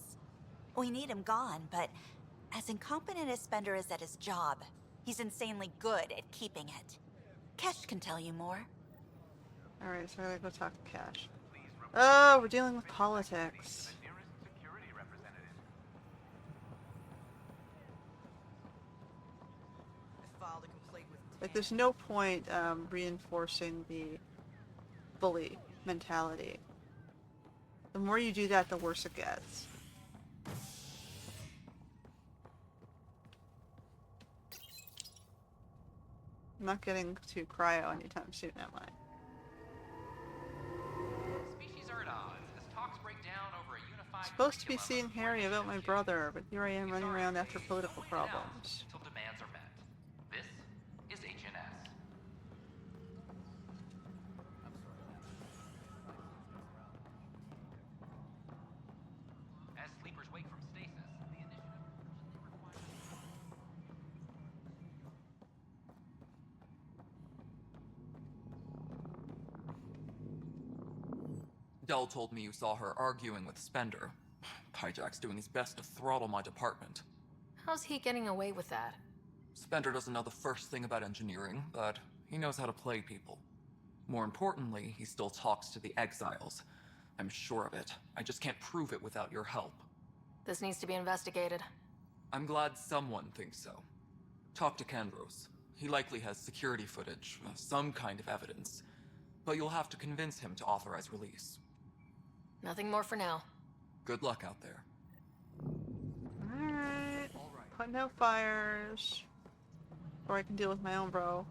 We need him gone, but as incompetent as Spender is at his job, he's insanely good at keeping it. Kesh can tell you more. Alright, so I gotta go talk to Cash. Oh, we're dealing with politics. Like, there's no point reinforcing the bully mentality. The more you do that, the worse it gets. I'm not getting to cryo anytime soon, am I? Species are at odds as talks break down over a unified Supposed to be seeing Harry about my brother, but here I am running around after political problems. until demands are met. This is HNS. As sleepers wake from stasis, the initiative urgently requires... Dell told me you saw her arguing with Spender. Pyjack's doing his best to throttle my department. How's he getting away with that? Spender doesn't know the first thing about engineering, but he knows how to play people. More importantly, he still talks to the exiles. I'm sure of it. I just can't prove it without your help. This needs to be investigated. I'm glad someone thinks so. Talk to Kandros. He likely has security footage, some kind of evidence. But you'll have to convince him to authorize release. Nothing more for now. Good luck out there. Alright. Putting out fires. Or I can deal with my own bro.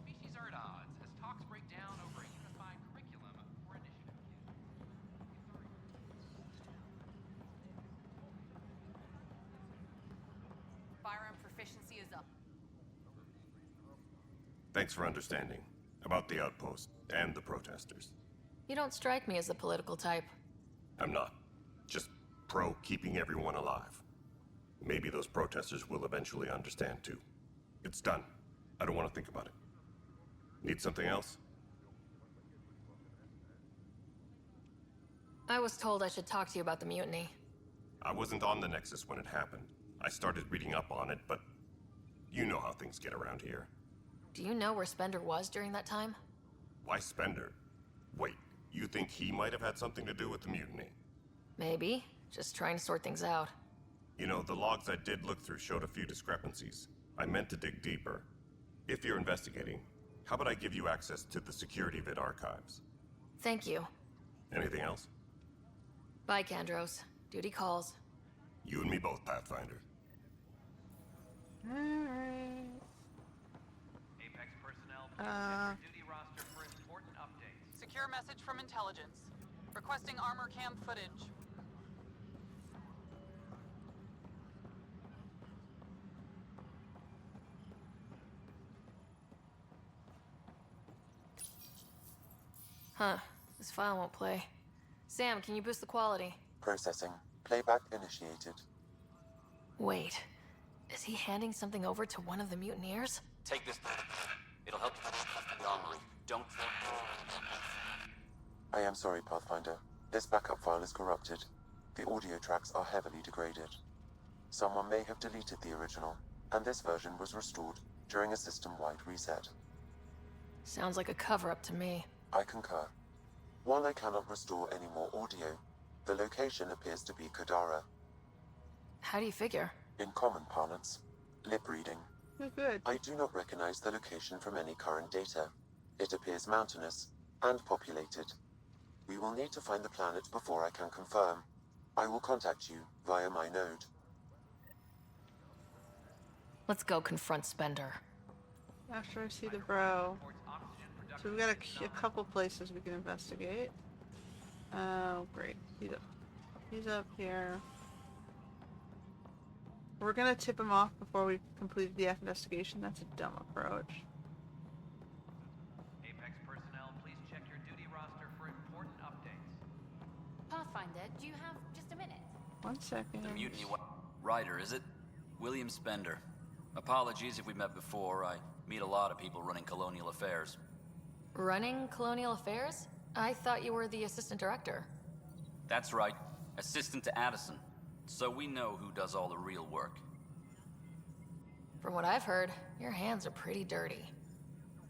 Species are at odds as talks break down over a unified curriculum for initiative kids. Firearm proficiency is up. Thanks for understanding. About the outpost and the protesters. You don't strike me as the political type. I'm not. Just pro keeping everyone alive. Maybe those protesters will eventually understand too. It's done. I don't want to think about it. Need something else? I was told I should talk to you about the mutiny. I wasn't on the Nexus when it happened. I started reading up on it, but you know how things get around here. Do you know where Spender was during that time? Why Spender? Wait, you think he might have had something to do with the mutiny? Maybe. Just trying to sort things out. You know, the logs I did look through showed a few discrepancies. I meant to dig deeper. If you're investigating, how about I give you access to the security vid archives? Thank you. Anything else? Bye, Kandros. Duty calls. You and me both, Pathfinder. Alright. Apex personnel, please check your duty roster for important updates. Secure message from intelligence. Requesting armor cam footage. Huh. This file won't play. Sam, can you boost the quality? Processing. Playback initiated. Wait. Is he handing something over to one of the mutineers? Take this. It'll help you online. Don't... I am sorry, Pathfinder. This backup file is corrupted. The audio tracks are heavily degraded. Someone may have deleted the original, and this version was restored during a system-wide reset. Sounds like a cover-up to me. I concur. While I cannot restore any more audio, the location appears to be Kadara. How do you figure? In common parlance, lip reading. Oh, good. I do not recognize the location from any current data. It appears mountainous and populated. We will need to find the planet before I can confirm. I will contact you via my node. Let's go confront Spender. After I see the bro. So we've got a couple places we can investigate. Oh, great. He's up here. We're gonna tip him off before we've completed the investigation. That's a dumb approach. Apex personnel, please check your duty roster for important updates. Pathfinder, do you have just a minute? 1 second. The mutiny Ryder, is it? William Spender. Apologies if we met before. I meet a lot of people running colonial affairs. Running Colonial Affairs? I thought you were the assistant director. That's right. Assistant to Addison. So we know who does all the real work. From what I've heard, your hands are pretty dirty.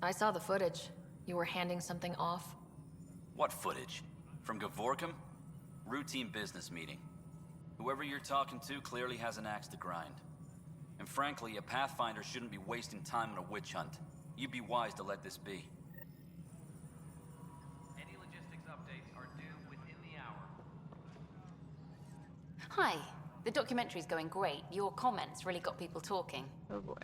I saw the footage. You were handing something off. What footage? From Gavorkum? Routine business meeting. Whoever you're talking to clearly has an axe to grind. And frankly, a Pathfinder shouldn't be wasting time on a witch hunt. You'd be wise to let this be. Any logistics updates are due within the hour. Hi. The documentary's going great. Your comments really got people talking. Oh boy.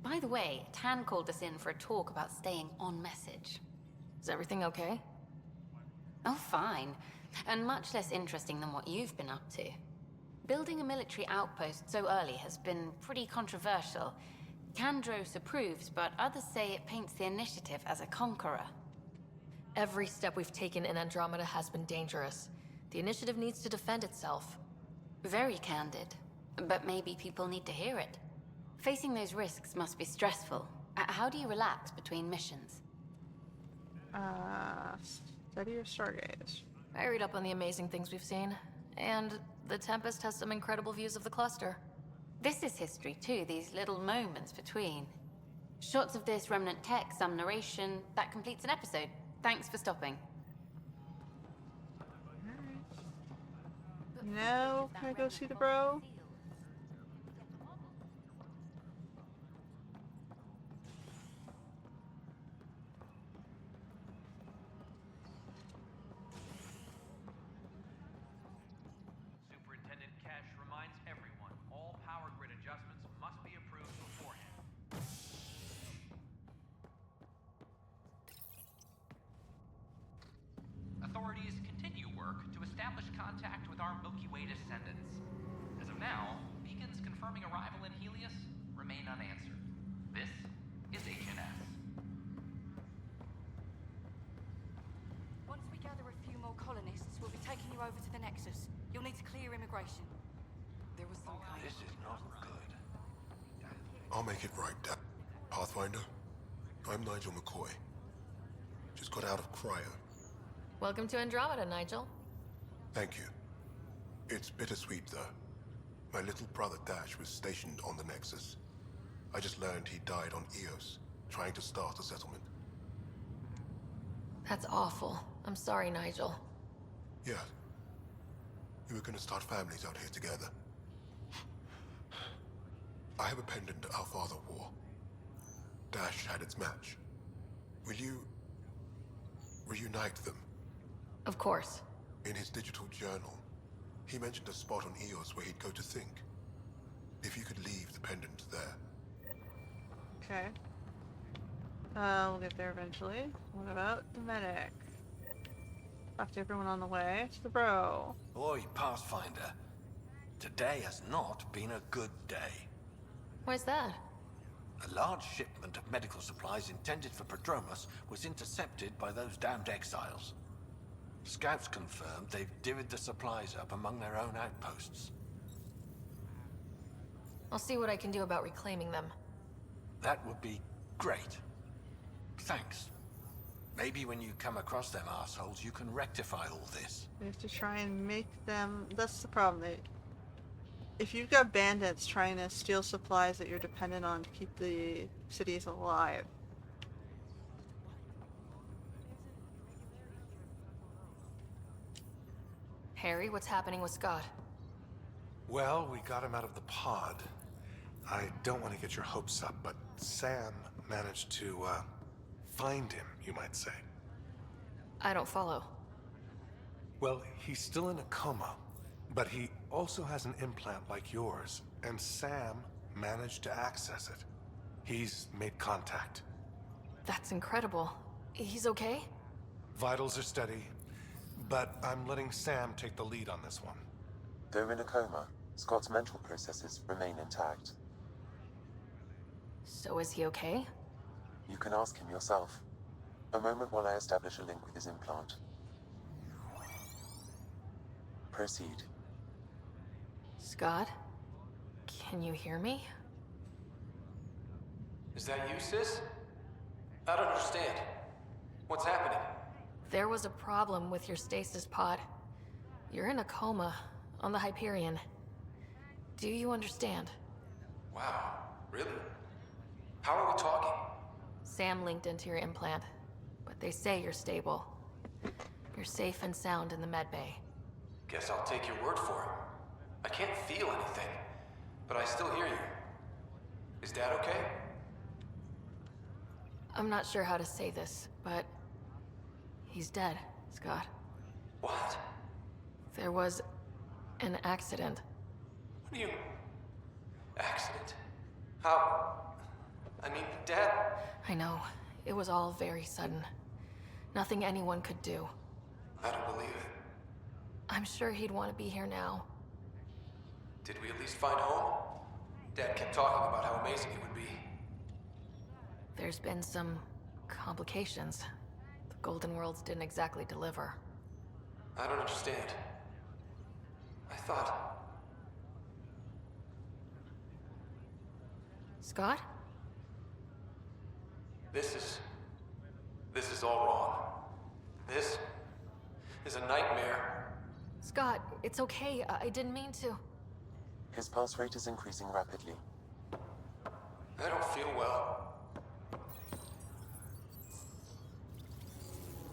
By the way, Tan called us in for a talk about staying on message. Is everything okay? Oh, fine. And much less interesting than what you've been up to. Building a military outpost so early has been pretty controversial. Kandros approves, but others say it paints the initiative as a conqueror. Every step we've taken in Andromeda has been dangerous. The initiative needs to defend itself. Very candid. But maybe people need to hear it. Facing those risks must be stressful. How do you relax between missions? Study your stargaze. I read up on the amazing things we've seen. And the Tempest has some incredible views of the cluster. This is history too, these little moments between. Shots of this remnant tech, some narration. That completes an episode. Thanks for stopping. Now, can I go see the bro? Superintendent Cash reminds everyone, all power grid adjustments must be approved beforehand. Authorities continue work to establish contact with our Milky Way descendants. As of now, beacons confirming arrival in Helios remain unanswered. This is HNS. Once we gather a few more colonists, we'll be taking you over to the Nexus. You'll need to clear immigration. There was some kind This is not good. I'll make it right, Pathfinder. I'm Nigel McCoy. Just got out of cryo. Welcome to Andromeda, Nigel. Thank you. It's bittersweet, though. My little brother Dash was stationed on the Nexus. I just learned he died on Eos, trying to start a settlement. That's awful. I'm sorry, Nigel. Yeah. We were gonna start families out here together. I have a pendant our father wore. Dash had its match. Will you reunite them? Of course. In his digital journal, he mentioned a spot on Eos where he'd go to think. If you could leave the pendant there. Okay. We'll get there eventually. What about the medic? Talk to everyone on the way. It's the bro. Oi, Pathfinder. Today has not been a good day. Why's that? A large shipment of medical supplies intended for Prodromos was intercepted by those damned exiles. Scouts confirmed they've divvied the supplies up among their own outposts. I'll see what I can do about reclaiming them. That would be great. Thanks. Maybe when you come across them assholes, you can rectify all this. We have to try and make them... That's the problem. If you've got bandits trying to steal supplies that you're dependent on to keep the cities alive... Harry, what's happening with Scott? Well, we got him out of the pod. I don't want to get your hopes up, but Sam managed to, find him, you might say. I don't follow. Well, he's still in a coma, but he also has an implant like yours, and Sam managed to access it. He's made contact. That's incredible. He's okay? Vitals are steady, but I'm letting Sam take the lead on this one. Though in a coma, Scott's mental processes remain intact. So is he okay? You can ask him yourself. A moment while I establish a link with his implant. Proceed. Scott? Can you hear me? Is that you, sis? I don't understand. What's happening? There was a problem with your stasis pod. You're in a coma on the Hyperion. Do you understand? Wow, really? How are we talking? Sam linked into your implant, but they say you're stable. You're safe and sound in the medbay. Guess I'll take your word for it. I can't feel anything, but I still hear you. Is Dad okay? I'm not sure how to say this, but he's dead, Scott. What? There was an accident. What do you... Accident? How... I mean, Dad... I know. It was all very sudden. Nothing anyone could do. I don't believe it. I'm sure he'd want to be here now. Did we at least find home? Dad kept talking about how amazing it would be. There's been some complications. The Golden Worlds didn't exactly deliver. I don't understand. I thought... Scott? This is all wrong. This is a nightmare. Scott, it's okay. I didn't mean to. His pulse rate is increasing rapidly. I don't feel well.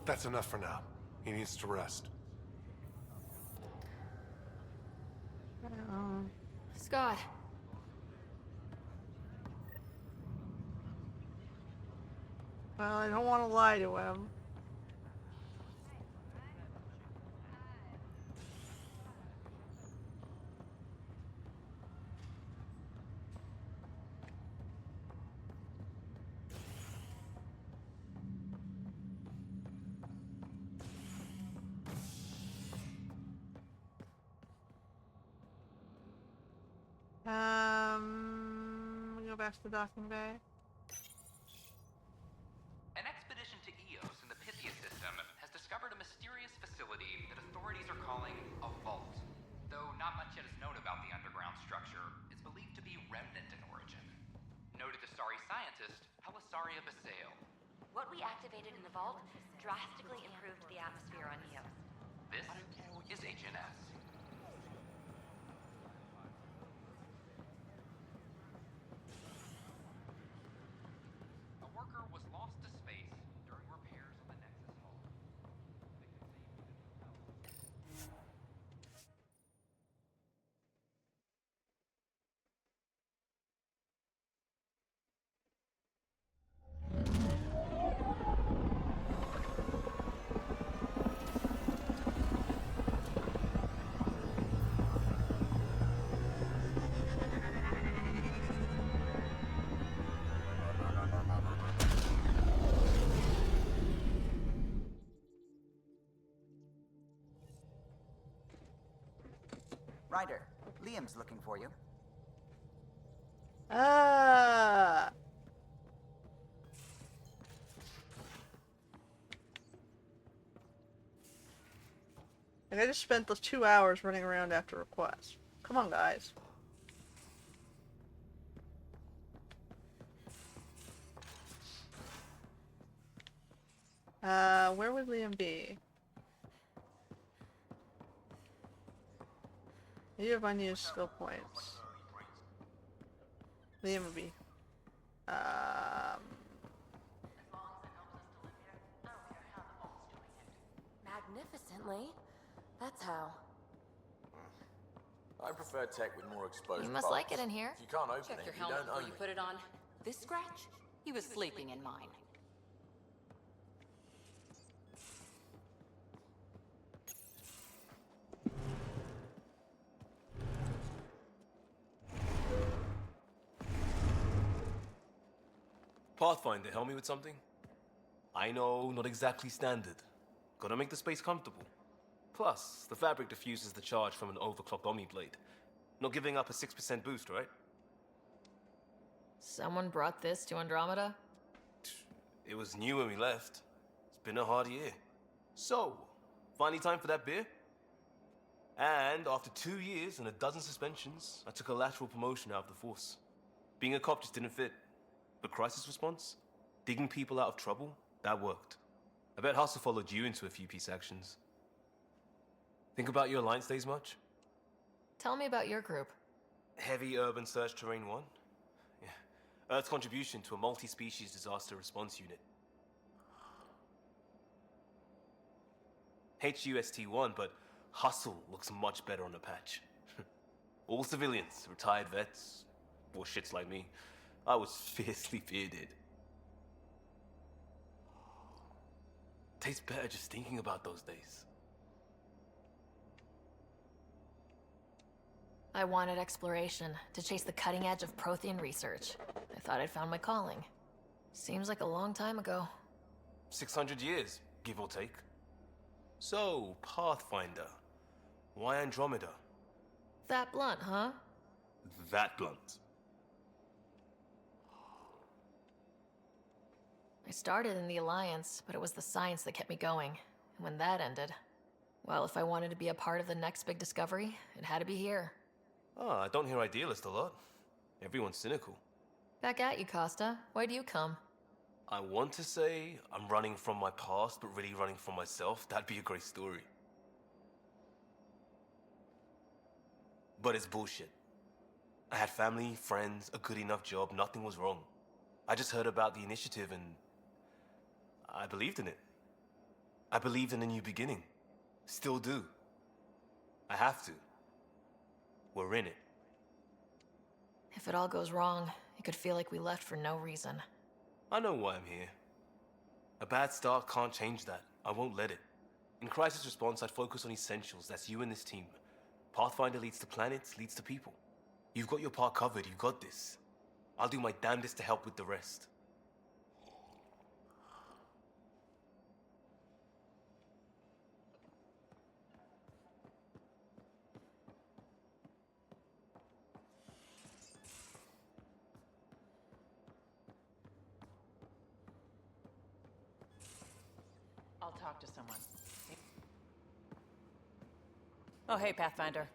That's enough for now. He needs to rest. Scott. Well, I don't want to lie to him. We go back to the docking bay. An expedition to Eos in the Pythia system has discovered a mysterious facility that authorities are calling a vault. Though not much yet is known about the underground structure, it's believed to be remnant in origin. Noted Asari scientist Helisaria Basale. What we activated in the vault drastically improved the atmosphere on Eos. This is HNS. A worker was lost to space during repairs on the Nexus hull. Ryder, Liam's looking for you. Ah. Like I just spent those 2 hours running around after requests. Come on, guys. Where would Liam be? You have unused skill points. Liam would be. Magnificently. That's how. I prefer tech with more exposed You must like parts. it in here. If you can't open Check it, your you helmet don't before own you it. put it on. This scratch? He was sleeping in mine. Pathfinder, help me with something? I know, not exactly standard. Gotta make the space comfortable. Plus, the fabric diffuses the charge from an overclocked Omniblade. Not giving up a 6% boost, right? Someone brought this to Andromeda? It was new when we left. It's been a hard year. So, finally time for that beer? And after 2 years and a dozen suspensions, I took a lateral promotion out of the force. Being a cop just didn't fit. But crisis response? Digging people out of trouble? That worked. I bet Hustle followed you into a few peace actions. Think about your Alliance days much? Tell me about your group. Heavy Urban Search Terrain 1? Yeah. Earth's contribution to a multi-species disaster response unit. HUST-1, but Hustle looks much better on the patch. All civilians, retired vets, or shits like me. I was fiercely bearded. Tastes better just thinking about those days. I wanted exploration, to chase the cutting edge of Prothean research. I thought I'd found my calling. Seems like a long time ago. 600 years, give or take. So, Pathfinder. Why Andromeda? That blunt, huh? That blunt. I started in the Alliance, but it was the science that kept me going. And when that ended, well, if I wanted to be a part of the next big discovery, it had to be here. Ah, I don't hear idealist a lot. Everyone's cynical. Back at you, Costa. Why do you come? I want to say I'm running from my past, but really running from myself. That'd be a great story. But it's bullshit. I had family, friends, a good enough job, nothing was wrong. I just heard about the initiative and I believed in it. I believed in a new beginning. Still do. I have to. We're in it. If it all goes wrong, it could feel like we left for no reason. I know why I'm here. A bad start can't change that. I won't let it. In crisis response, I'd focus on essentials. That's you and this team. Pathfinder leads to planets, leads to people. You've got your part covered. You got this. I'll do my damnedest to help with the rest. I'll talk to someone. Oh, hey, Pathfinder.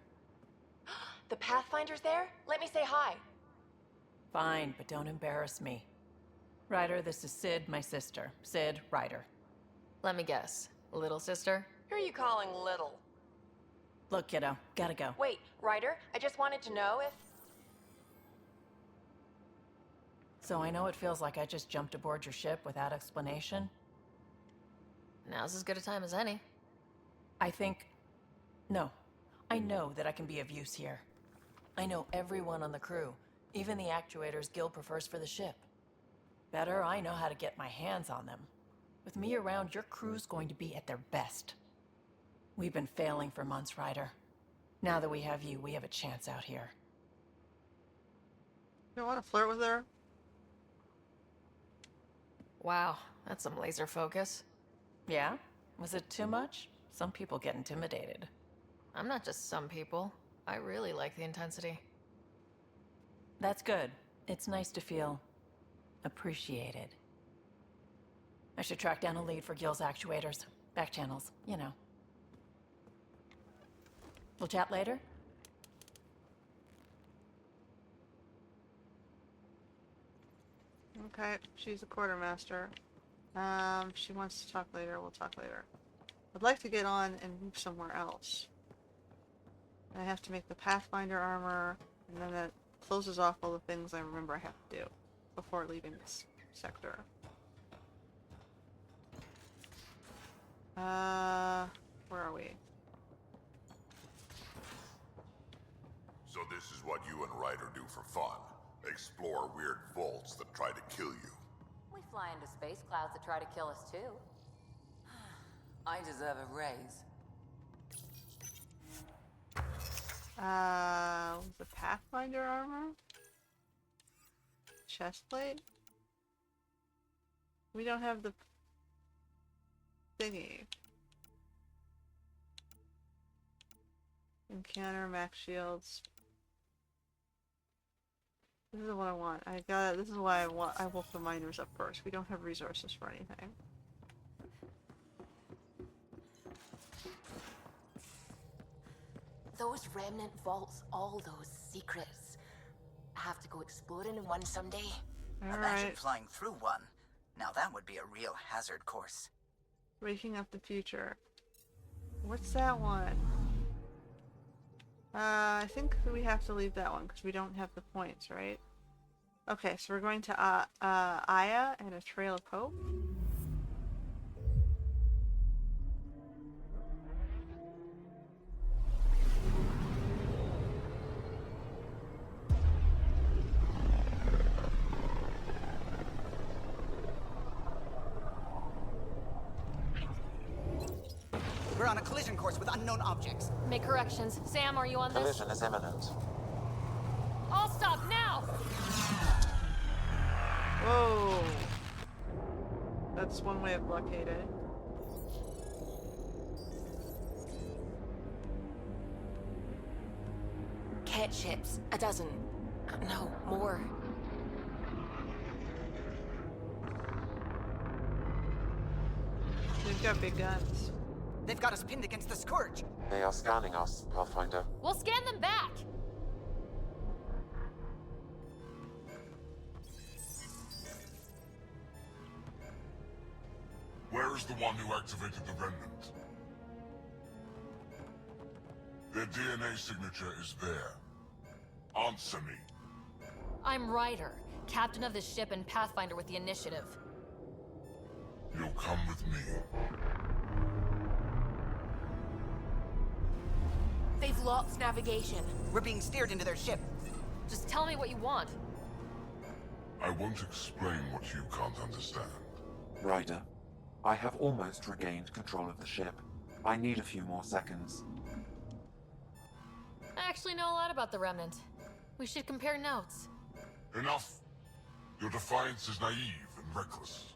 The Pathfinder's there? Let me say hi. Fine, but don't embarrass me. Ryder, this is Sid, my sister. Sid, Ryder. Let me guess. Little sister? Who are you calling little? Look, kiddo, gotta go. Wait, Ryder, I just wanted to know if... So I know it feels like I just jumped aboard your ship without explanation. Now's as good a time as any. No. I know that I can be of use here. I know everyone on the crew, even the actuators Gil prefers for the ship. Better, I know how to get my hands on them. With me around, your crew's going to be at their best. We've been failing for months, Ryder. Now that we have you, we have a chance out here. You want to flirt with her? Wow, that's some laser focus. Yeah? Was it too much? Some people get intimidated. I'm not just some people. I really like the intensity. That's good. It's nice to feel appreciated. I should track down a lead for Gil's actuators. Back channels, you know. We'll chat later? Okay, she's a quartermaster. She wants to talk later. We'll talk later. I'd like to get on and move somewhere else. I have to make the Pathfinder armor, and then that closes off all the things I remember I have to do before leaving this sector. Where are we? So this is what you and Ryder do for fun? Explore weird vaults that try to kill you? We fly into space clouds that try to kill us too. I deserve a raise. The Pathfinder armor? Chestplate? We don't have the thingy. Encounter, max shields. This is what I want. This is why I woke the miners up first. We don't have resources for anything. Those Remnant Vaults, all those secrets. I have to go exploring in one someday. Imagine flying through one. Now that would be a real hazard course. Waking up the future. What's that one? I think we have to leave that one because we don't have the points, right? Okay, so we're going to Aya and a Trail of Hope. We're on a collision course with unknown objects. Make corrections. Sam, are you on this? Collision is imminent. All stop now! Whoa! That's one way of blockade it. Kett ships. A dozen. No, more. They've got big guns. They've got us pinned against the Scourge. They are scanning us, Pathfinder. We'll scan them back! Where is the one who activated the Remnant? Their DNA signature is there. Answer me. I'm Ryder, captain of this ship and Pathfinder with the initiative. You'll come with me. They've lost navigation. We're being steered into their ship. Just tell me what you want. I won't explain what you can't understand. Ryder, I have almost regained control of the ship. I need a few more seconds. I actually know a lot about the Remnant. We should compare notes. Enough! Your defiance is naive and reckless.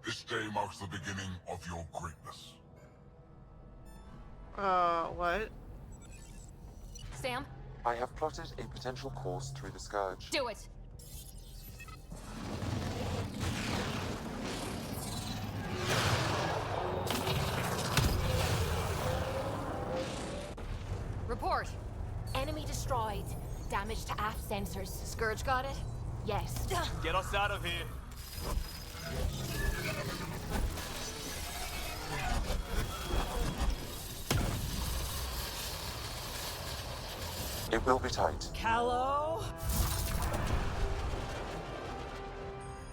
This day marks the beginning of your greatness. What? Sam? I have plotted a potential course through the Scourge. Do it! Report! Enemy destroyed. Damage to aft sensors. Scourge got it? Yes. Get us out of here. It will be tight. Callow?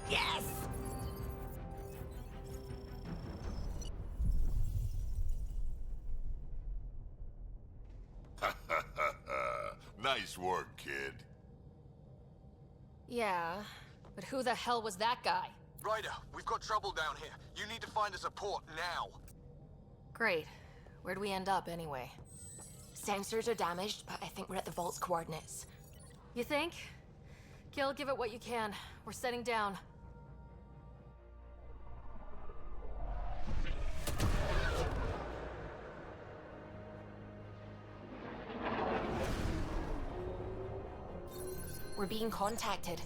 Yes! Nice work, kid. Yeah, but who the hell was that guy? Ryder, we've got trouble down here. You need to find us a port now. Great. Where'd we end up anyway? Sensors are damaged, but I think we're at the vault's coordinates. You think? Gil, give it what you can. We're setting down. We're being contacted.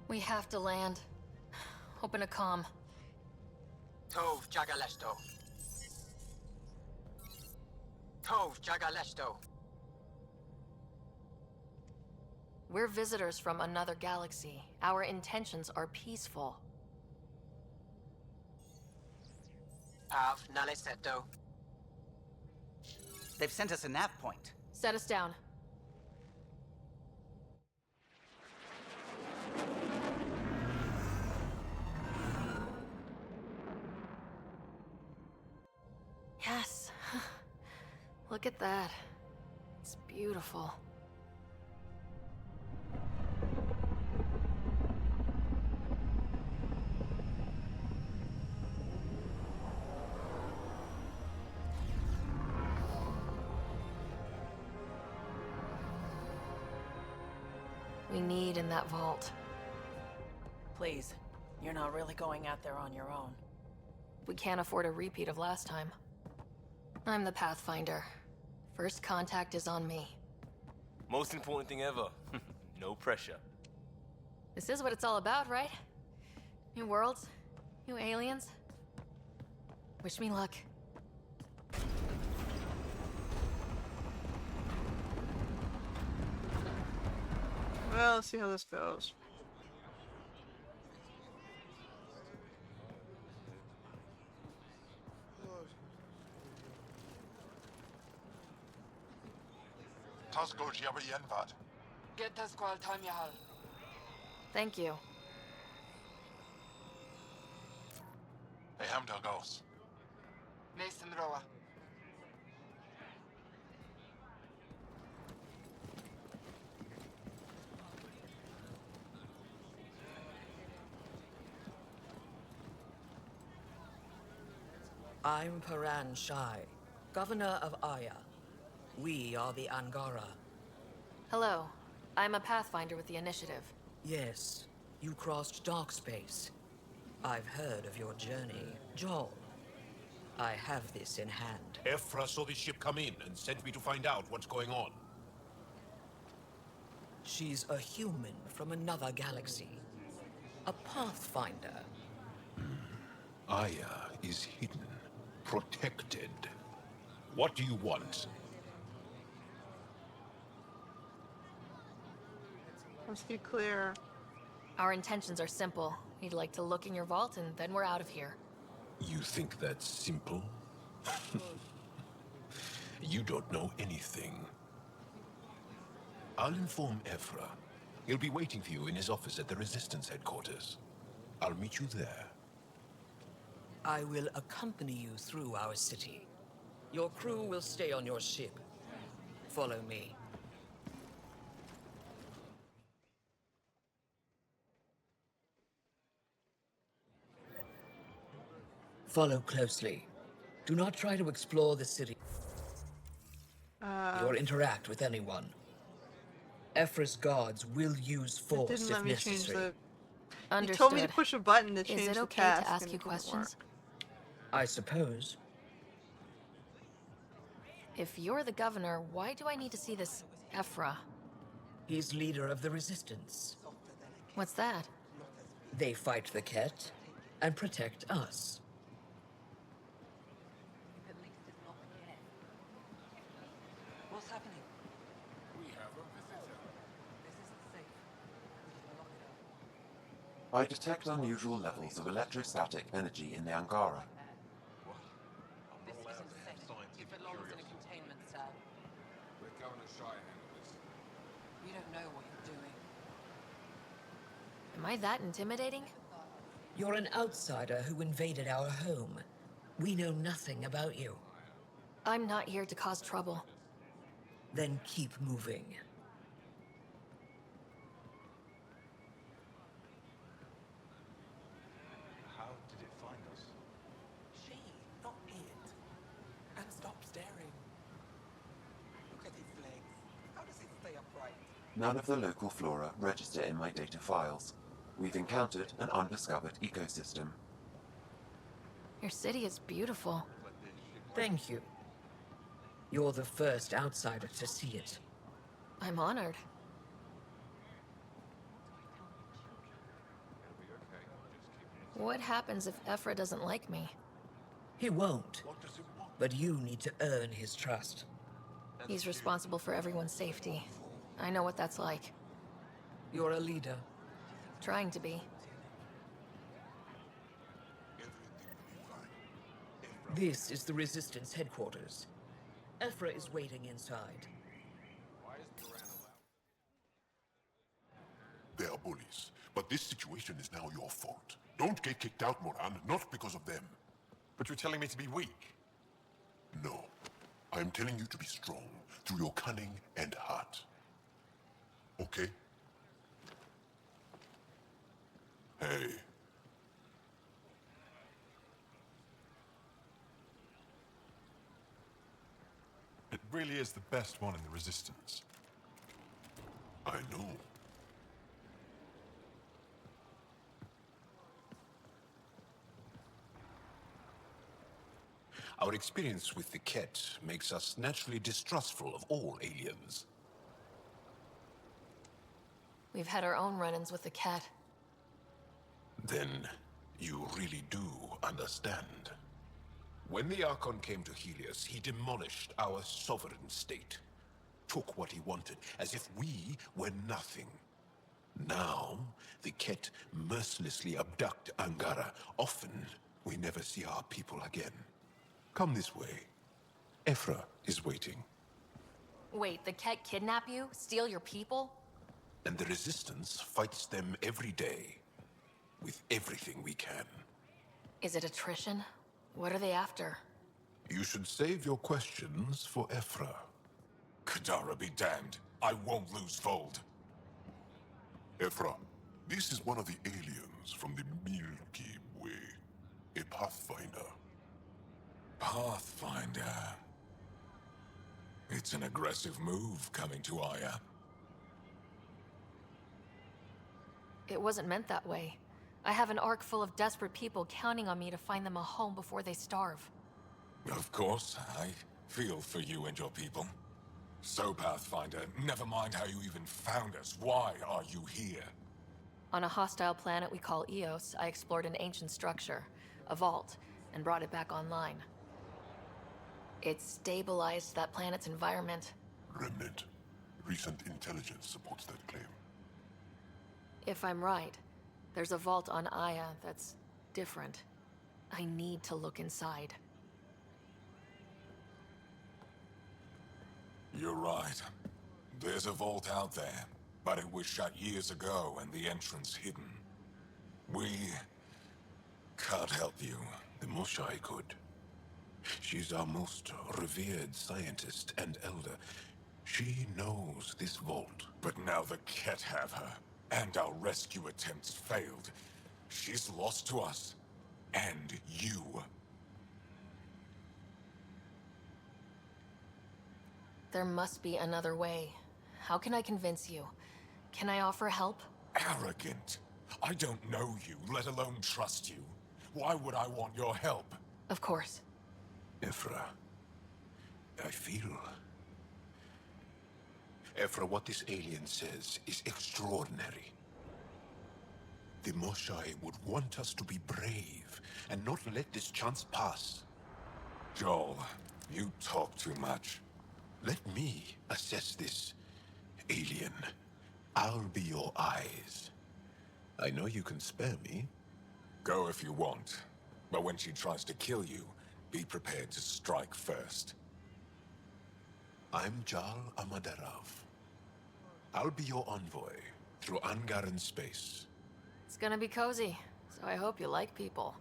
We have to land. Open a comm. Tov Jagalesto. Tov Jagalesto. We're visitors from another galaxy. Our intentions are peaceful. Nalesetto. They've sent us a nav point. Set us down. Yes. Look at that. It's beautiful. We need in that vault. Please, you're not really going out there on your own. We can't afford a repeat of last time. I'm the Pathfinder. First contact is on me. Most important thing ever. No pressure. This is what it's all about, right? New worlds, new aliens. Wish me luck. Well, let's see how this goes. Thank you. I'm Paran Shai, Governor of Aya. We are the Angara. Hello. I'm a Pathfinder with the Initiative. Yes, you crossed dark space. I've heard of your journey, Joel. I have this in hand. Ephra saw the ship come in and sent me to find out what's going on. She's a human from another galaxy. A Pathfinder. Aya is hidden, protected. What do you want? Let's be clear. Our intentions are simple. We'd like to look in your vault and then we're out of here. You think that's simple? You don't know anything. I'll inform Ephra. He'll be waiting for you in his office at the Resistance headquarters. I'll meet you there. I will accompany you through our city. Your crew will stay on your ship. Follow me. Follow closely. Do not try to explore the city or interact with anyone. Ephra's guards will use force It didn't if let me change necessary. the... He told me to push a button to change Is it the okay task. to ask and you it didn't questions? work. I suppose. If you're the governor, why do I need to see this Ephra? He's leader of the Resistance. What's that? They fight the Kett and protect us. What's happening? We have a visitor. This isn't safe. I detect unusual levels of electrostatic energy in the Angara. This isn't safe. It belongs in a containment cell. Let Governor Shai handle this. You don't know what you're doing. Am I that intimidating? You're an outsider who invaded our home. We know nothing about you. I'm not here to cause trouble. Then keep moving. How did it find us? She, not it. And stop staring. Look at its legs. How does it stay upright? None of the local flora register in my data files. We've encountered an undiscovered ecosystem. Your city is beautiful. Thank you. You're the first outsider to see it. I'm honored. What happens if Ephra doesn't like me? He won't. But you need to earn his trust. He's responsible for everyone's safety. I know what that's like. You're a leader. Trying to be. This is the Resistance headquarters. Ephra is waiting inside. They are bullies, but this situation is now your fault. Don't get kicked out, Moran, not because of them. But you're telling me to be weak? No. I'm telling you to be strong, through your cunning and heart. Okay? Hey. It really is the best one in the Resistance. I know. Our experience with the Kett makes us naturally distrustful of all aliens. We've had our own run-ins with the Kett. Then you really do understand. When the Archon came to Helios, he demolished our sovereign state. Took what he wanted, as if we were nothing. Now, the Kett mercilessly abduct Angara. Often, we never see our people again. Come this way. Ephra is waiting. Wait, the Kett kidnap you? Steal your people? And the Resistance fights them every day. With everything we can. Is it attrition? What are they after? You should save your questions for Ephra. Kadara be damned. I won't lose Fold. Ephra, this is one of the aliens from the Milky Way. A Pathfinder. Pathfinder. It's an aggressive move coming to Aya. It wasn't meant that way. I have an ark full of desperate people counting on me to find them a home before they starve. Of course, I feel for you and your people. So, Pathfinder, never mind how you even found us. Why are you here? On a hostile planet we call Eos, I explored an ancient structure, a vault, and brought it back online. It stabilized that planet's environment. Remnant. Recent intelligence supports that claim. If I'm right, there's a vault on Aya that's different. I need to look inside. You're right. There's a vault out there, but it was shut years ago and the entrance hidden. We can't help you. The Moshai could. She's our most revered scientist and elder. She knows this vault. But now the Kett have her, and our rescue attempts failed. She's lost to us, and you. There must be another way. How can I convince you? Can I offer help? Arrogant. I don't know you, let alone trust you. Why would I want your help? Of course. Ephra, I feel... Ephra, what this alien says is extraordinary. The Moshai would want us to be brave and not let this chance pass. Joel, you talk too much. Let me assess this, alien. I'll be your eyes. I know you can spare me. Go if you want. But when she tries to kill you, be prepared to strike first. I'm Jal Amaderav. I'll be your envoy through Angaran space. It's gonna be cozy, so I hope you like people.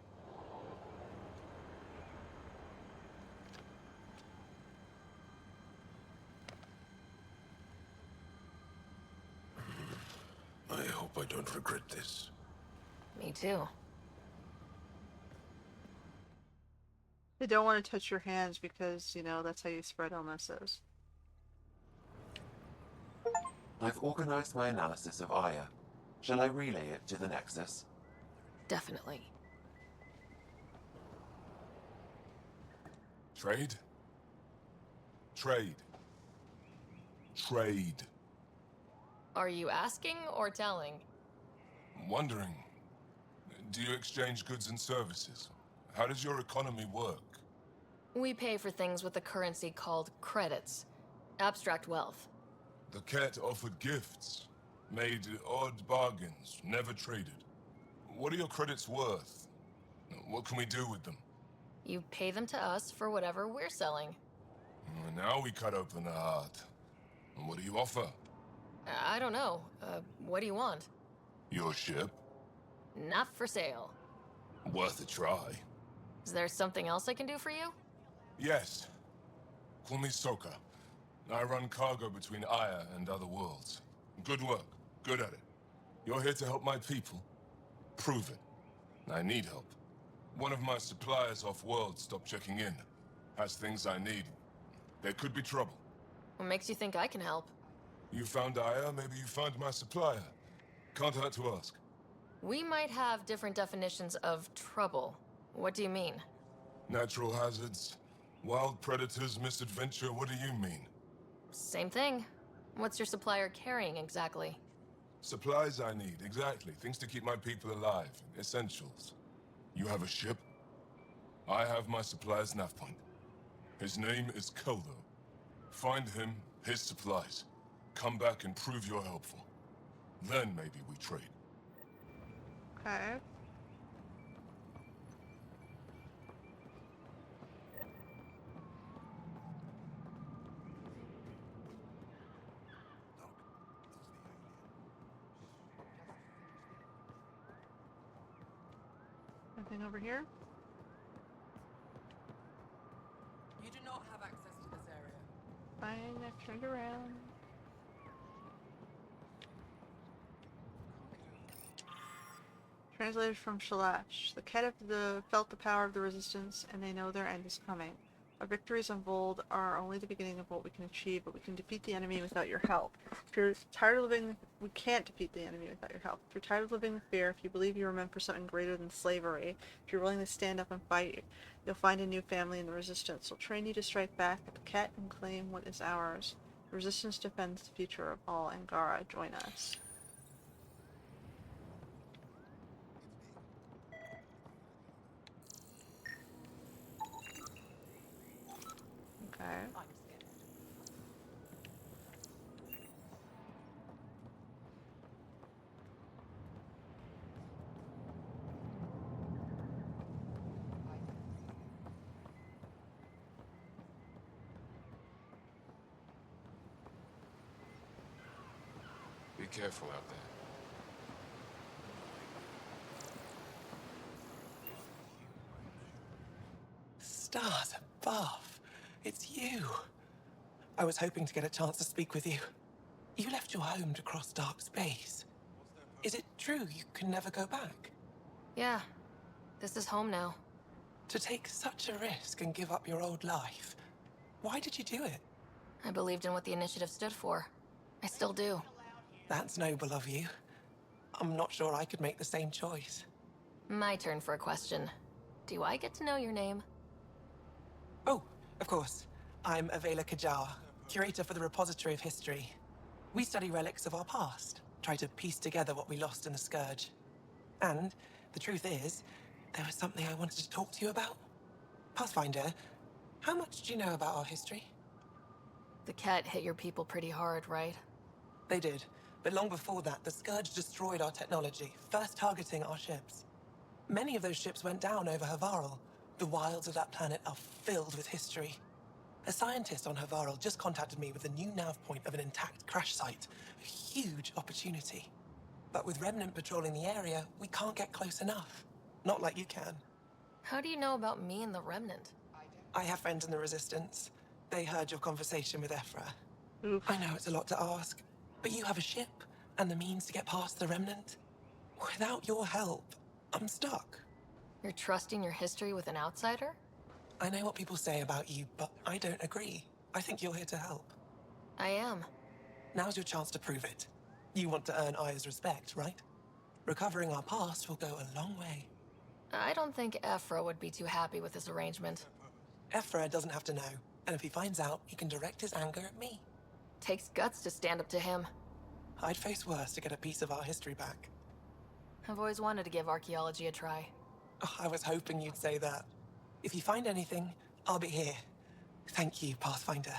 I hope I don't regret this. Me too. They don't want to touch your hands because, you know, that's how you spread illnesses. I've organized my analysis of Aya. Shall I relay it to the Nexus? Definitely. Trade? Trade. Trade. Are you asking or telling? I'm wondering, do you exchange goods and services? How does your economy work? We pay for things with a currency called credits. Abstract wealth. The Kett offered gifts. Made odd bargains, never traded. What are your credits worth? What can we do with them? You pay them to us for whatever we're selling. Now we cut open the heart. What do you offer? I don't know. What do you want? Your ship? Not for sale. Worth a try. Is there something else I can do for you? Yes. Call me Soka. I run cargo between Aya and other worlds. Good work. Good at it. You're here to help my people? Prove it. I need help. One of my suppliers off-world stopped checking in. Has things I need. There could be trouble. What makes you think I can help? You found Aya, maybe you found my supplier. Can't hurt to ask. We might have different definitions of trouble. What do you mean? Natural hazards, wild predators, misadventure, what do you mean? Same thing. What's your supplier carrying exactly? Supplies I need, exactly. Things to keep my people alive. Essentials. You have a ship? I have my supplier's nav point. His name is Keldo. Find him, his supplies. Come back and prove you're helpful. Then maybe we trade. Okay. Anything over here? You do not have access to this area. Fine, I've turned around. Translated from Shalash. The Kett felt the power of the resistance, and they know their end is coming. Our victories on Vold are only the beginning of what we can achieve, but we can defeat the enemy without your help. If you're tired of living, we can't defeat the enemy without your help. If you're tired of living with fear, if you believe you were meant for something greater than slavery, if you're willing to stand up and fight, you'll find a new family in the Resistance. We'll train you to strike back at the Kett and claim what is ours. The Resistance defends the future of all Angara. Join us. Okay. Be careful out there. Stars above. It's you. I was hoping to get a chance to speak with you. You left your home to cross dark space. Is it true you can never go back? Yeah. This is home now. To take such a risk and give up your old life, why did you do it? I believed in what the initiative stood for. I still do. That's noble of you. I'm not sure I could make the same choice. My turn for a question. Do I get to know your name? Oh, of course. I'm Avela Kajawa, curator for the Repository of History. We study relics of our past, try to piece together what we lost in the Scourge. And the truth is, there was something I wanted to talk to you about. Pathfinder, how much do you know about our history? The Kett hit your people pretty hard, right? They did, but long before that, the Scourge destroyed our technology, first targeting our ships. Many of those ships went down over Havarl. The wilds of that planet are filled with history. A scientist on Havarl just contacted me with a new nav point of an intact crash site. A huge opportunity. But with Remnant patrolling the area, we can't get close enough. Not like you can. How do you know about me and the Remnant? I have friends in the Resistance. They heard your conversation with Ephra. Oof. I know it's a lot to ask, but you have a ship and the means to get past the Remnant. Without your help, I'm stuck. You're trusting your history with an outsider? I know what people say about you, but I don't agree. I think you're here to help. I am. Now's your chance to prove it. You want to earn Aya's respect, right? Recovering our past will go a long way. I don't think Ephra would be too happy with this arrangement. Ephra doesn't have to know, and if he finds out, he can direct his anger at me. Takes guts to stand up to him. I'd face worse to get a piece of our history back. I've always wanted to give archaeology a try. Oh, I was hoping you'd say that. If you find anything, I'll be here. Thank you, Pathfinder.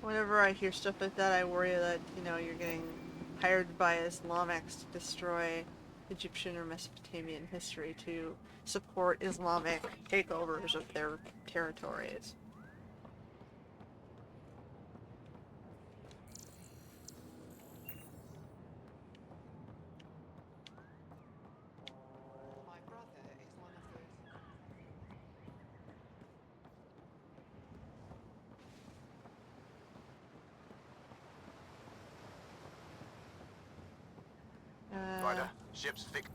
Whenever I hear stuff like that, I worry that, you know, you're getting hired by Islamics to destroy Egyptian or Mesopotamian history to support Islamic takeovers of their territories. Ryder, ship's fixed.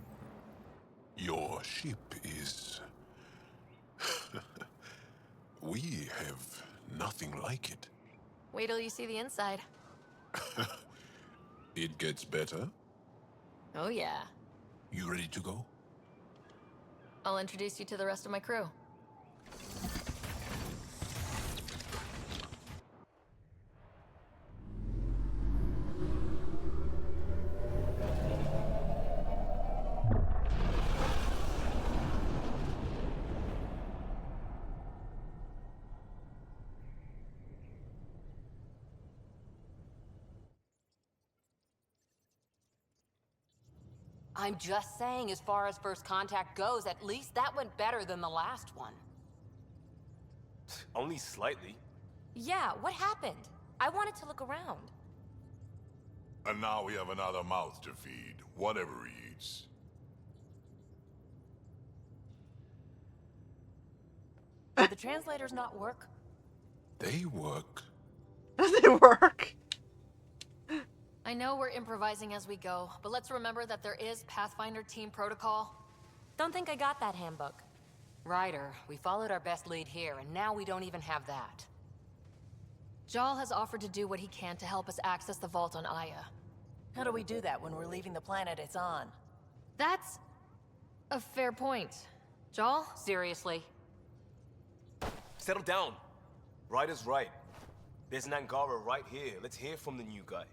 Your ship is... We have nothing like it. Wait till you see the inside. It gets better. Oh yeah. You ready to go? I'll introduce you to the rest of my crew. I'm just saying, as far as first contact goes, at least that went better than the last one. Only slightly. Yeah, what happened? I wanted to look around. And now we have another mouth to feed, whatever he eats. Did the translators not work? They work. They work. I know we're improvising as we go, but let's remember that there is Pathfinder team protocol. Don't think I got that handbook. Ryder, we followed our best lead here, and now we don't even have that. Jaal has offered to do what he can to help us access the vault on Aya. How do we do that when we're leaving the planet it's on? That's a fair point. Jaal? Seriously? Settle down. Ryder's right. There's an Angara right here. Let's hear from the new guy.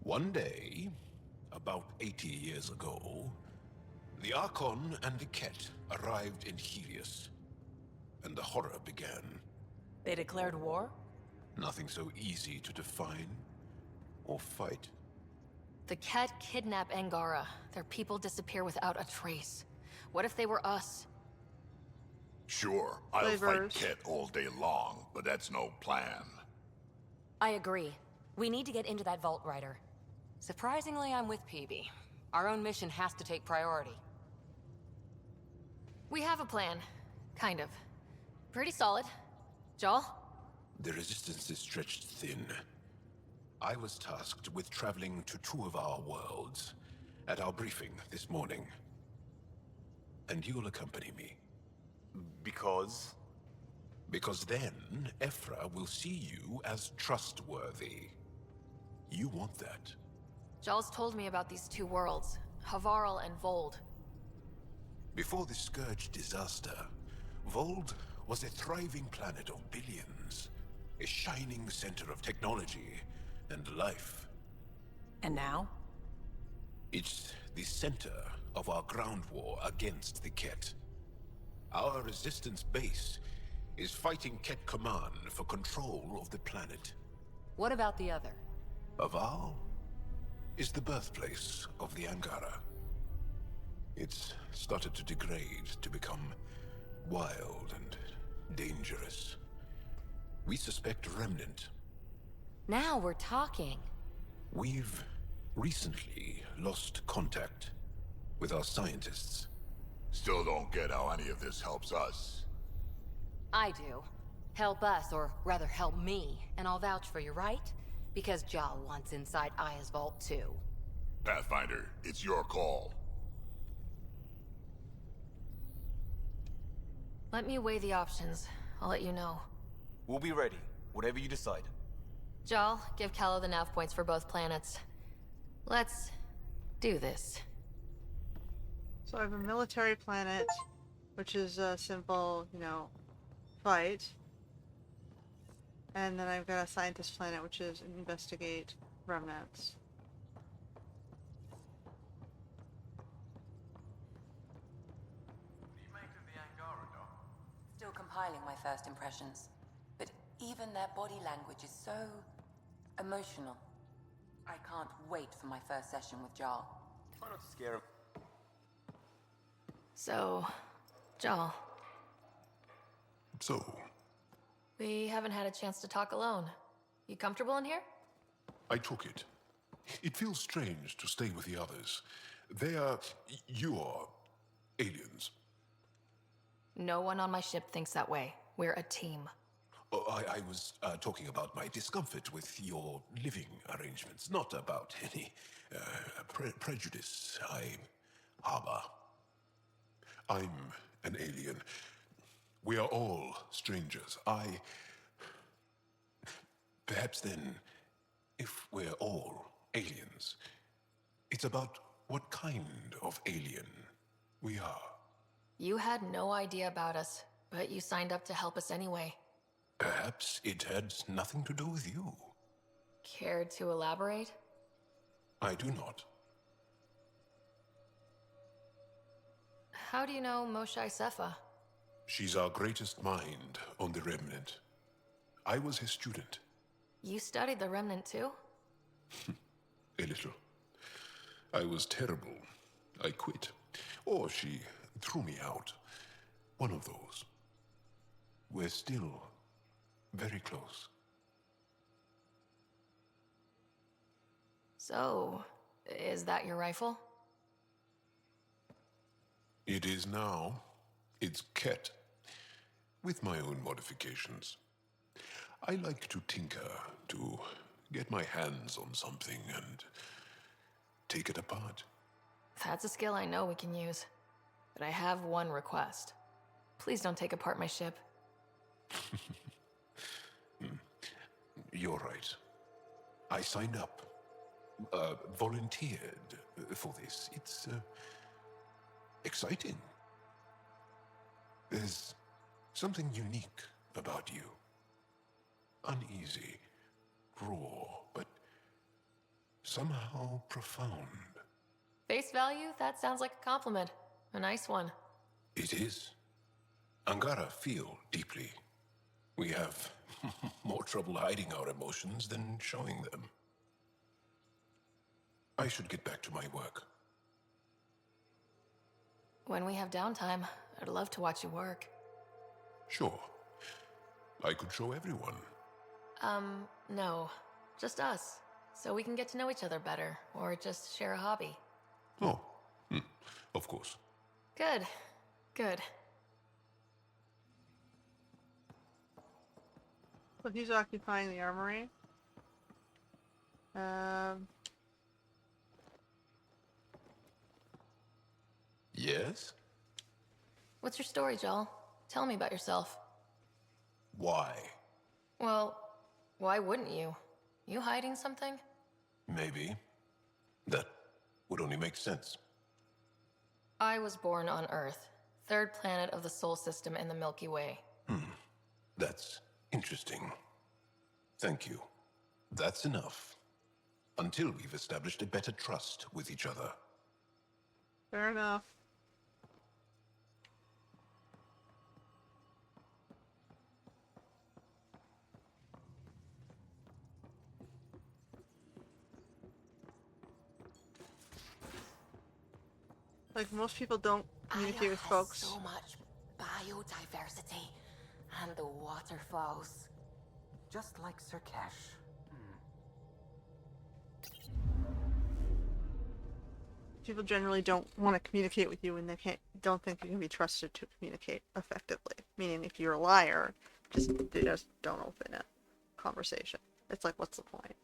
One day, about 80 years ago, the Archon and the Kett arrived in Helios, and the horror began. They declared war? Nothing so easy to define or fight. The Kett kidnap Angara. Their people disappear without a trace. What if they were us? Sure, I'll Flavors. fight Kett all day long, but that's no plan. I agree. We need to get into that vault, Ryder. Surprisingly, I'm with PB. Our own mission has to take priority. We have a plan. Kind of. Pretty solid. Jaal? The resistance is stretched thin. I was tasked with traveling to two of our worlds at our briefing this morning. And you'll accompany me. Because? Because then, Ephra will see you as trustworthy. You want that. Jaal's told me about these two worlds, Havarl and Vold. Before the Scourge disaster, Vold was a thriving planet of billions. A shining center of technology and life. And now? It's the center of our ground war against the Kett. Our resistance base is fighting Kett Command for control of the planet. What about the other? Havarl is the birthplace of the Angara. It's started to degrade, to become wild and dangerous. We suspect Remnant. Now we're talking. We've recently lost contact with our scientists. Still don't get how any of this helps us. I do. Help us, or rather help me, and I'll vouch for you, right? Because Jaal wants inside Aya's vault too. Pathfinder, it's your call. Let me weigh the options. I'll let you know. We'll be ready, whatever you decide. Jaal, give Callow the nav points for both planets. Let's do this. So I have a military planet, which is a simple, you know, fight. And then I've got a scientist planet, which is investigate remnants. compiling my first impressions. But even their body language is so emotional. I can't wait for my first session with Jarl. Try not to scare him. So, Jarl, So, we haven't had a chance to talk alone. You comfortable in here? I took it. It feels strange to stay with the others. They are... you are... aliens. No one on my ship thinks that way. We're a team. Oh, I was talking about my discomfort with your living arrangements, not about any prejudice I harbor. I'm an alien. We are all strangers. Perhaps then, if we're all aliens, it's about what kind of alien we are. You had no idea about us, but you signed up to help us anyway. Perhaps it had nothing to do with you. Care to elaborate? I do not. How do you know Moshae Sefa? She's our greatest mind on the Remnant. I was her student. You studied the Remnant too? A little. I was terrible. I quit. Or she threw me out. One of those. We're still very close. So, is that your rifle? It is now. It's Kett, with my own modifications. I like to tinker, to get my hands on something and take it apart. That's a skill I know we can use. But I have one request. Please don't take apart my ship. You're right. I signed up. Volunteered for this. It's exciting. There's something unique about you. Uneasy, raw, but somehow profound. Face value? That sounds like a compliment. A nice one. It is. Angara feel deeply. We have more trouble hiding our emotions than showing them. I should get back to my work. When we have downtime, I'd love to watch you work. Sure. I could show everyone. No. Just us. So we can get to know each other better, or just share a hobby. Oh, of course. Good. Good. So he's occupying the armory. Yes? What's your story, Joel? Tell me about yourself. Why? Well, why wouldn't you? You hiding something? Maybe. That would only make sense. I was born on Earth, third planet of the Sol system in the Milky Way. That's interesting. Thank you. That's enough. Until we've established a better trust with each other. Fair enough. Like, most people don't communicate with folks. So much biodiversity and the waterfalls. Just like Sirkesh. People generally don't want to communicate with you when they don't think you can be trusted to communicate effectively. Meaning, if you're a liar, they just don't open a conversation. It's like, what's the point?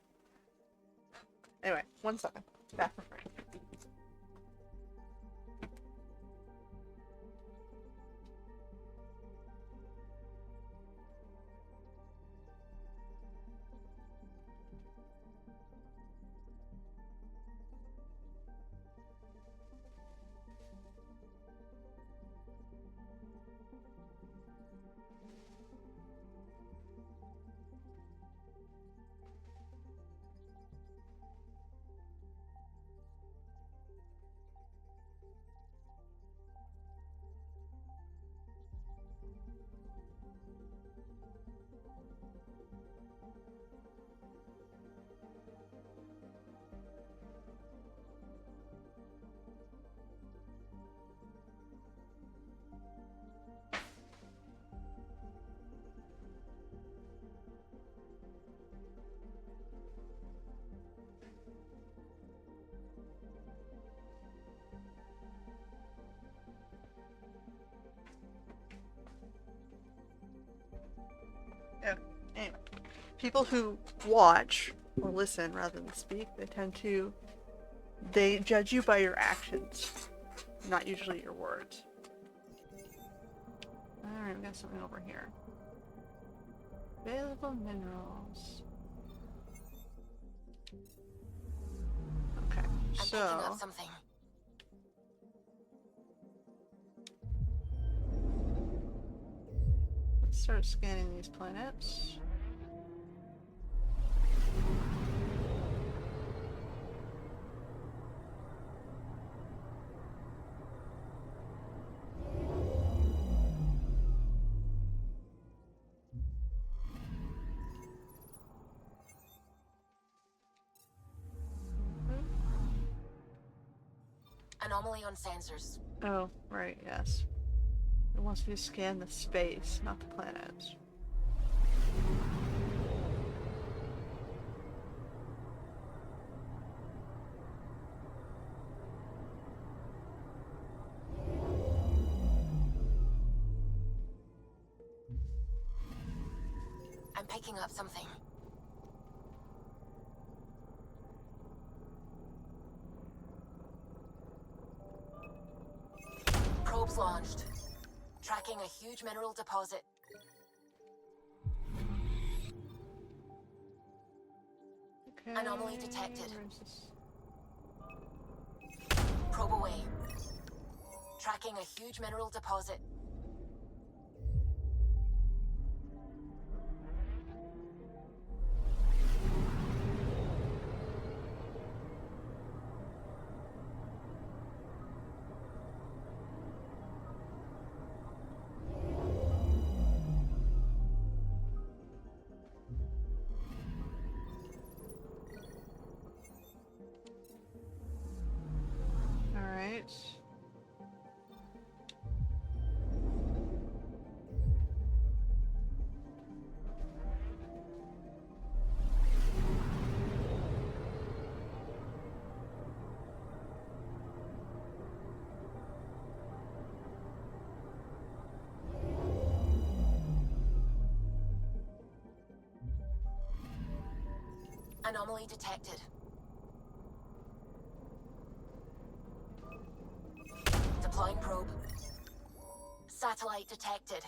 Anyway, 1 second. Back for Frank. people who watch or listen rather than speak, they judge you by your actions, not usually your words. Alright, we got something over here. Available minerals. Okay, so... I'm picking up something. Let's start scanning these planets. Anomaly on sensors. Oh, right, yes. It wants me to scan the space, not the planets. I'm picking up something. Probes launched. Tracking a huge mineral deposit. Okay. Anomaly detected. Probe away. Tracking a huge mineral deposit. Alright. Anomaly detected. Deploying probe. Satellite detected.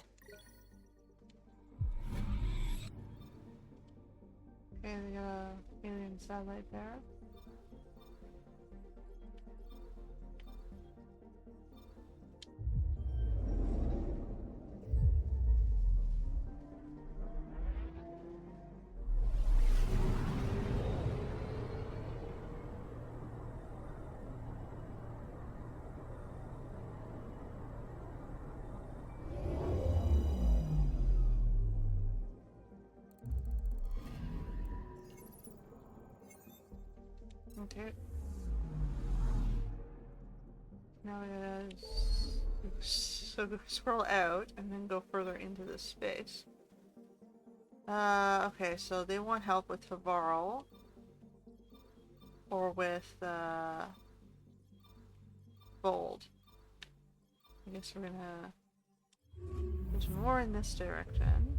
Okay, we got a alien satellite there. Okay. Now we gotta scroll out and then go further into this space. Okay, so they want help with Favarl. Or with, Bold. I guess we're gonna... There's more in this direction.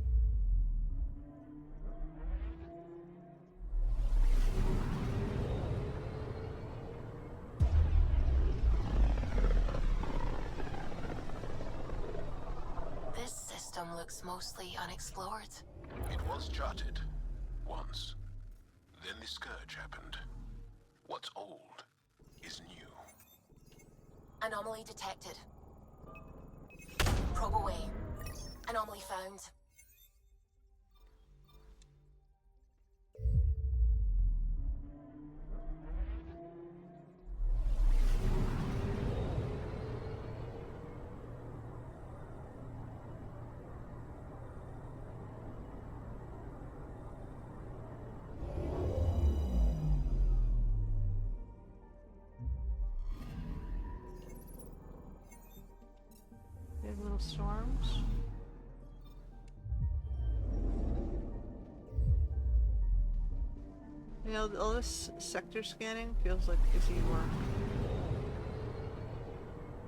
This system looks mostly unexplored. It was charted. Once. Then the Scourge happened. What's old is new. Anomaly detected. Probe away. Anomaly found. Big little storms. You know, all this sector scanning feels like busy work.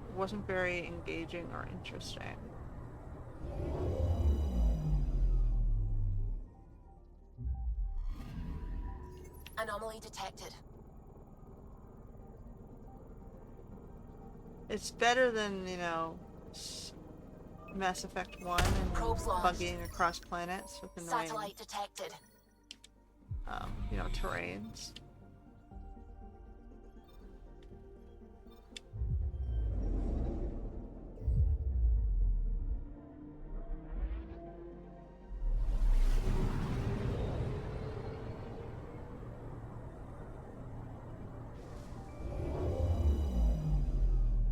It wasn't very engaging or interesting. Anomaly detected. It's better than, you know, Mass Effect 1 and Probes launched. bugging across planets with annoying, Satellite detected. you know, terrains.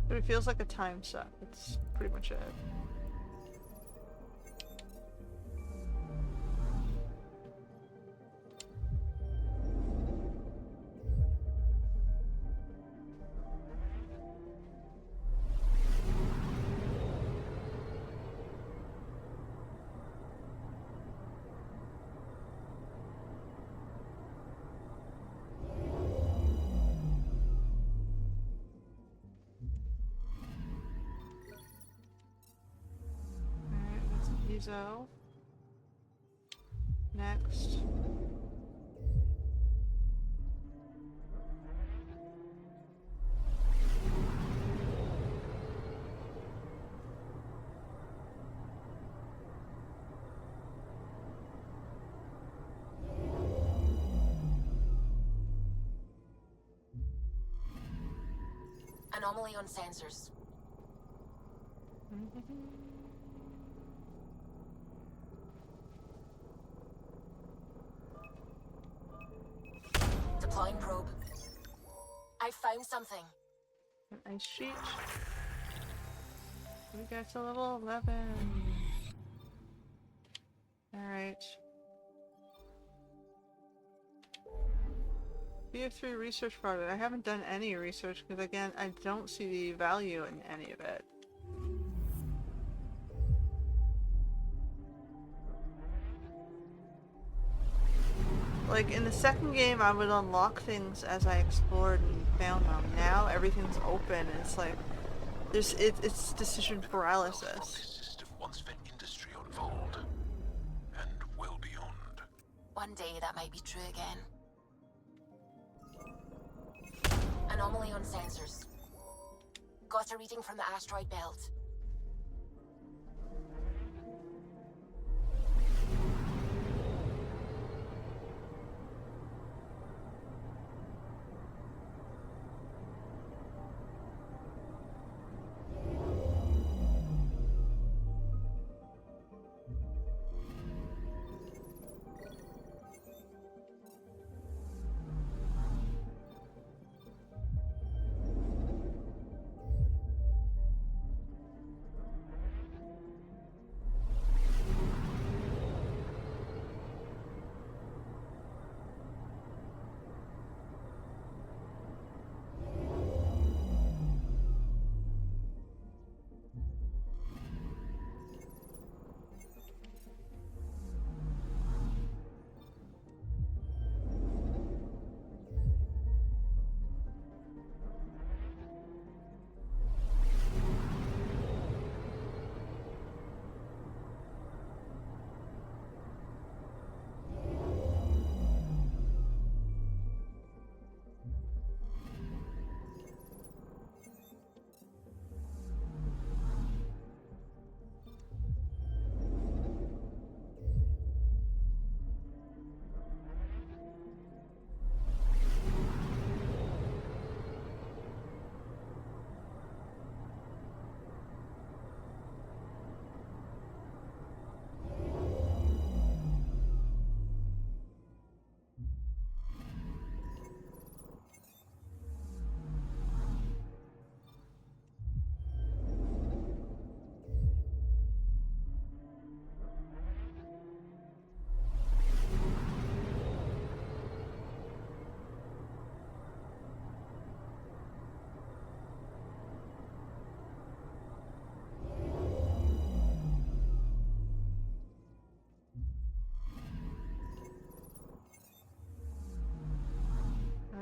But it feels like a time suck. That's pretty much it. So next. Anomaly on sensors. Deploying probe. I found something. An ice sheet. We got to level 11. Alright. BF3 research project. I haven't done any research because, again, I don't see the value in any of it. Like, in the second game, I would unlock things as I explored and found them. Now, everything's open, and it's like, it's decision paralysis. Once spent industry on Vault, and well beyond. One day that might be true again. Anomaly on sensors. Got a reading from the asteroid belt.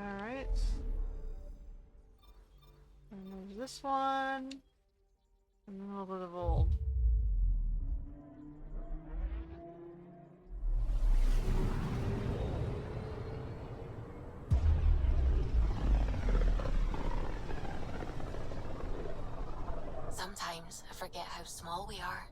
Alright. And there's this one. And then a little bit of old. Sometimes I forget how small we are.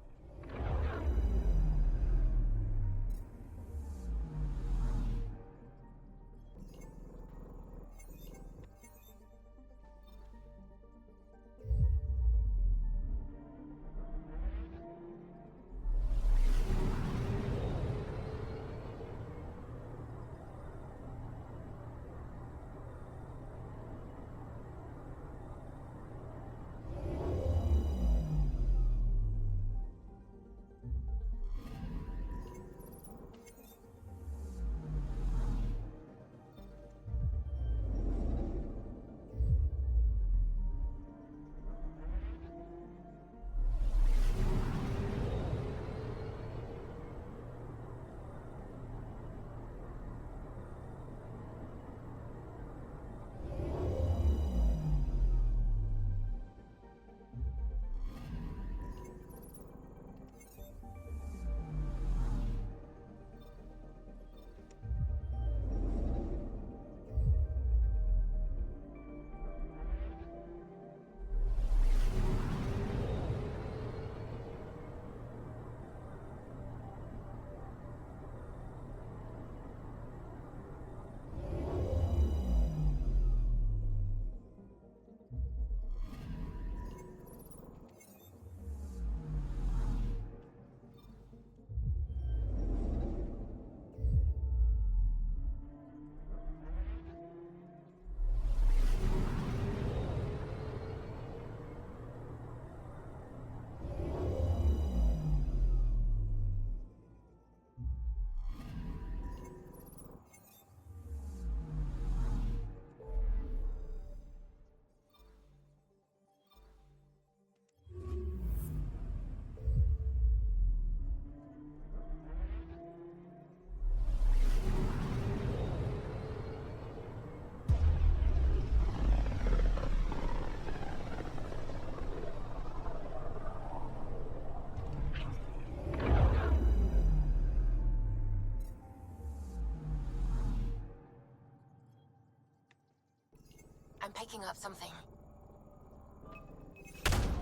I'm picking up something.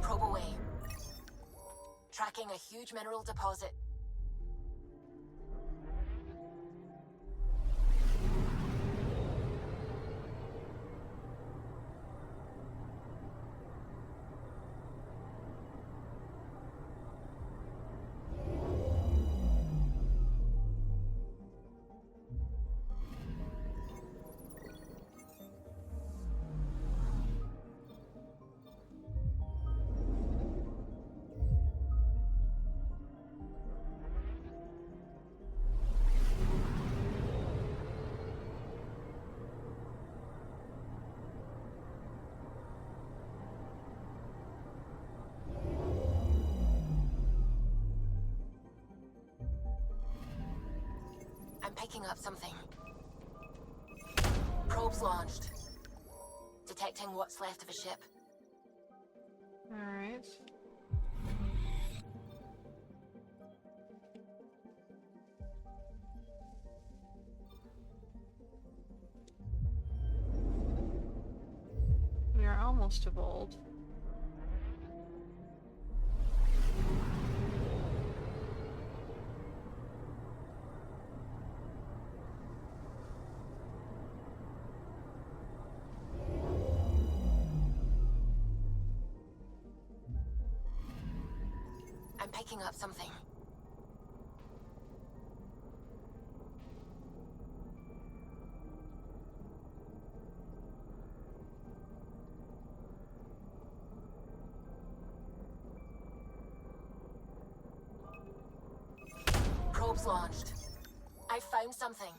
Probe away. Tracking a huge mineral deposit. I'm picking up something. Probes launched. Detecting what's left of a ship. Alright. We are almost evolved. I'm picking up something. Probes launched. I found something.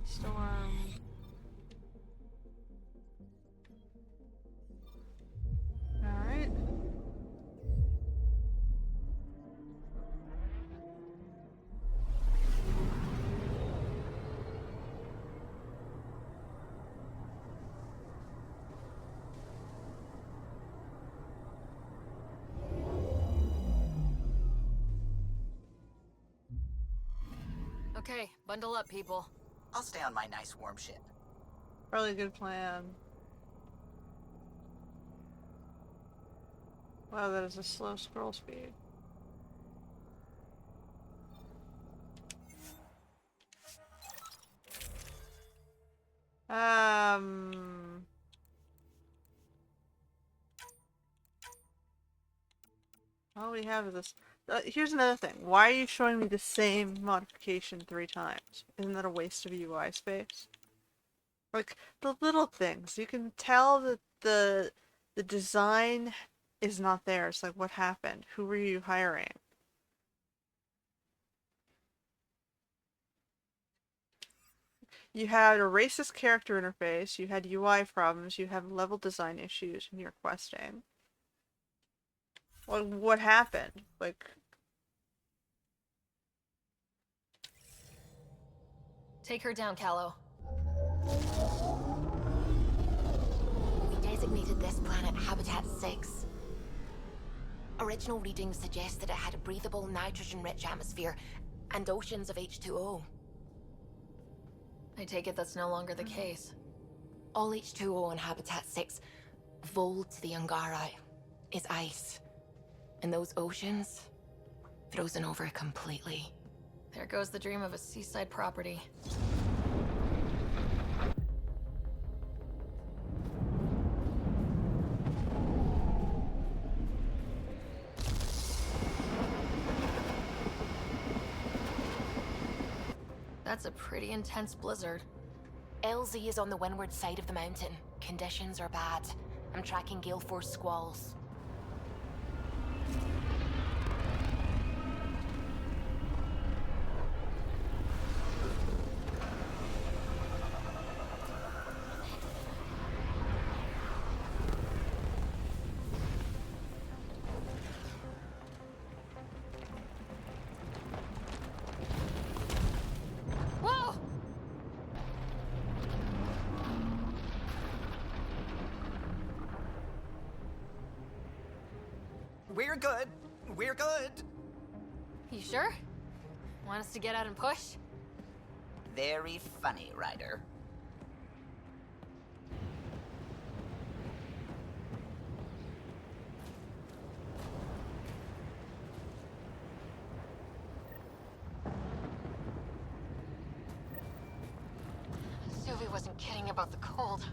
Storm. Alright. Okay, bundle up, people. I'll stay on my nice warm ship. Probably a good plan. Wow, that is a slow scroll speed. All we have is this. Here's another thing. Why are you showing me the same modification 3 times? Isn't that a waste of UI space? Like, the little things. You can tell that the design is not there. It's like, what happened? Who were you hiring? You had a racist character interface, you had UI problems, you have level design issues in your questing. Like, what happened? Like... Take her down, Callow. We designated this planet Habitat 6. Original readings suggest that it had a breathable, nitrogen-rich atmosphere and oceans of H2O. I take it that's no longer the case. All H2O on Habitat 6, Vold to the Ungarai, is ice. And those oceans, frozen over completely. There goes the dream of a seaside property. That's a pretty intense blizzard. LZ is on the windward side of the mountain. Conditions are bad. I'm tracking gale force squalls. We're good. We're good. You sure? Want us to get out and push? Very funny, Ryder. Sylvie wasn't kidding about the cold.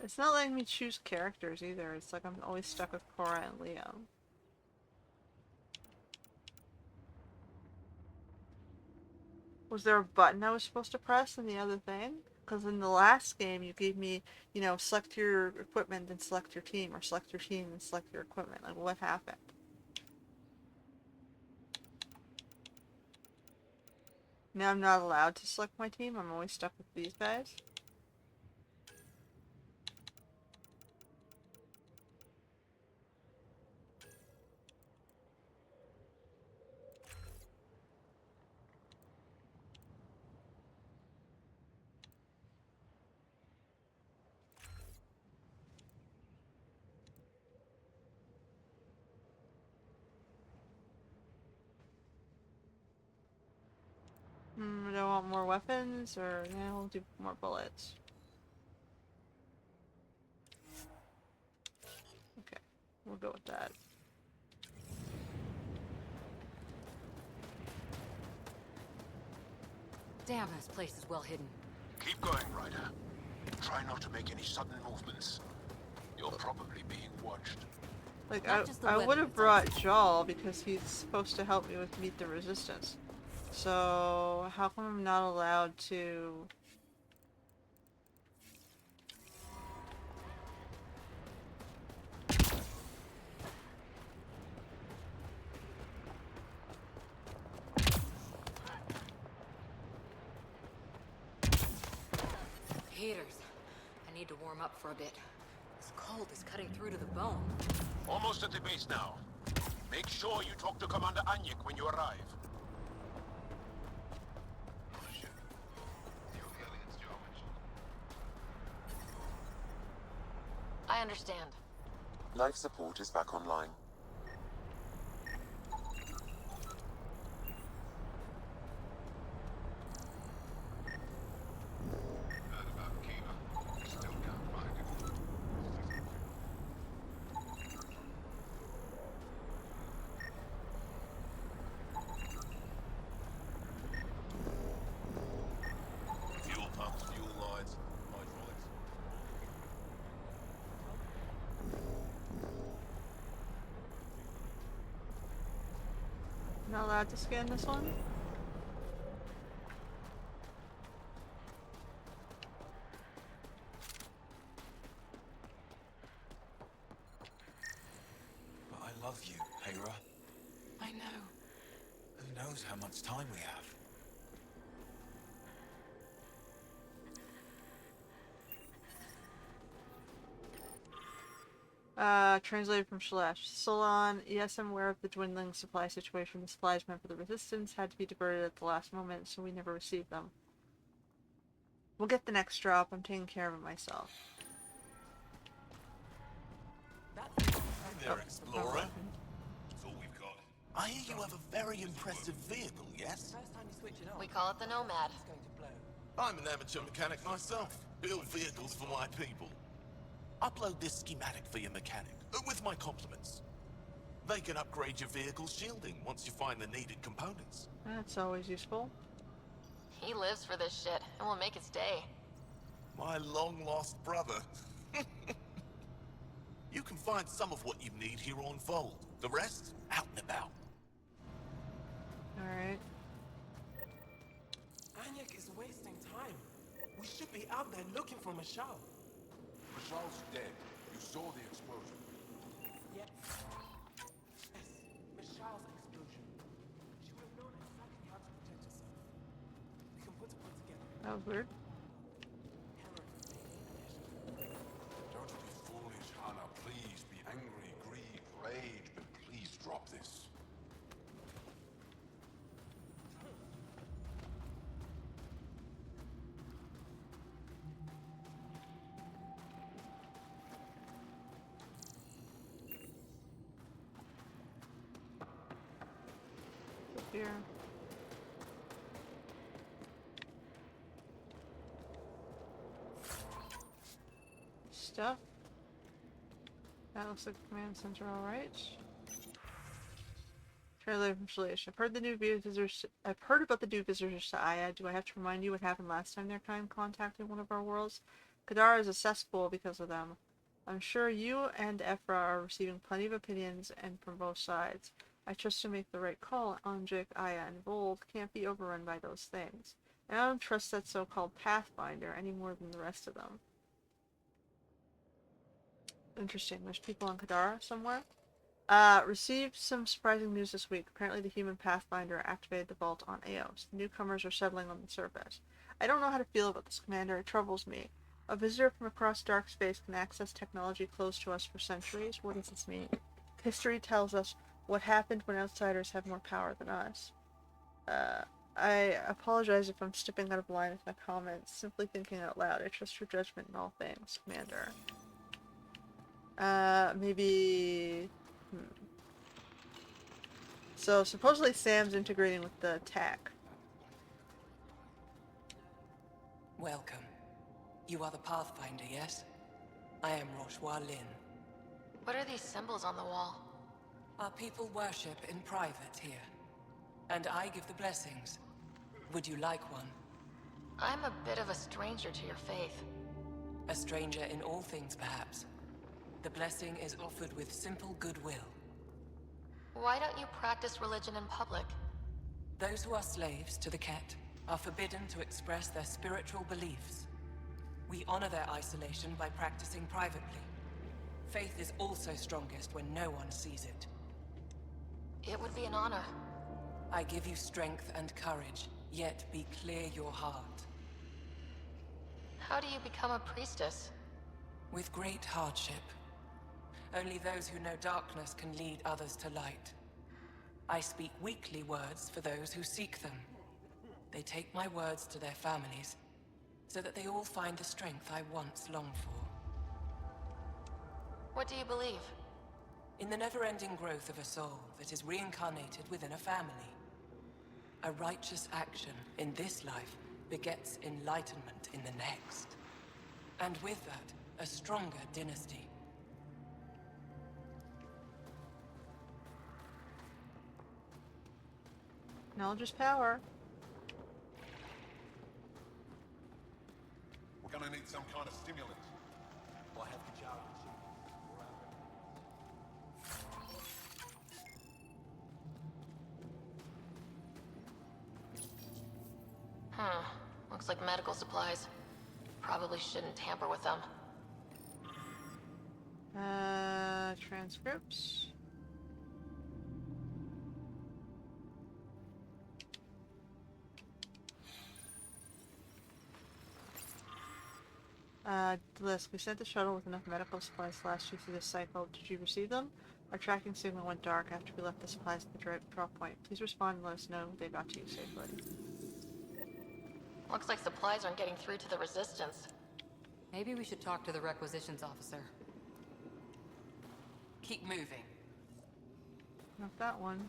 It's not letting me choose characters either. It's like I'm always stuck with Cora and Leo. Was there a button I was supposed to press in the other thing? Because in the last game you gave me, you know, select your equipment and select your team, or select your team and select your equipment. Like, what happened? Now I'm not allowed to select my team? I'm always stuck with these guys? Do I want more weapons, or yeah, we'll do more bullets. Okay, we'll go with that. Damn, this place is well hidden. Keep going, Ryder. Try not to make any sudden movements. You're probably being watched. Like, I would have brought Jaal because he's supposed to help me with Meet the Resistance. So, how come I'm not allowed to... Heaters. I need to warm up for a bit. This cold is cutting through to the bone. Almost at the base now. Make sure you talk to Commander Anyek when you arrive. I understand. Life support is back online. Fuel pumps, fuel lines, hydraulics. Not allowed to scan this one? But I love you, Hera. I know. Who knows how much time we have? Translated from Shalesh. Solon, yes, I'm aware of the dwindling supply situation. The supplies meant for the Resistance had to be diverted at the last moment, so we never received them. We'll get the next drop. I'm taking care of it myself. Hey there, Explorer. That's all we've got. I hear you have a very impressive vehicle, yes? We call it the Nomad. I'm an amateur mechanic myself. Build vehicles for my people. Upload this schematic for your mechanic, with my compliments. They can upgrade your vehicle's shielding once you find the needed components. That's always useful. He lives for this shit, and will make his day. My long-lost brother. You can find some of what you need here on Vault. The rest, out and about. Alright. Anyek is wasting time. We should be out there looking for Michelle. Michelle's dead. You saw the explosion. Yes. Yes, Michelle's explosion. She would have known exactly how to protect herself. We can put it all together. That was weird. Don't be foolish, Hannah. Please be angry, grieve, rage, but please drop this. Here. Stuff. That looks like the command center, alright. Translated from Shalesh. I've heard about the new visitors to Aya. Do I have to remind you what happened last time their kind contacted one of our worlds? Kadara is a cesspool because of them. I'm sure you and Ephra are receiving plenty of opinions and from both sides. I trust to make the right call. Anjik, Aya, and Vold can't be overrun by those things. And I don't trust that so-called Pathfinder any more than the rest of them. Interesting. There's people on Kadara somewhere. Received some surprising news this week. Apparently the human Pathfinder activated the vault on Eos. The newcomers are settling on the surface. I don't know how to feel about this, Commander. It troubles me. A visitor from across dark space can access technology closed to us for centuries. What does this mean? History tells us what happened when outsiders have more power than us. I apologize if I'm stepping out of line with my comments. Simply thinking out loud. I trust your judgment in all things, Commander. Maybe... So, supposedly Sam's integrating with the tech. Welcome. You are the Pathfinder, yes? I am Roshua Lin. What are these symbols on the wall? Our people worship in private here. And I give the blessings. Would you like one? I'm a bit of a stranger to your faith. A stranger in all things, perhaps. The blessing is offered with simple goodwill. Why don't you practice religion in public? Those who are slaves to the Kett are forbidden to express their spiritual beliefs. We honor their isolation by practicing privately. Faith is also strongest when no one sees it. It would be an honor. I give you strength and courage, yet be clear your heart. How do you become a priestess? With great hardship. Only those who know darkness can lead others to light. I speak weekly words for those who seek them. They take my words to their families, so that they all find the strength I once longed for. What do you believe? In the never-ending growth of a soul that is reincarnated within a family. A righteous action in this life begets enlightenment in the next. And with that, a stronger dynasty. Knowledge is power. We're gonna need some kind of stimulant. I have the challenge. Looks like medical supplies. Probably shouldn't tamper with them. Transcripts. List. We sent the shuttle with enough medical supplies to last you through this cycle. Did you receive them? Our tracking signal went dark after we left the supplies at the drop point. Please respond and let us know they got to you safely. Looks like supplies aren't getting through to the Resistance. Maybe we should talk to the requisitions officer. Keep moving. Not that one.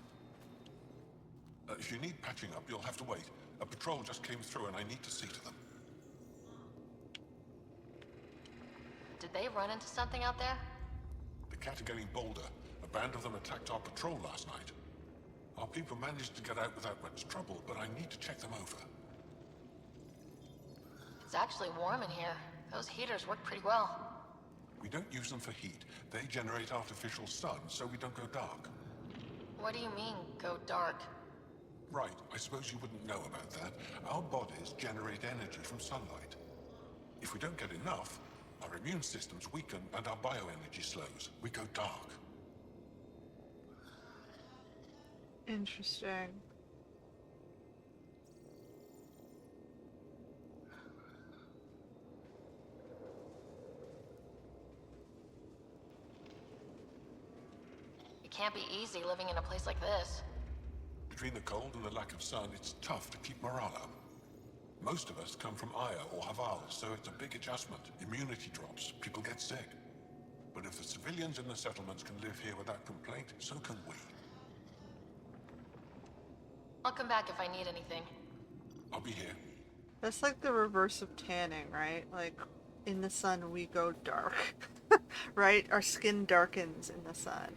If you need patching up, you'll have to wait. A patrol just came through and I need to see to them. Did they run into something out there? The Kett are getting bolder. A band of them attacked our patrol last night. Our people managed to get out without much trouble, but I need to check them over. It's actually warm in here. Those heaters work pretty well. We don't use them for heat. They generate artificial sun, so we don't go dark. What do you mean, go dark? Right, I suppose you wouldn't know about that. Our bodies generate energy from sunlight. If we don't get enough, our immune systems weaken and our bioenergy slows. We go dark. Interesting. It can't be easy living in a place like this. Between the cold and the lack of sun, it's tough to keep morale up. Most of us come from Aya or Haval, so it's a big adjustment. Immunity drops, people get sick. But if the civilians in the settlements can live here without complaint, so can we. I'll come back if I need anything. I'll be here. That's like the reverse of tanning, right? Like, in the sun we go dark. Right? Our skin darkens in the sun.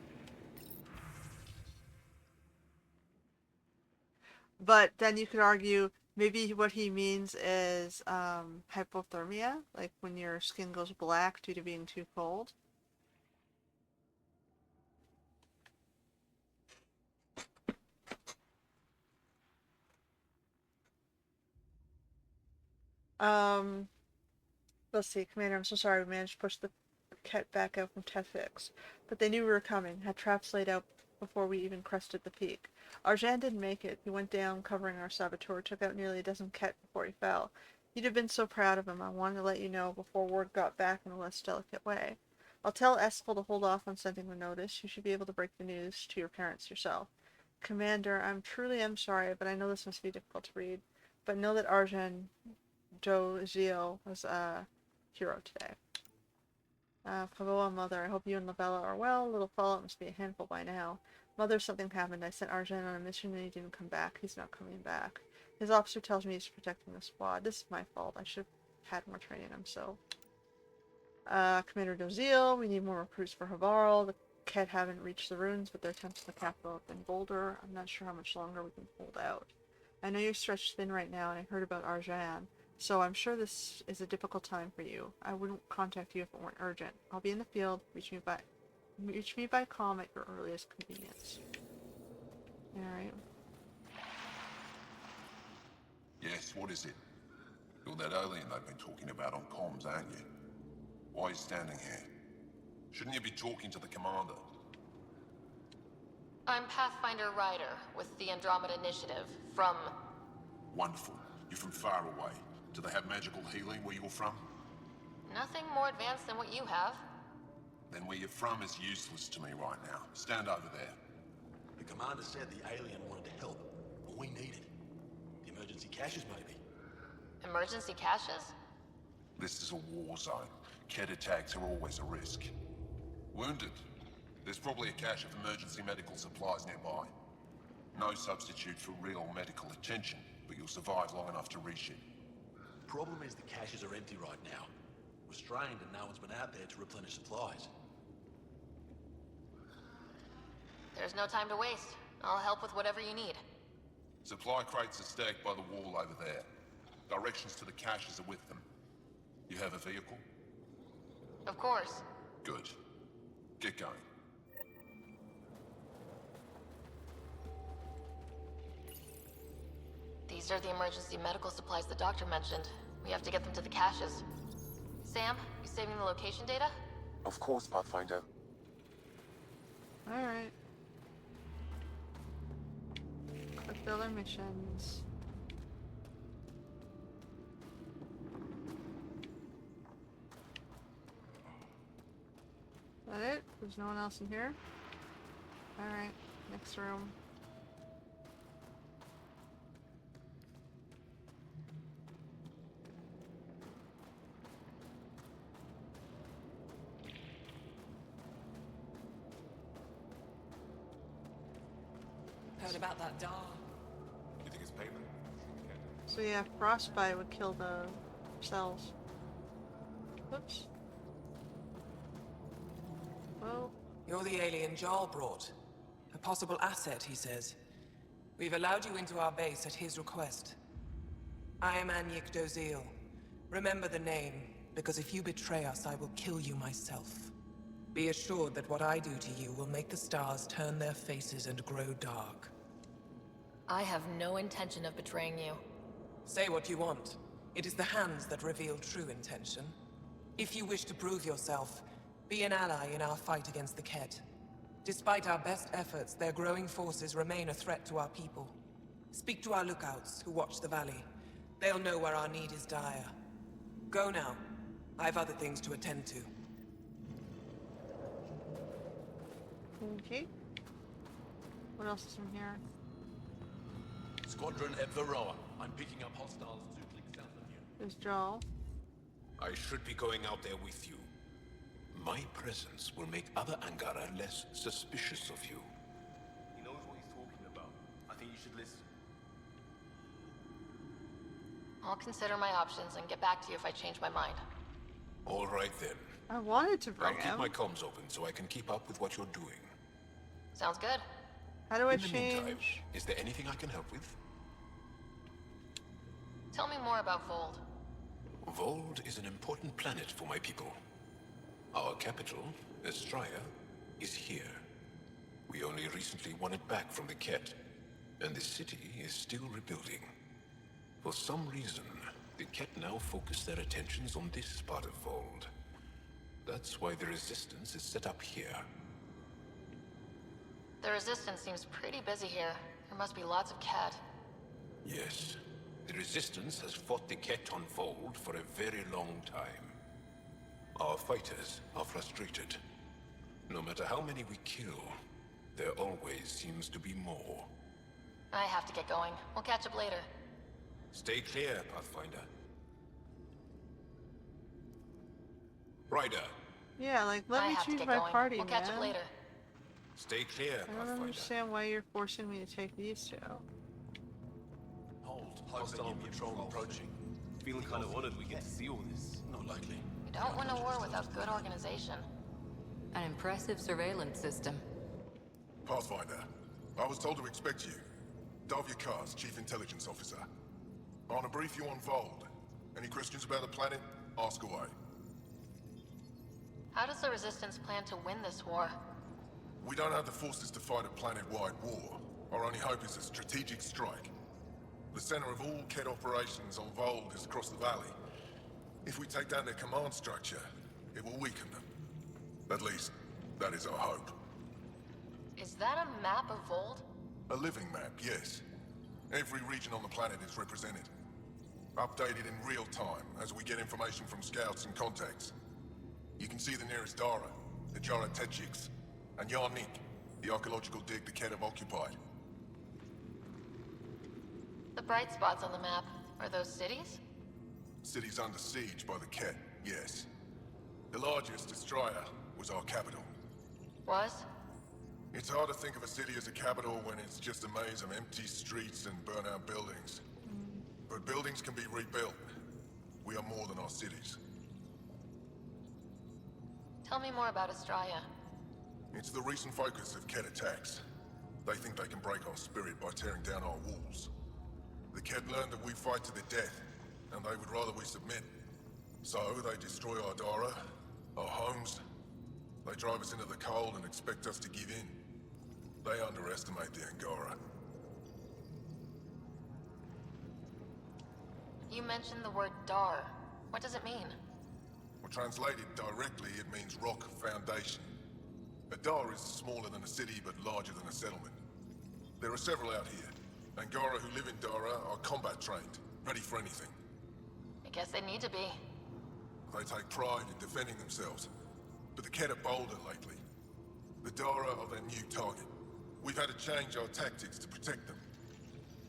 But then you could argue maybe what he means is hypothermia, like when your skin goes black due to being too cold. Let's see, Commander, I'm so sorry we managed to push the Kett back out from Tefix, but they knew we were coming, had traps laid out before we even crested the peak. Arjan didn't make it. He went down covering our saboteur, took out nearly a dozen Kett before he fell. You'd have been so proud of him. I wanted to let you know before word got back in a less delicate way. I'll tell Eskel to hold off on sending the notice. You should be able to break the news to your parents yourself. Commander, I truly am sorry, but I know this must be difficult to read. But know that Arjan Zio was a hero today. Pavoa, Mother, I hope you and Lavella are well. Little fallout must be a handful by now. Mother, something happened. I sent Arjan on a mission and he didn't come back. He's not coming back. His officer tells me he's protecting the squad. This is my fault. I should have had more training. I'm so... Commander Dozil, we need more recruits for Havarl. The Kett haven't reached the ruins, but their attempts in the capital have been bolder. I'm not sure how much longer we can hold out. I know you're stretched thin right now, and I heard about Arjan, so I'm sure this is a difficult time for you. I wouldn't contact you if it weren't urgent. I'll be in the field. Reach me by comm at your earliest convenience. Alright. Yes, what is it? You're that alien they've been talking about on comms, aren't you? Why are you standing here? Shouldn't you be talking to the commander? I'm Pathfinder Ryder with the Andromeda Initiative from... Wonderful. You're from far away. Do they have magical healing where you're from? Nothing more advanced than what you have. Then where you're from is useless to me right now. Stand over there. You commander said the alien wanted to help. But we need it. The emergency caches, maybe. Emergency caches? This is a war zone. Kett attacks are always a risk. Wounded. There's probably a cache of emergency medical supplies nearby. No substitute for real medical attention, but you'll survive long enough to reship. Problem is the caches are empty right now. Restrained and no one's been out there to replenish supplies. There's no time to waste. I'll help with whatever you need. Supply crates are stacked by the wall over there. Directions to the caches are with them. You have a vehicle? Of course. Good. Get going. These are the emergency medical supplies the doctor mentioned. We have to get them to the caches. Sam, you saving the location data? Of course, Pathfinder. Alright. Fulfill our missions. Is that it? There's no one else in here? Alright, next room. Heard about that Dar. You think it's payment? So yeah, frostbite would kill the cells. Whoops. Well, You're the alien Jarl brought. A possible asset, he says. We've allowed you into our base at his request. I am Anyik Dozil. Remember the name, because if you betray us, I will kill you myself. Be assured that what I do to you will make the stars turn their faces and grow dark. I have no intention of betraying you. Say what you want. It is the hands that reveal true intention. If you wish to prove yourself, be an ally in our fight against the Kett. Despite our best efforts, their growing forces remain a threat to our people. Speak to our lookouts, who watch the valley. They'll know where our need is dire. Go now. I have other things to attend to. okay. What else is in here? Squadron at Varroa. I'm picking up hostiles 2 clicks south of you. There's Joel. I should be going out there with you. My presence will make other Angara less suspicious of you. He knows what he's talking about. I think you should listen. I'll consider my options and get back to you if I change my mind. All right then. I wanted to bring I'll him. keep my comms open so I can keep up with what you're doing. Sounds good. How do I In the meantime, change? is there anything I can help with? Tell me more about Vold. Vold is an important planet for my people. Our capital, Estraya, is here. We only recently won it back from the Kett, and the city is still rebuilding. For some reason, the Kett now focus their attentions on this part of Vold. That's why the Resistance is set up here. The Resistance seems pretty busy here. There must be lots of Kett. Yes, the Resistance has fought the Kett on Vold for a very long time. Our fighters are frustrated. No matter how many we kill, there always seems to be more. I have to get going. We'll catch up later. Stay clear, Pathfinder. Ryder, Yeah, like, let I me have to choose get my going. party, We'll catch man. up later. stay clear, I don't Pathfinder. understand why you're forcing me to take these two. Hold. Hostile patrol approaching. Feeling kind of honored we get to see all this. Not likely. You don't win a war without good organization. An impressive surveillance system. Pathfinder, I was told to expect you. Davia Kars, Chief Intelligence Officer. I want to brief you on Vold. Any questions about the planet? Ask away. How does the Resistance plan to win this war? We don't have the forces to fight a planet-wide war. Our only hope is a strategic strike. The center of all Kett operations on Vold is across the valley. If we take down their command structure, it will weaken them. At least, that is our hope. Is that a map of Vold? A living map, yes. Every region on the planet is represented. Updated in real time as we get information from scouts and contacts. You can see the nearest Dara, the Jara Techiks, and Yarnik. The archaeological dig the Kett have occupied. The bright spots on the map, are those cities? City's under siege by the Kett, yes. The largest, Destroyer, was our capital. Was? It's hard to think of a city as a capital when it's just a maze of empty streets and burnt-out buildings. But buildings can be rebuilt. We are more than our cities. Tell me more about Estraya. It's the recent focus of Kett attacks. They think they can break our spirit by tearing down our walls. The Kett learned that we fight to the death, and they would rather we submit. So they destroy our Dara, our homes. They drive us into the cold and expect us to give in. They underestimate the Angara. You mentioned the word Dar. What does it mean? Well, translated directly, it means rock foundation. A Dar is smaller than a city, but larger than a settlement. There are several out here. Angara who live in Dara are combat trained, ready for anything. I guess they need to be. They take pride in defending themselves. But the Kett are bolder lately. The Dara are their new target. We've had to change our tactics to protect them.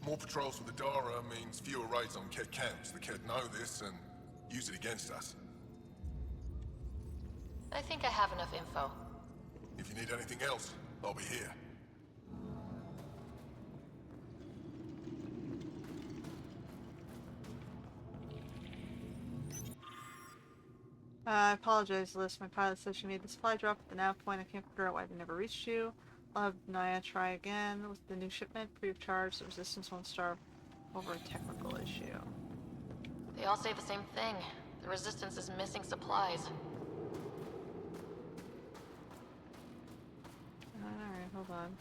More patrols for the Dara means fewer raids on Kett camps. The Kett know this and use it against us. I think I have enough info. If you need anything else, I'll be here. I apologize, Liz. My pilot says she made the supply drop at the nav point. I can't figure out why they never reached you. I'll have Naya try again with the new shipment. Free of charge. The resistance won't starve over a technical issue. They all say the same thing. The resistance is missing supplies. Alright, hold on.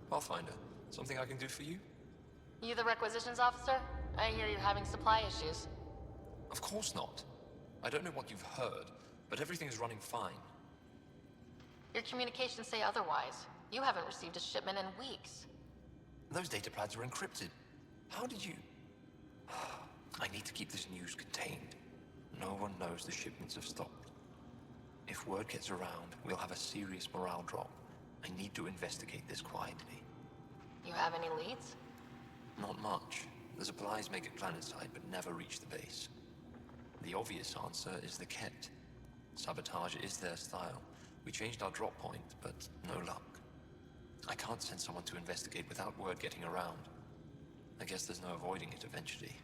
Pathfinder, something I can do for you? You the requisitions officer? I hear you're having supply issues. Of course not. I don't know what you've heard, but everything is running fine. Your communications say otherwise. You haven't received a shipment in weeks. Those data pads are encrypted. How did you... I need to keep this news contained. No one knows the shipments have stopped. If word gets around, we'll have a serious morale drop. I need to investigate this quietly. You have any leads? Not much. The supplies make it planetside, but never reach the base. The obvious answer is the Kett. Sabotage is their style. We changed our drop point, but no luck. I can't send someone to investigate without word getting around. I guess there's no avoiding it eventually.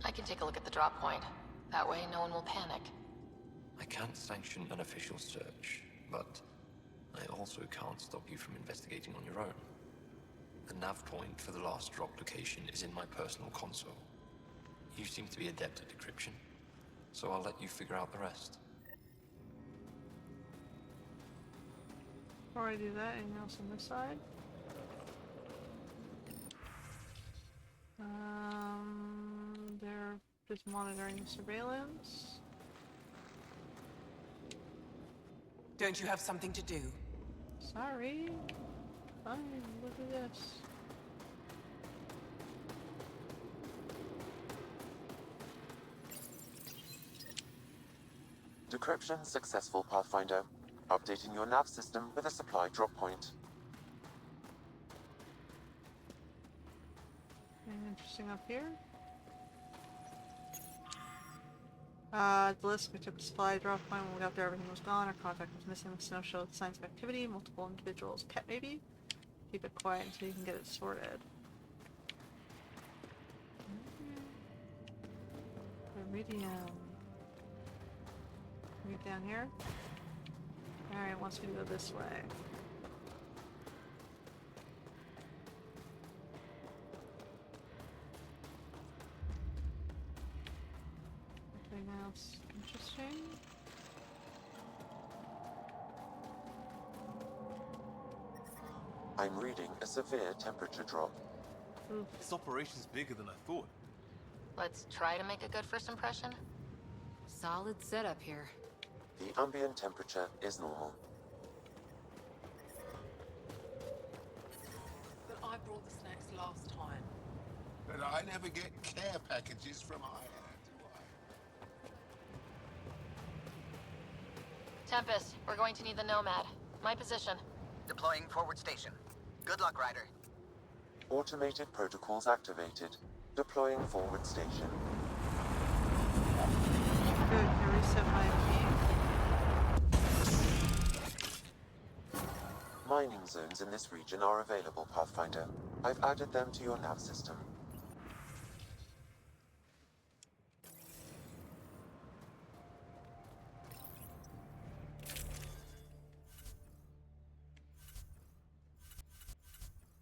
I can take a look at the drop point. That way, no one will panic. I can't sanction an official search, but I also can't stop you from investigating on your own. The nav point for the last drop location is in my personal console. You seem to be adept at decryption, so I'll let you figure out the rest. Before I do that, anything else on this side? They're just monitoring the surveillance. Don't you have something to do? Sorry. Fine, look at this. Decryption successful, Pathfinder. Updating your nav system with a supply drop point. Anything interesting up here? The list, we took the supply drop point. When we got there, everything was gone. Our contact was missing. The snow showed signs of activity. Multiple individuals. Kett, maybe? Keep it quiet until you can get it sorted. Iridium. Can we get down here? Alright, it wants me to go this way. Anything else interesting? I'm reading a severe temperature drop. Oof. This operation's bigger than I thought. Let's try to make a good first impression. Solid setup here. The ambient temperature is normal. brought the snacks last time. But I never get care packages from Aya, do I? Tempest, we're going to need the Nomad. My position. Deploying forward station. Good luck, Ryder. Automated protocols activated. Deploying forward station. Good, can I reset my key? Mining zones in this region are available, Pathfinder. I've added them to your nav system.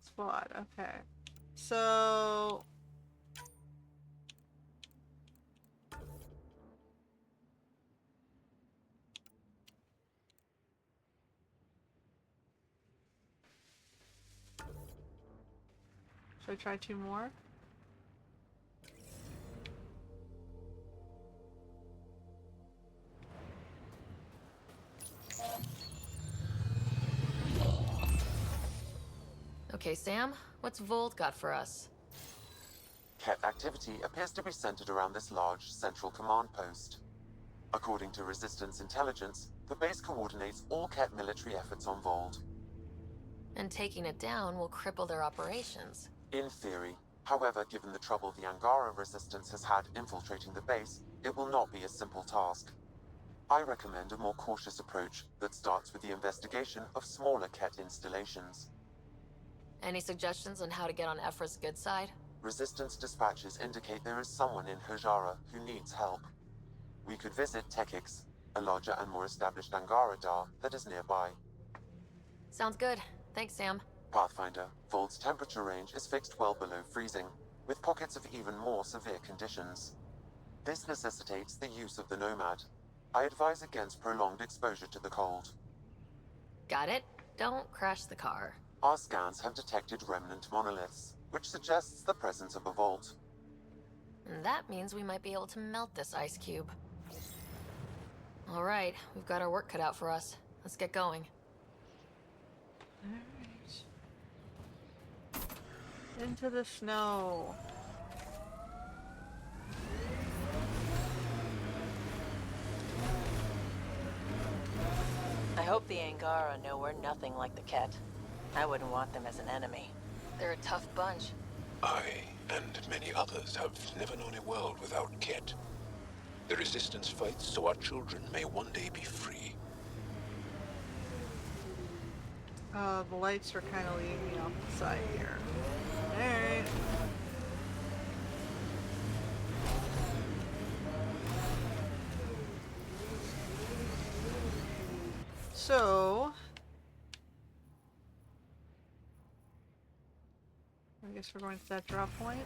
Squad, okay. So... Should I try 2 more? Okay, Sam, what's Volt got for us? Kett activity appears to be centered around this large central command post. According to Resistance intelligence, the base coordinates all Kett military efforts on Vold. And taking it down will cripple their operations. In theory. However, given the trouble the Angara Resistance has had infiltrating the base, it will not be a simple task. I recommend a more cautious approach that starts with the investigation of smaller Kett installations. Any suggestions on how to get on Ephra's good side? Resistance dispatches indicate there is someone in Hajara who needs help. We could visit Tekix, a larger and more established Angara Dar that is nearby. Sounds good. Thanks, Sam. Pathfinder, Vold's temperature range is fixed well below freezing, with pockets of even more severe conditions. This necessitates the use of the Nomad. I advise against prolonged exposure to the cold. Got it. Don't crash the car. Our scans have detected remnant monoliths, which suggests the presence of a vault. And that means we might be able to melt this ice cube. All right, we've got our work cut out for us. Let's get going. Alright. Into the snow. I hope the Angara know we're nothing like the Kett. I wouldn't want them as an enemy. They're a tough bunch. I and many others have never known a world without Kett. The Resistance fights so our children may one day be free. The lights are kind of leading me off the side here. Alright. So... I guess we're going to that drop point.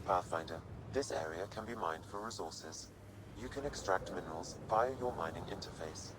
Pathfinder, this area can be mined for resources. You can extract minerals via your mining interface.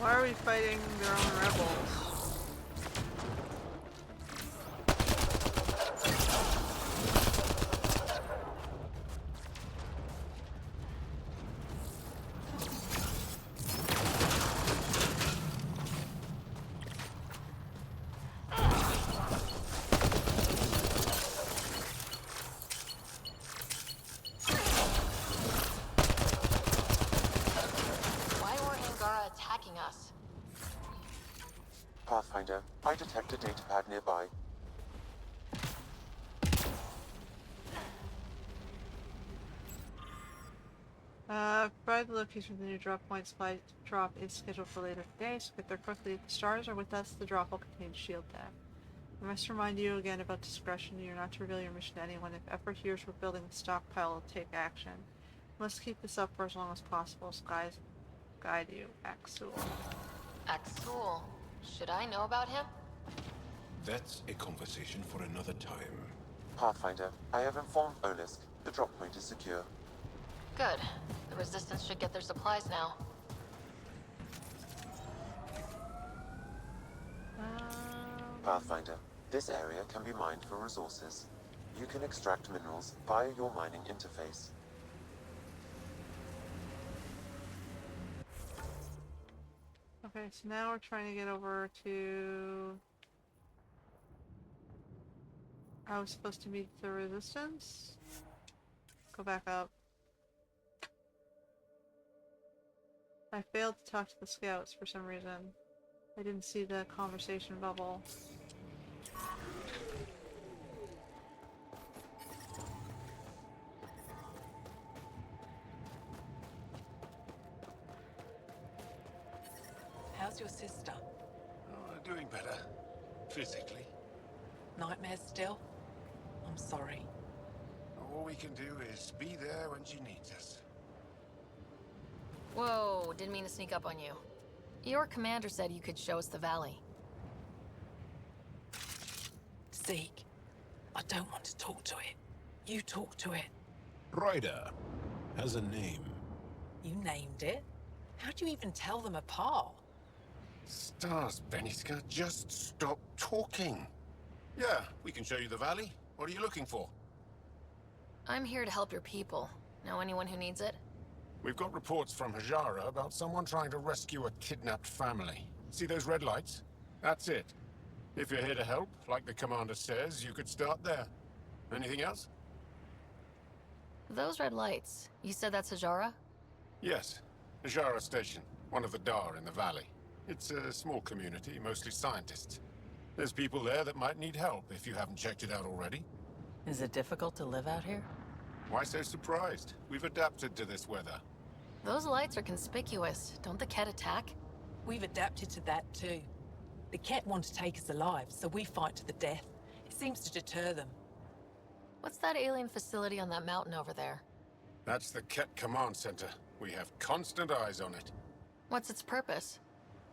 Why are we fighting their own rebels? Pathfinder, I detect a datapad nearby. Provide the location of the new drop point. Supply drop is scheduled for later today, so get there quickly. If the stars are with us, the drop will contain shield tech. I must remind you again about discretion. You're not to reveal your mission to anyone. If ever hears we're building a stockpile, take action. Let's keep this up for as long as possible. Skies guide you, Axul. Axul? Should I know about him? That's a conversation for another time. Pathfinder, I have informed Olisk. The drop point is secure. Good. The Resistance should get their supplies now. Pathfinder, this area can be mined for resources. You can extract minerals via your mining interface. Okay, so now we're trying to get over to... I was supposed to meet the Resistance? Go back up. I failed to talk to the scouts for some reason. I didn't see the conversation bubble. How's your sister? Oh, doing better. Physically. Nightmares still? I'm sorry. All we can do is be there when she needs us. Whoa, didn't mean to sneak up on you. Your commander said you could show us the valley. Zeke, I don't want to talk to it. You talk to it. Ryder has a name. You named it? How'd you even tell them apart? Stars, Beniska, just stop talking. Yeah, we can show you the valley. What are you looking for? I'm here to help your people. Know anyone who needs it? We've got reports from Hajara about someone trying to rescue a kidnapped family. See those red lights? That's it. If you're here to help, like the commander says, you could start there. Anything else? Those red lights. You said that's Hajara? Yes. Hajara Station, one of the Dar in the valley. It's a small community, mostly scientists. There's people there that might need help if you haven't checked it out already. Is it difficult to live out here? Why so surprised? We've adapted to this weather. Those lights are conspicuous. Don't the Kett attack? We've adapted to that too. The Kett want to take us alive, so we fight to the death. It seems to deter them. What's that alien facility on that mountain over there? That's the Kett Command Center. We have constant eyes on it. What's its purpose?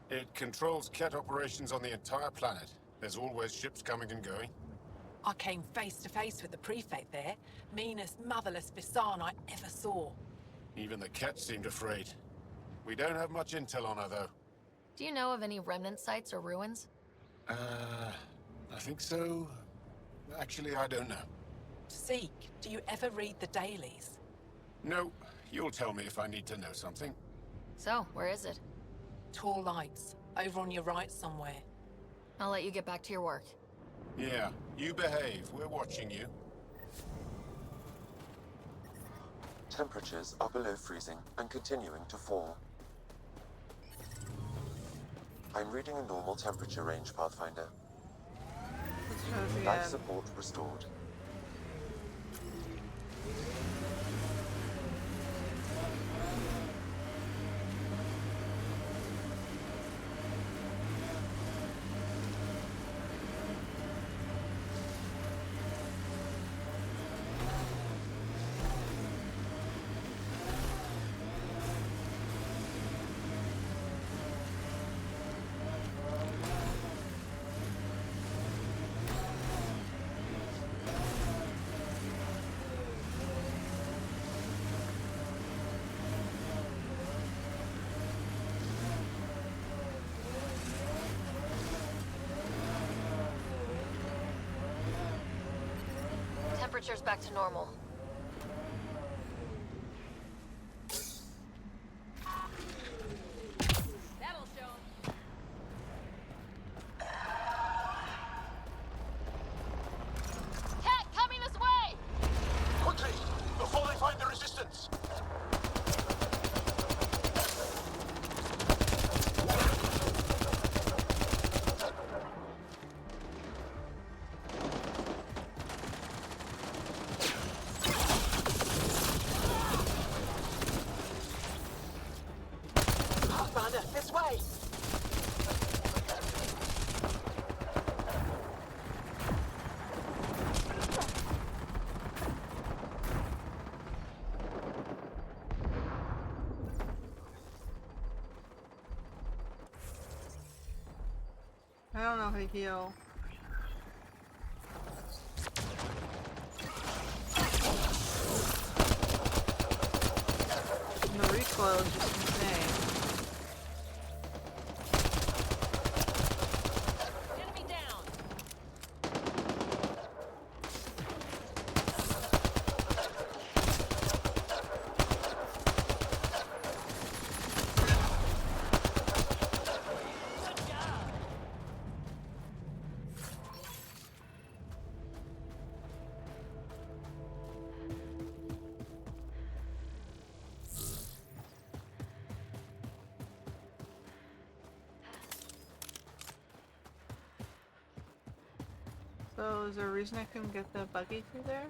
It controls Kett operations on the entire planet. There's always ships coming and going. I came face to face with the prefect there. Meanest, motherless Bisan I ever saw. Even the Kett seemed afraid. We don't have much intel on her, though. Do you know of any remnant sites or ruins? I think so. Actually, I don't know. Zeke, do you ever read the dailies? No, you'll tell me if I need to know something. So, where is it? Tall lights, over on your right somewhere. I'll let you get back to your work. Yeah, you behave. We're watching you. Temperatures are below freezing and continuing to fall. I'm reading a normal temperature range, Pathfinder. Life support restored. Temperature's back to normal. That'll show 'em. Kett, coming this way! Quickly, before they find the resistance! Pathfinder, this way! I don't know how to heal. And the recoil is just insane. Enemy down! So is there a reason I couldn't get the buggy through there?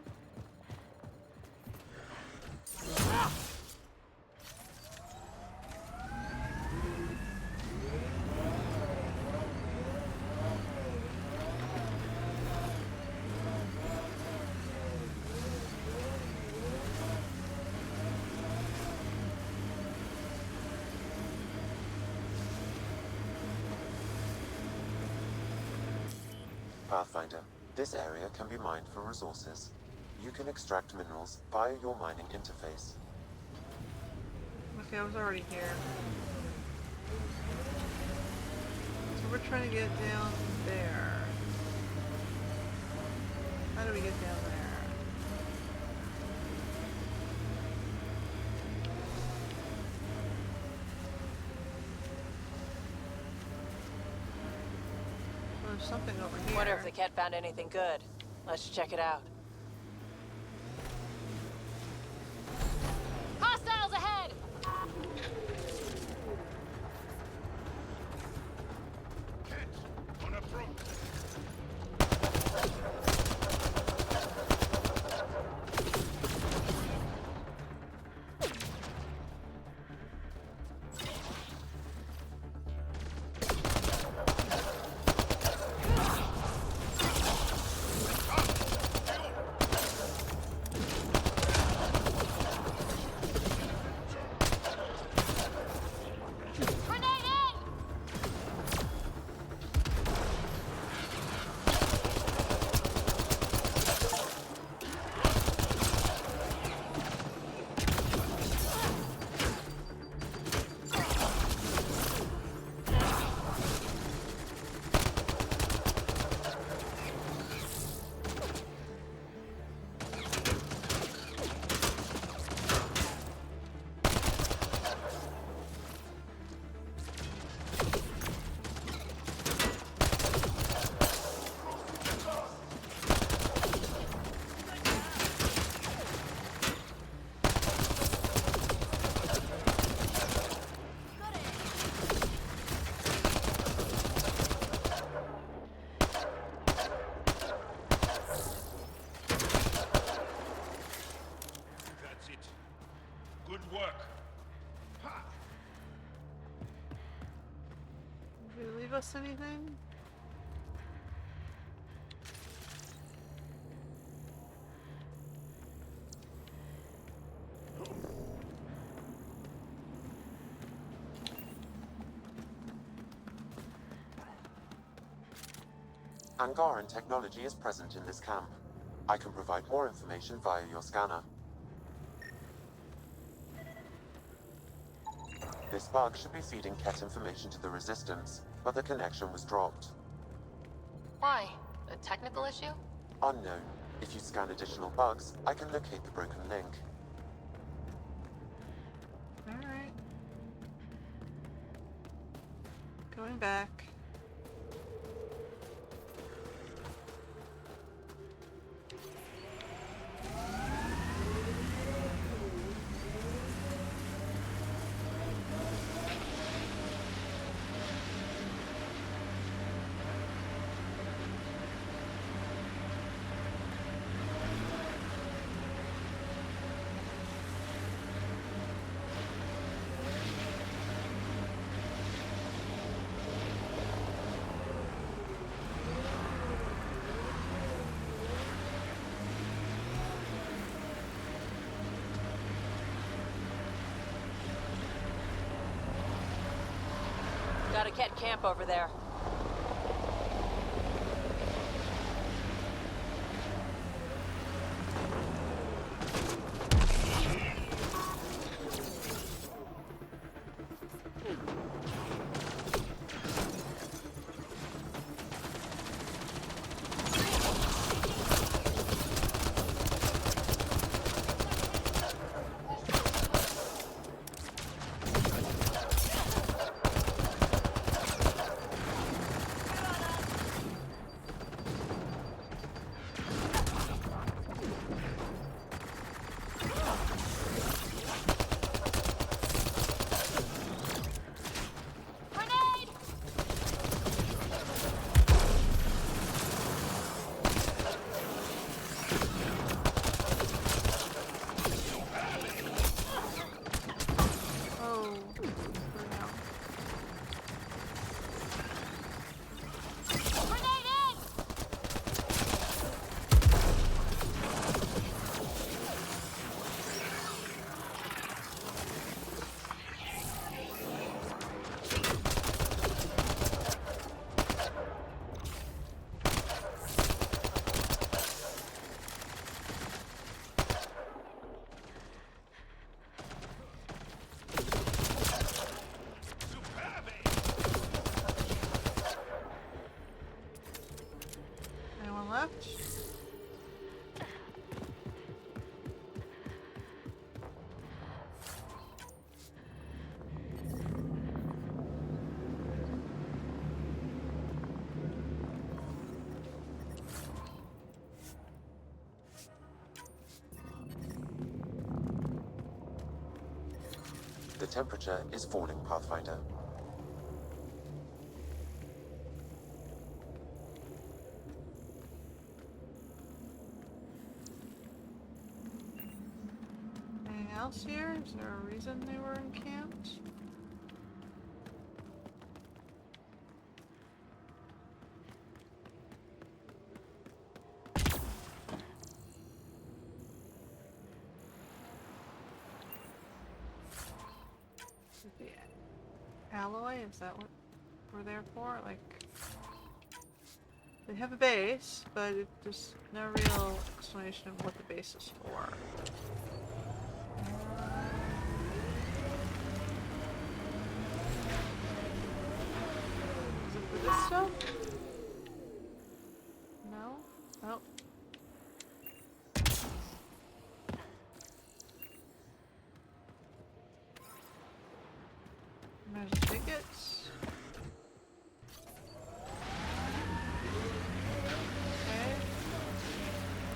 Pathfinder, this area can be mined for resources. You can extract minerals via your mining interface. Okay, I was already here. So we're trying to get down there. How do we get down there? Well, there's something over here. Wonder if the Kett found anything good. Let's check it out. Hostiles ahead! On approach! us anything? Angaran technology is present in this camp. I can provide more information via your scanner. This bug should be feeding Kett information to the Resistance, but the connection was dropped. Why? A technical issue? Unknown. If you scan additional bugs, I can locate the broken link. Alright. Going back. Got a Kett camp over there. Left. The temperature is falling, Pathfinder. Anything else here? Is there a reason they were encamped? The alloy? Is that what we're there for? Like, they have a base, but there's no real explanation of what the base is for. Is it for this stuff? No? Oh. There's tickets. Okay.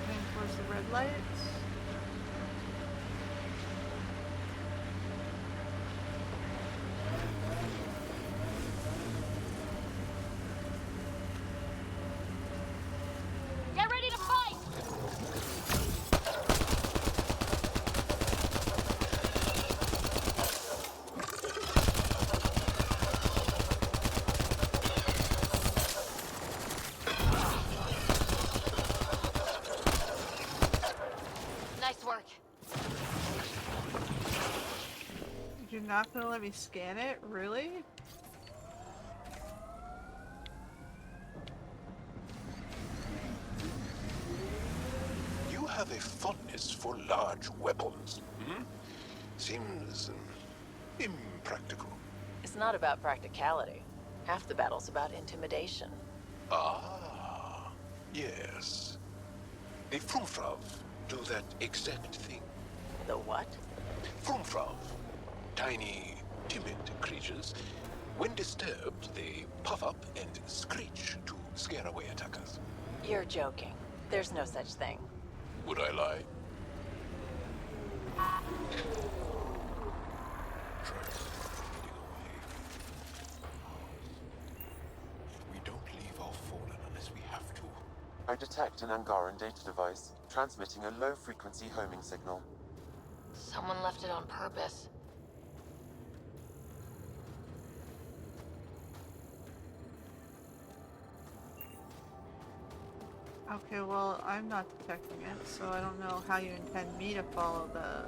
Heading towards the red lights. Get ready to fight! Nice work. You're not gonna let me scan it? Really? You have a fondness for large weapons, hmm? Seems impractical. It's not about practicality. Half the battle's about intimidation. Ah, yes. The Frumfrav do that exact thing. The what? Frumfrav. Tiny, timid creatures. When disturbed, they puff up and screech to scare away attackers. You're joking. There's no such thing. Would I lie? We don't leave our fallen unless we have to. I detect an Angaran data device, transmitting a low-frequency homing signal. Someone left it on purpose. Okay, well, I'm not detecting it, so I don't know how you intend me to follow the...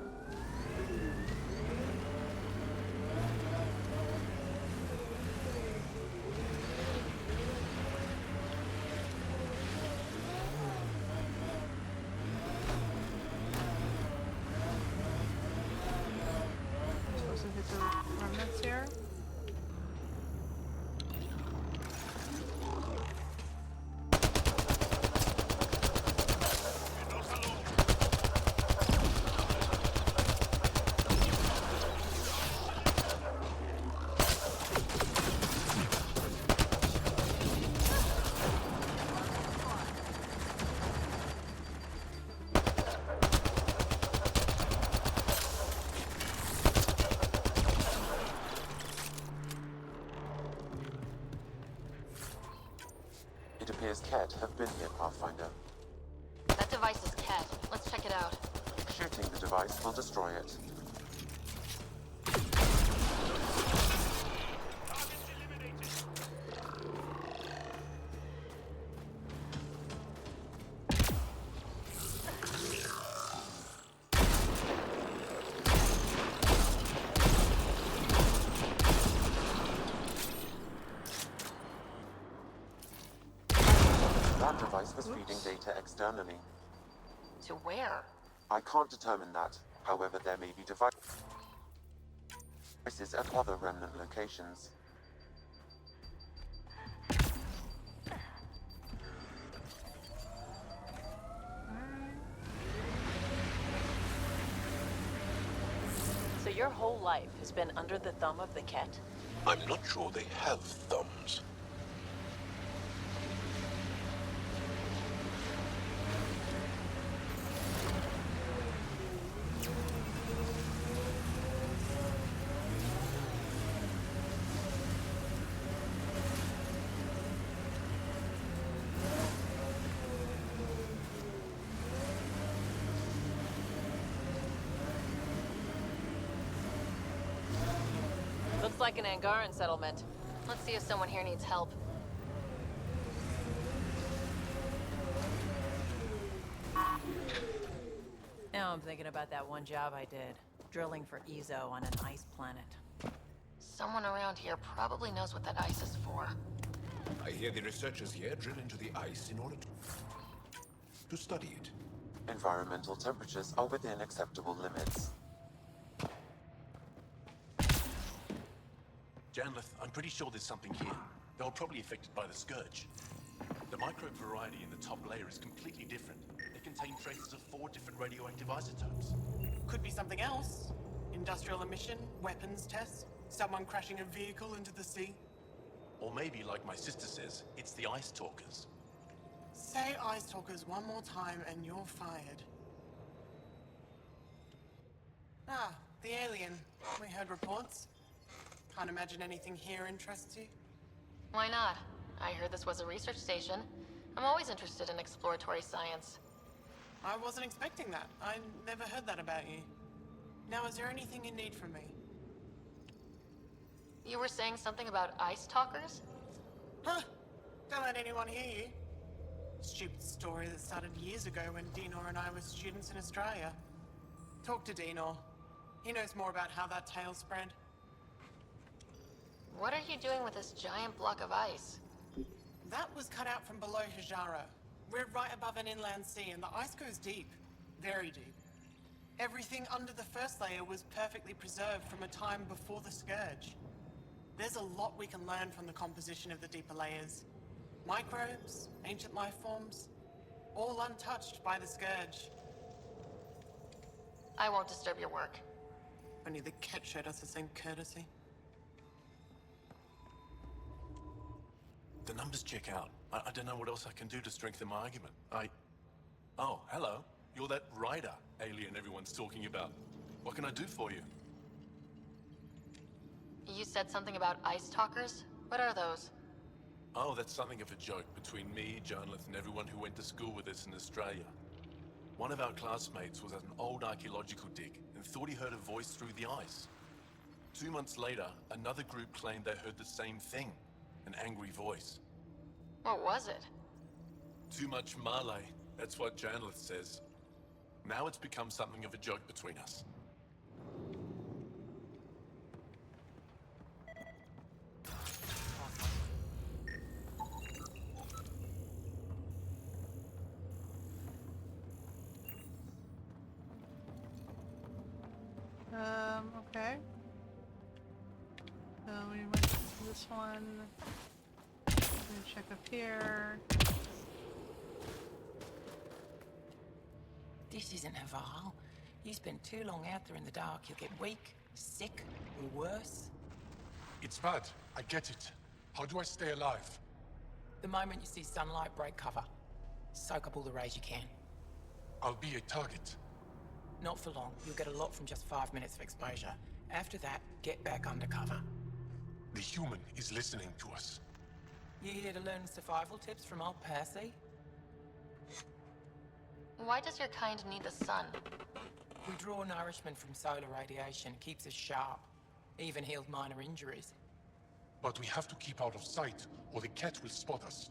I'm supposed to hit the remnants here? It appears Kett have been here, Pathfinder. That device is Kett. Let's check it out. Shooting the device will destroy it. That device was feeding data externally. To where? I can't determine that. However, there may be devices at other remnant locations. So your whole life has been under the thumb of the Kett? I'm not sure they have thumbs. Looks like an Angaran settlement. Let's see if someone here needs help. Now I'm thinking about that one job I did. Drilling for Ezo on an ice planet. Someone around here probably knows what that ice is for. I hear the researchers here drill into the ice in order to study it. Environmental temperatures are within acceptable limits. Janlith, I'm pretty sure there's something here. They were probably affected by the Scourge. The microbe variety in the top layer is completely different. It contains traces of 4 different radioactive isotopes. Could be something else. Industrial emission, weapons tests, someone crashing a vehicle into the sea. Or maybe, like my sister says, it's the Ice Talkers. Say Ice Talkers one more time and you're fired. Ah, the alien. We heard reports. Can't imagine anything here interests you. Why not? I heard this was a research station. I'm always interested in exploratory science. I wasn't expecting that. I never heard that about you. Now, is there anything you need from me? You were saying something about ice talkers? Huh? Don't let anyone hear you. Stupid story that started years ago when Dinor and I were students in Australia. Talk to Dinor. He knows more about how that tale spread. What are you doing with this giant block of ice? That was cut out from below Hijara. We're right above an inland sea and the ice goes deep. Very deep. Everything under the first layer was perfectly preserved from a time before the Scourge. There's a lot we can learn from the composition of the deeper layers. Microbes, ancient life forms, all untouched by the Scourge. I won't disturb your work. Only the Kett showed us the same courtesy. The numbers check out. I don't know what else I can do to strengthen my argument. Oh, hello. You're that rider alien everyone's talking about. What can I do for you? You said something about ice talkers? What are those? Oh, that's something of a joke between me, journalists, and everyone who went to school with us in Australia. One of our classmates was at an old archaeological dig and thought he heard a voice through the ice. 2 months later, another group claimed they heard the same thing, an angry voice. What was it? Too much Malay, that's what journalist says. Now it's become something of a joke between us. Okay. So we went to this one. Check up here. This isn't Haval. You spend too long out there in the dark, you'll get weak, sick, or worse. It's bad. I get it. How do I stay alive? The moment you see sunlight, break cover. Soak up all the rays you can. I'll be a target. Not for long. You'll get a lot from just 5 minutes of exposure. After that, get back undercover. The human is listening to us. You here to learn survival tips from old Percy? Why does your kind need the sun? We draw nourishment from solar radiation, keeps us sharp. Even healed minor injuries. But we have to keep out of sight, or the Kett will spot us.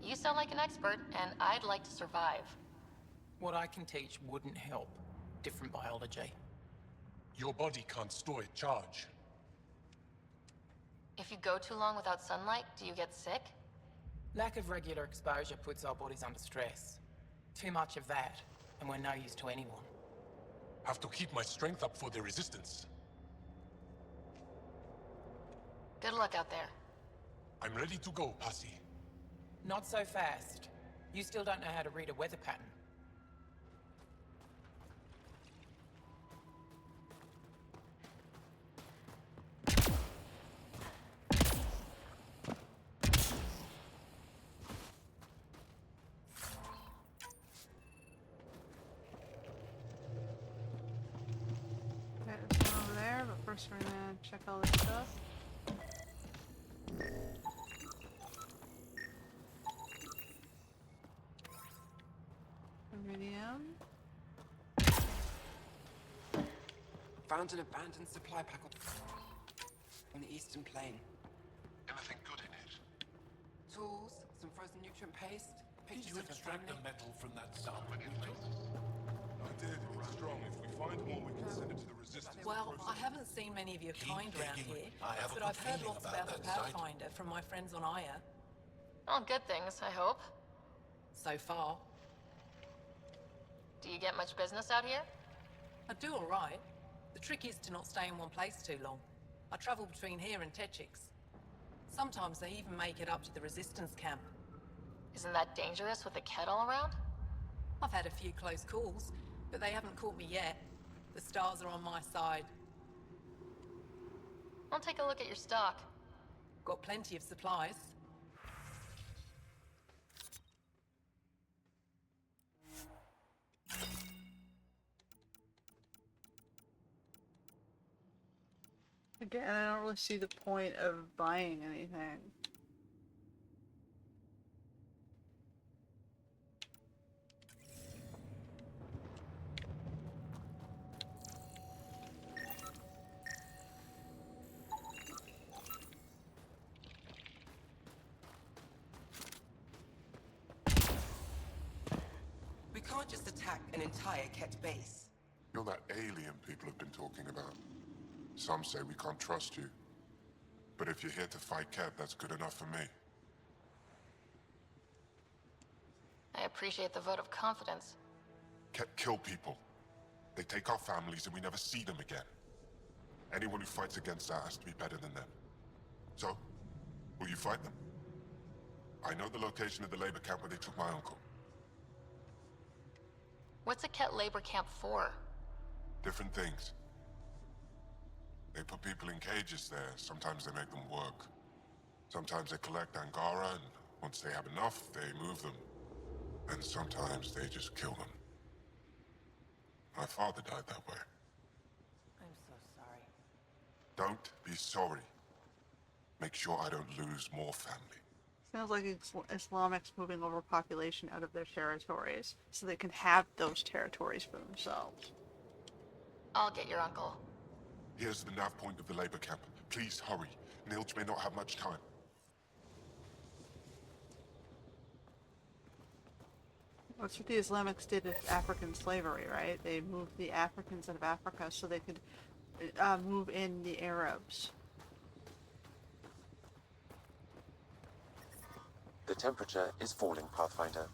You sound like an expert, and I'd like to survive. What I can teach wouldn't help. Different biology. Your body can't store a charge. If you go too long without sunlight, do you get sick? Lack of regular exposure puts our bodies under stress. Too much of that, and we're no use to anyone. Have to keep my strength up for the resistance. Good luck out there. I'm ready to go, Passy. Not so fast. You still don't know how to read a weather pattern. First we're gonna check all this stuff. Iridium. Found an abandoned supply pack on the eastern plain. Anything good in it? Tools, some frozen nutrient paste, Did pictures you of a extract the family. metal from that sample you took? I did. It's strong. If we find more, we can send it to the resistance. Well, I haven't seen many of your kind around here, but I've heard lots about the Pathfinder from my friends on Aya. All good things, I hope. So far. Do you get much business out here? I do all right. The trick is to not stay in one place too long. I travel between here and Techix. Sometimes they even make it up to the Resistance camp. Isn't that dangerous with the Kett all around? I've had a few close calls, but they haven't caught me yet. The stars are on my side. I'll take a look at your stock. Got plenty of supplies. Again, I don't really see the point of buying anything. We can't just attack an entire Kett base. You're that alien people have been talking about. Some say we can't trust you. But if you're here to fight Kett, that's good enough for me. I appreciate the vote of confidence. Kett kill people. They take our families and we never see them again. Anyone who fights against that has to be better than them. So, will you fight them? I know the location of the labor camp where they took my uncle. What's a Kett labor camp for? Different things. They put people in cages there. Sometimes they make them work. Sometimes they collect Angara, and once they have enough, they move them. And sometimes they just kill them. My father died that way. I'm so sorry. Don't be sorry. Make sure I don't lose more family. Sounds like Islamics moving overpopulation out of their territories so they can have those territories for themselves. I'll get your uncle. Here's the nav point of the labor camp. Please hurry. Nilj may not have much time. That's what the Islamics did with African slavery, right? They moved the Africans out of Africa so they could move in the Arabs. The temperature is falling, Pathfinder.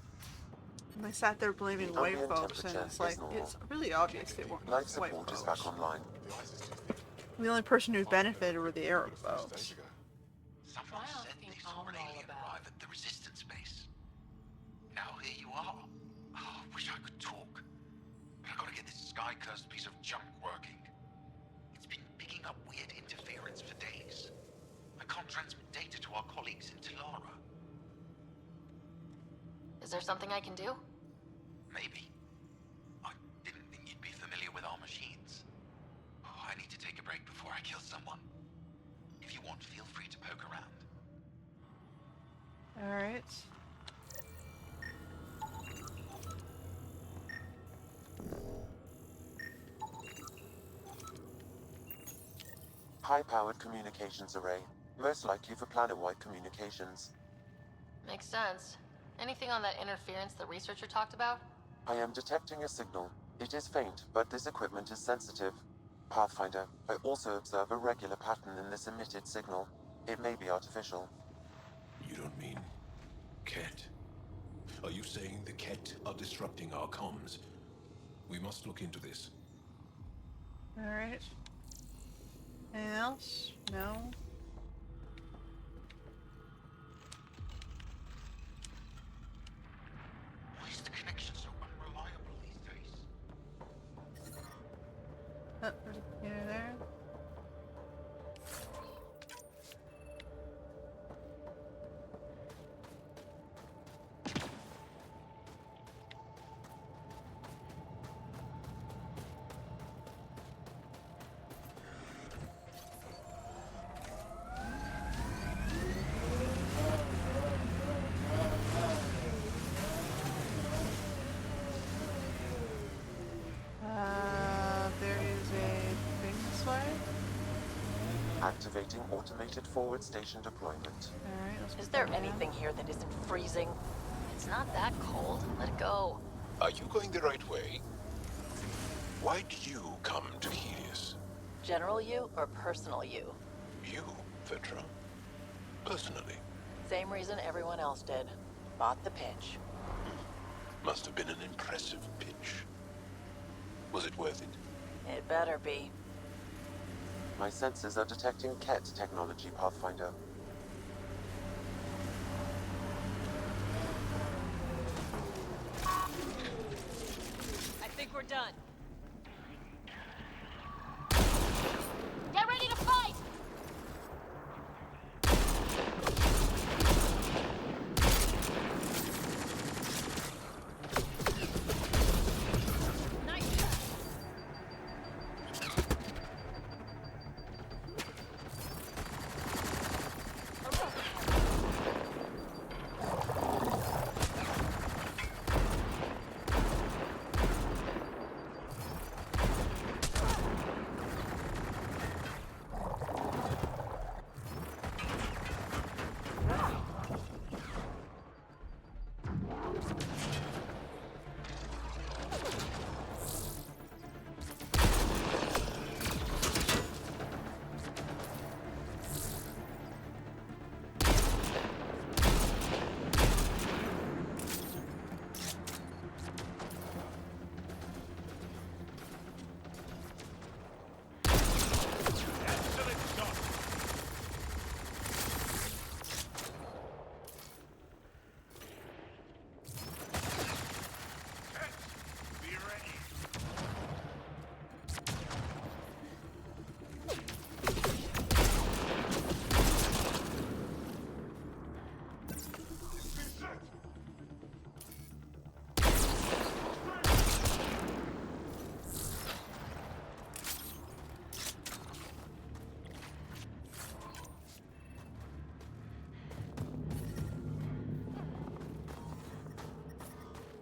And they sat there blaming The white ambient folks, and temperature it's is like, normal. it's really obvious they weren't Life white support is folks. back online. The only person who benefited were the Arab folks. Someone said they saw an alien arrive at the resistance base. Now here you are. Oh, I wish I could talk. But I gotta get this sky-cursed piece of junk working. It's been picking up weird interference for days. I can't transmit data to our colleagues in Talara. Is there something I can do? Maybe. I didn't think you'd be familiar with our machines. Oh, I need to take a break before I kill someone. If you want, feel free to poke around. Alright. High-powered communications array. Most likely for planet-wide communications. Makes sense. Anything on that interference the researcher talked about? I am detecting a signal. It is faint, but this equipment is sensitive. Pathfinder, I also observe a regular pattern in this emitted signal. It may be artificial. You don't mean Kett? Are you saying the Kett are disrupting our comms? We must look into this. Alright. Anything else? No? Why is the connection so unreliable these days? Oh, there's a computer there. There is a thing this way. Activating automated forward station deployment. Alright, let's Is put there that down. anything here that isn't freezing? It's not that cold. Let it go. Are you going the right way? Why'd you come to Helios? General you or personal you? You, Vetra. Personally. Same reason everyone else did. Bought the pitch. Must have been an impressive pitch. Was it worth it? It better be. My sensors are detecting Kett technology, Pathfinder. I think we're done. Get ready to fight!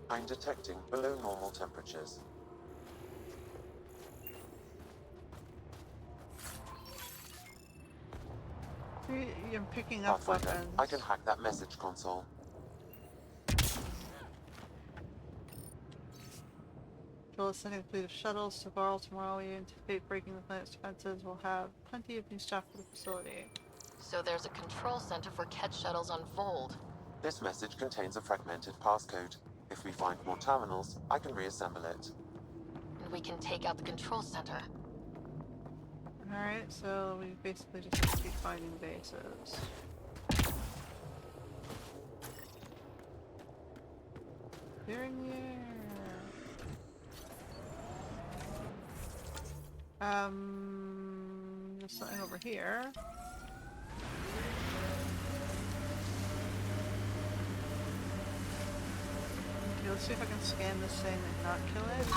I'm detecting below normal temperatures. I'm picking up Pathfinder, weapons. I can hack that message console. Joel is sending a fleet of shuttles to Varl tomorrow. We anticipate breaking the planet's defenses. We'll have plenty of new stuff for the facility. So there's a control center for Kett shuttles on Vold. This message contains a fragmented passcode. If we find more terminals, I can reassemble it. And we can take out the control center. Alright, so we basically just have to keep finding bases. Clearing the air. There's something over here. Okay, let's see if I can scan this thing and not kill it.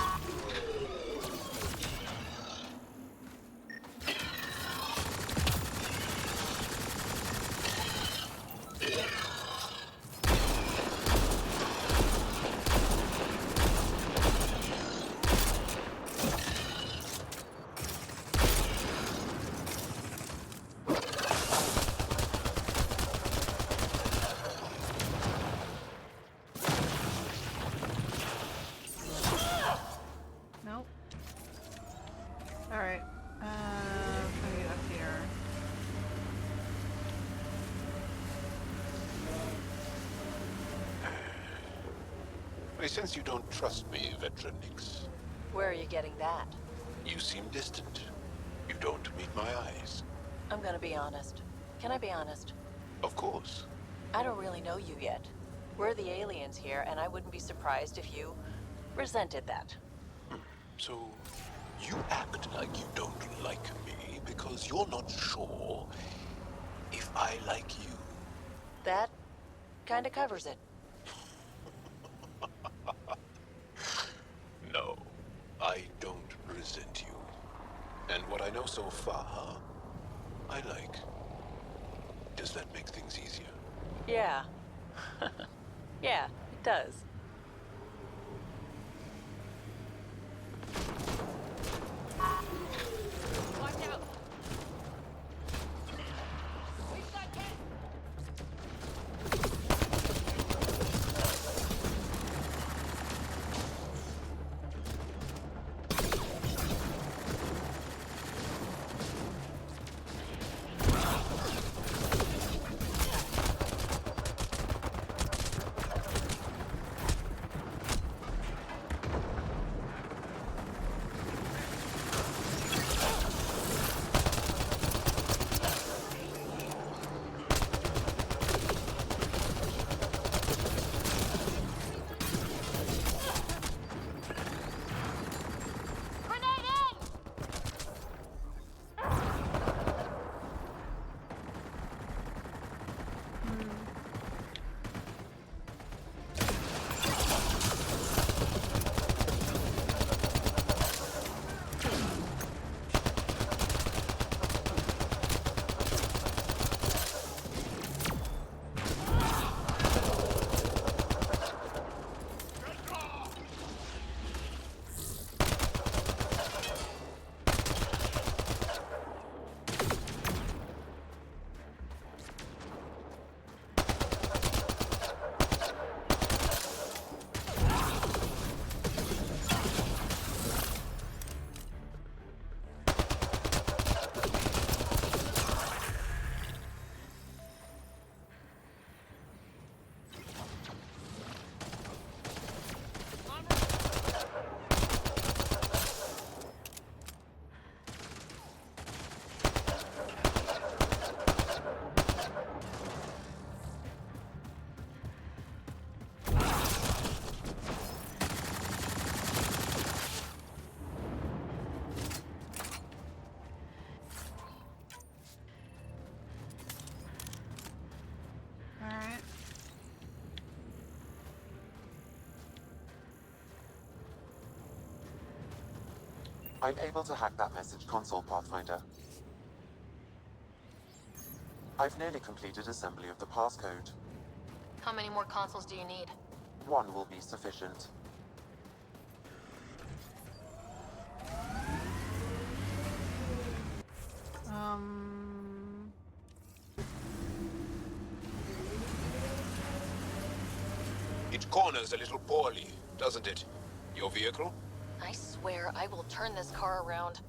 Nope. Alright. Trying to get up here. I sense you don't trust me, veteran Nix. Where are you getting that? You seem distant. You don't meet my eyes. I'm gonna be honest. Can I be honest? Of course. I don't really know you yet. We're the aliens here, and I wouldn't be surprised if you resented that. So, you act like you don't like me because you're not sure if I like you. That kinda covers it. No, I don't resent you. And what I know so far, I like. Does that make things easier? Yeah. Yeah, it does. Watch out! We've got Kett! I'm able to hack that message console, Pathfinder. I've nearly completed assembly of the passcode. How many more consoles do you need? One will be sufficient. It corners a little poorly, doesn't it? Your vehicle? I swear I will turn this car around.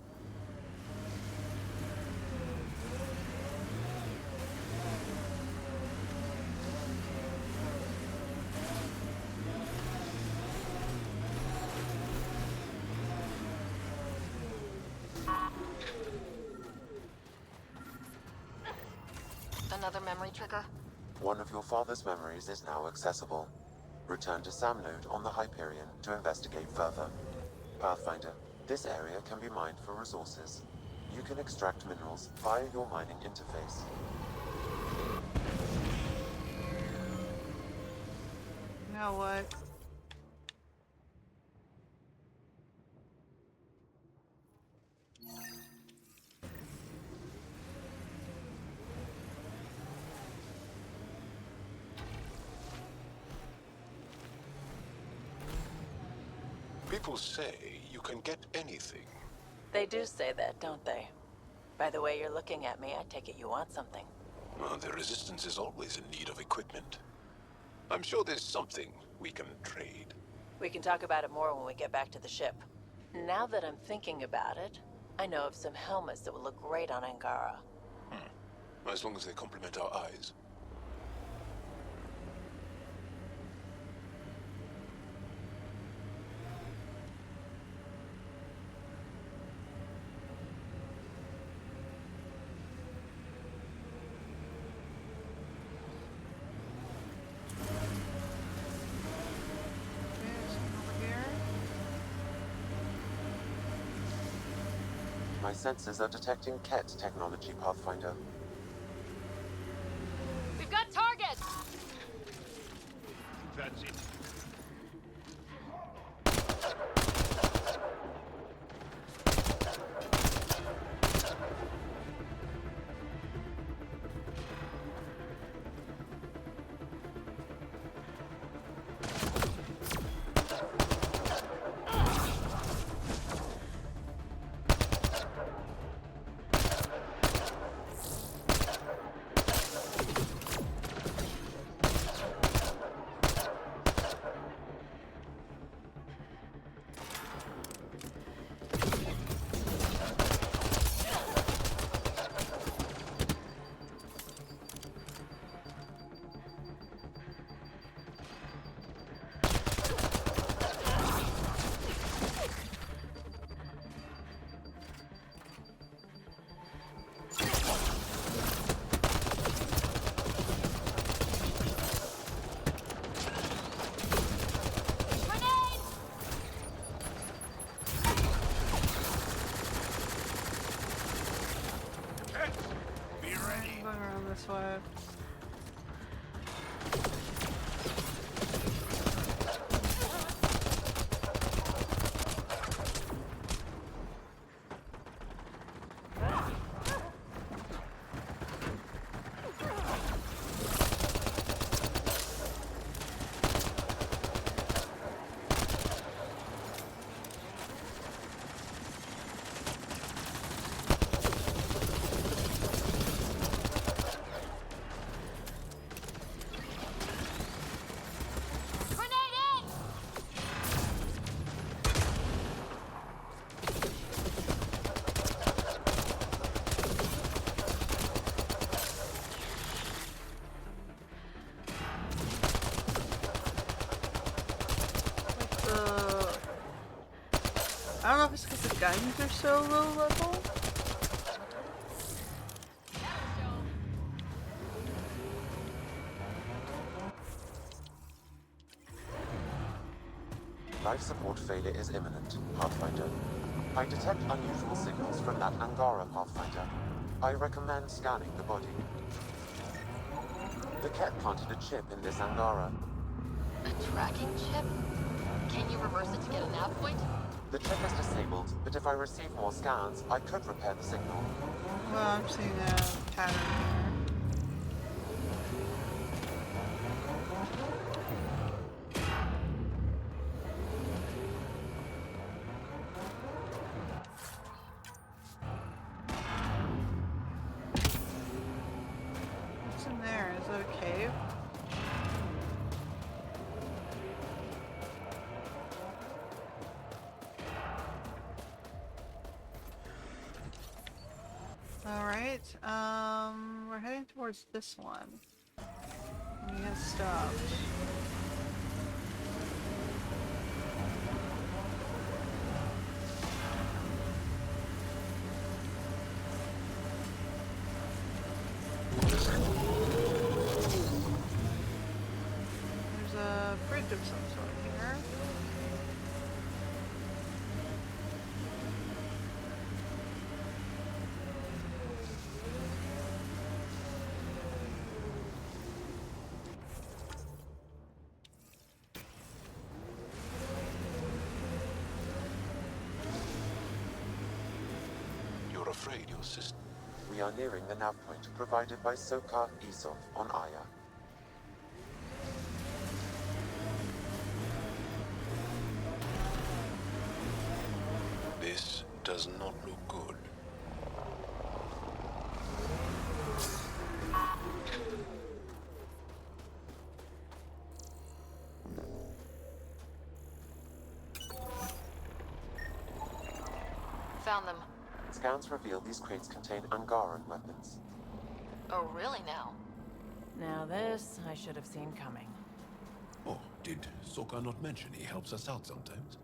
Another memory trigger? One of your father's memories is now accessible. Return to Sam Node on the Hyperion to investigate further. Pathfinder, this area can be mined for resources. You can extract minerals via your mining interface. Now what? People say you can get anything. They do say that, don't they? By the way you're looking at me, I take it you want something. Well, the Resistance is always in need of equipment. I'm sure there's something we can trade. We can talk about it more when we get back to the ship. Now that I'm thinking about it, I know of some helmets that would look great on Angara. As long as they complement our eyes. My sensors are detecting Kett technology, Pathfinder. We've got targets! That's it. This way. I don't know if it's because the guns are so low level. Life support failure is imminent, Pathfinder. I detect unusual signals from that Angara, Pathfinder. I recommend scanning the body. The Kett planted a chip in this Angara. A tracking chip? Can you reverse it to get a nav point? The chip is disabled, but if I receive more scans, I could repair the signal. Well, I'm seeing a pattern here. we're heading towards this one. We get stopped. There's a bridge of some sort here. You're afraid your sister... We are nearing the nav point provided by Sokar Isov on Aya. This does not look good. Found them. Scans reveal these crates contain Angaran weapons. Oh, really now? Now this, I should have seen coming. Oh, did Sokar not mention he helps us out sometimes?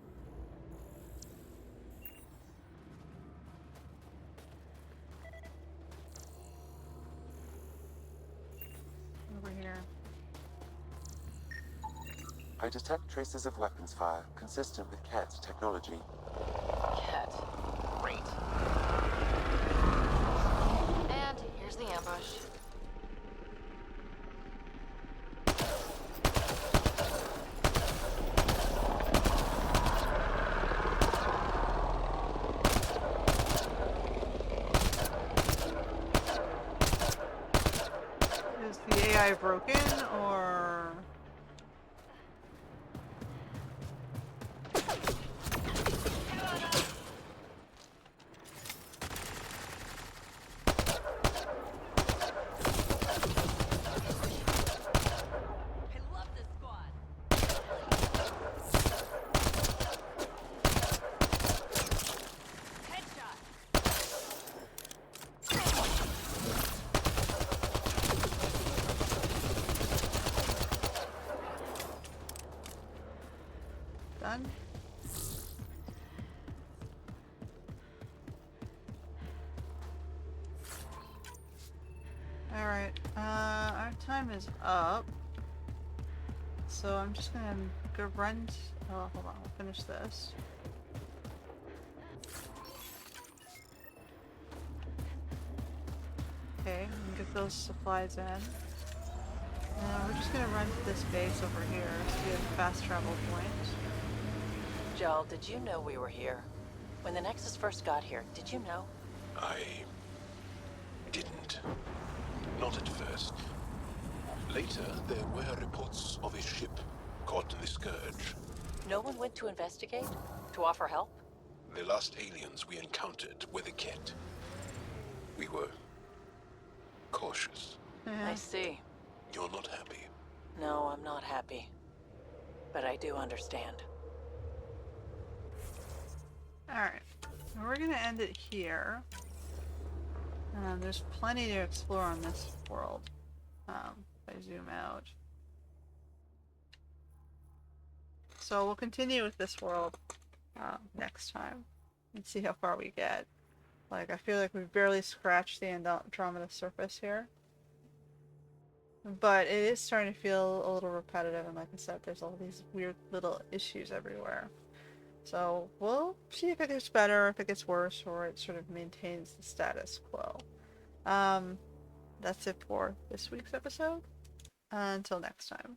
Over here. I detect traces of weapons fire consistent with Kett's technology. Kett. Great. And here's the ambush. Is the AI broken, or... Done? Alright, our time is up. So I'm just gonna go run oh, hold on, I'll finish this. Okay, and get those supplies in. We're just gonna run to this base over here to get a fast travel point. Jal, did you know we were here? When the Nexus first got here, did you know? I... didn't. Not at first. Later, there were reports of a ship caught in the Scourge. No one went to investigate? To offer help? The last aliens we encountered were the Kett. We were... cautious. I see. You're not happy. No, I'm not happy. But I do understand. Alright, we're gonna end it here. There's plenty to explore on this world. If I zoom out. So we'll continue with this world next time and see how far we get. Like, I feel like we've barely scratched the Andromeda surface here. But it is starting to feel a little repetitive, and like I said, there's all these weird little issues everywhere. So we'll see if it gets better, if it gets worse, or it sort of maintains the status quo. That's it for this week's episode. Until next time.